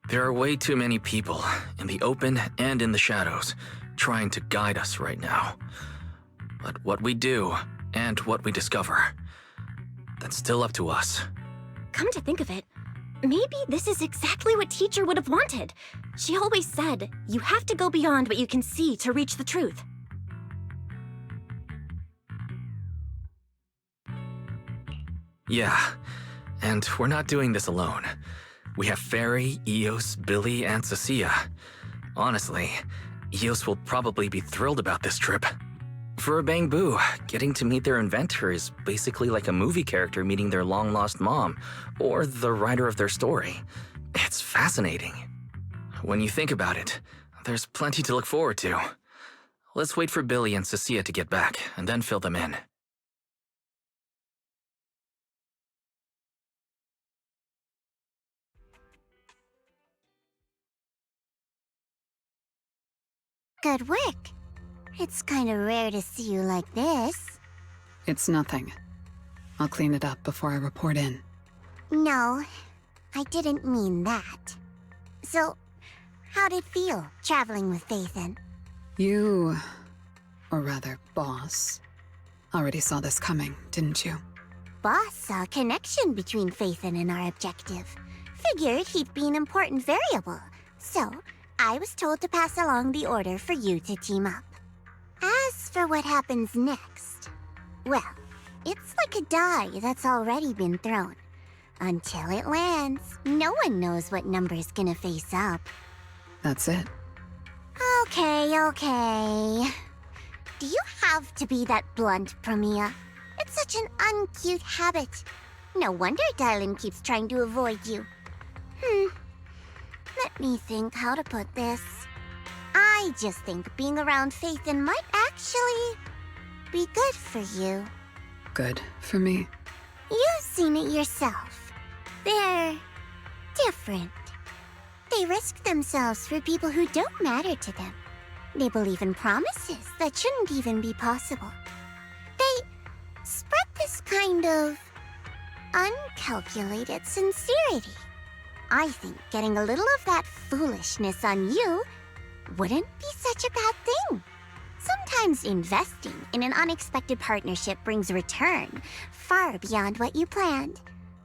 There are way too many people, in the open and in the shadows, trying to guide us right now. But what we do, and what we discover, that's still up to us. Come to think of it, maybe this is exactly what Teacher would have wanted. She always said, you have to go beyond what you can see to reach the truth. Yeah, and we're not doing this alone. We have Fairy, Eos, Billy, and Cecilia. Honestly, Eos will probably be thrilled about this trip. For a Bang Boo, getting to meet their inventor is basically like a movie character meeting their long-lost mom, or the writer of their story. It's fascinating. When you think about it, there's plenty to look forward to. Let's wait for Billy and Cecilia to get back, and then fill them in. Good work. It's kind of rare to see you like this. It's nothing. I'll clean it up before I report in. No, I didn't mean that. So, How'd it feel, traveling with Phaethon? You, or rather, Boss, already saw this coming, didn't you? Boss saw a connection between Phaethon and our objective. Figured he'd be an important variable. So, I was told to pass along the order for you to team up. As for what happens next, well, it's like a die that's already been thrown. Until it lands, no one knows what number's gonna face up. That's it. Okay. Do you have to be that blunt, Promia? It's such an uncute habit. No wonder Dylan keeps trying to avoid you. Let me think how to put this. I just think being around Phaethon might actually be good for you. Good for me. You've seen it yourself. They're different. They risk themselves for people who don't matter to them. They believe in promises that shouldn't even be possible. They spread this kind of uncalculated sincerity. I think getting a little of that foolishness on you wouldn't be such a bad thing. Sometimes investing in an unexpected partnership brings a return far beyond what you planned.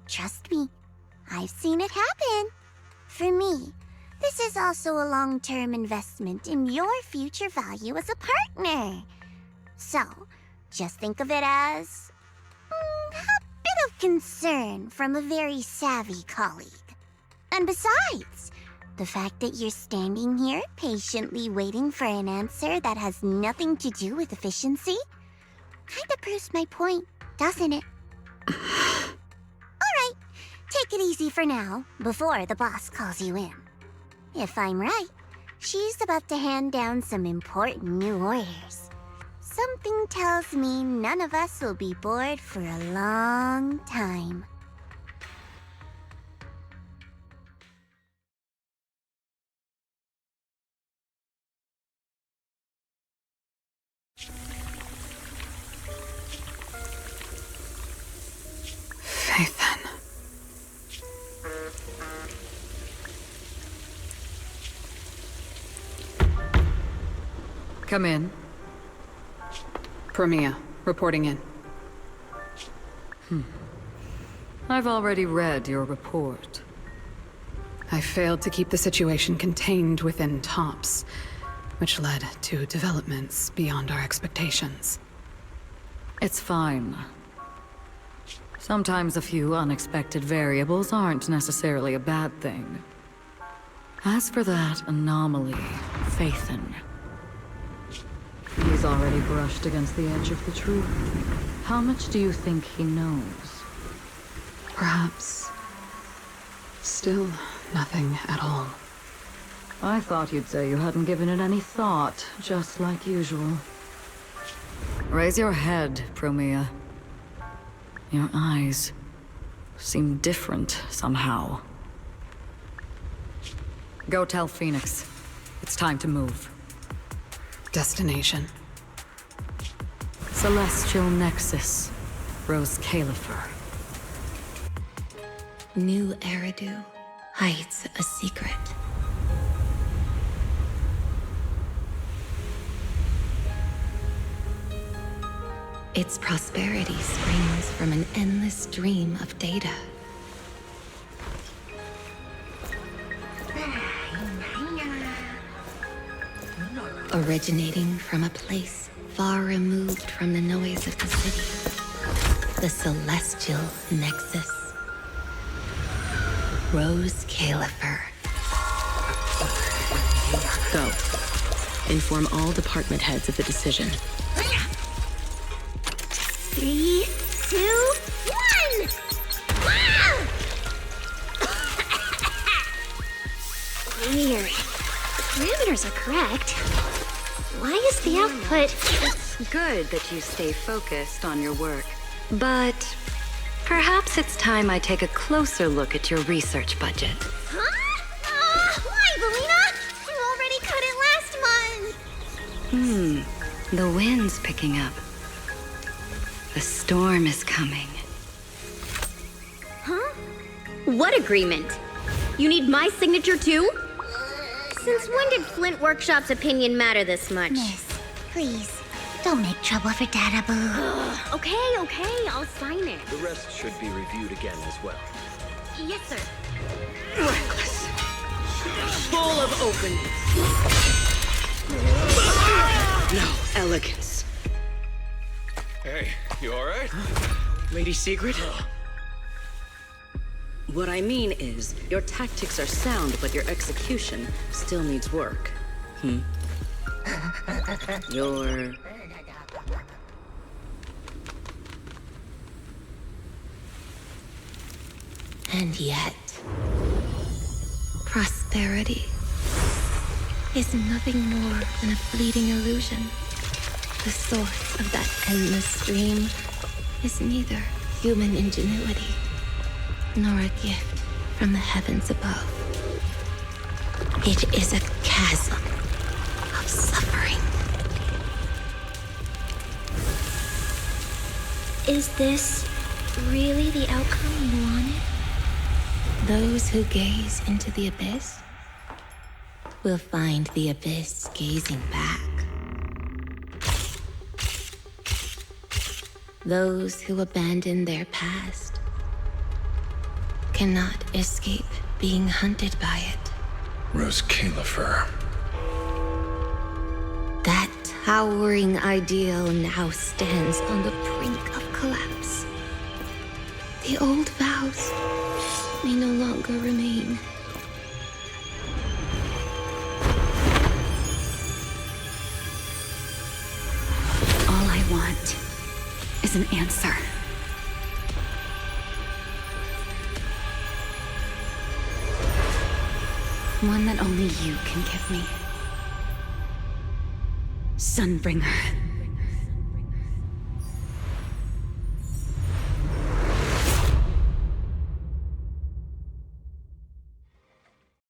Trust me, I've seen it happen. For me, this is also a long-term investment in your future value as a partner. So, just think of it as a bit of concern from a very savvy colleague. And besides, the fact that you're standing here patiently waiting for an answer that has nothing to do with efficiency kinda proves my point, doesn't it? Alright, take it easy for now, before the boss calls you in. If I'm right, she's about to hand down some important new orders. Something tells me none of us will be bored for a long time. Phaethon. Come in. Promia, reporting in. I've already read your report. I failed to keep the situation contained within TOPS, which led to developments beyond our expectations. It's fine. Sometimes a few unexpected variables aren't necessarily a bad thing. As for that anomaly, Phaethon, he's already brushed against the edge of the truth. How much do you think he knows? Perhaps still nothing at all. I thought you'd say you hadn't given it any thought, just like usual. Raise your head, Promia. Your eyes seem different somehow. Go tell Phoenix. It's time to move. Destination. Celestial Nexus. Rose Califer. New Eridu hides a secret. Its prosperity springs from an endless stream of data. Originating from a place far removed from the noise of the city. The Celestial Nexus. Rose Califer. Go. Inform all department heads of the decision. 3, 2, 1! Weird. The parameters are correct. Why is the output... It's good that you stay focused on your work. But perhaps it's time I take a closer look at your research budget. Huh? Why, Belina? You already cut it last month! The wind's picking up. The storm is coming. Huh? What agreement? You need my signature too? Since when did Flint Workshop's opinion matter this much? Miss, please, don't make trouble for Dada Boo. Okay, I'll sign it. The rest should be reviewed again as well. Yes, sir. Reckless. Full of openness. No elegance. Hey, you alright? Lady Secret? What I mean is, your tactics are sound, but your execution still needs work. Your... And yet, prosperity is nothing more than a fleeting illusion. The source of that endless stream is neither human ingenuity nor a gift from the heavens above. It is a chasm of suffering. Is this really the outcome you wanted? Those who gaze into the abyss will find the abyss gazing back. Those who abandon their past cannot escape being hunted by it. Rose Califer. That towering ideal now stands on the brink of collapse. The old vows may no longer remain. All I want is an answer. One that only you can give me. Sunbringer.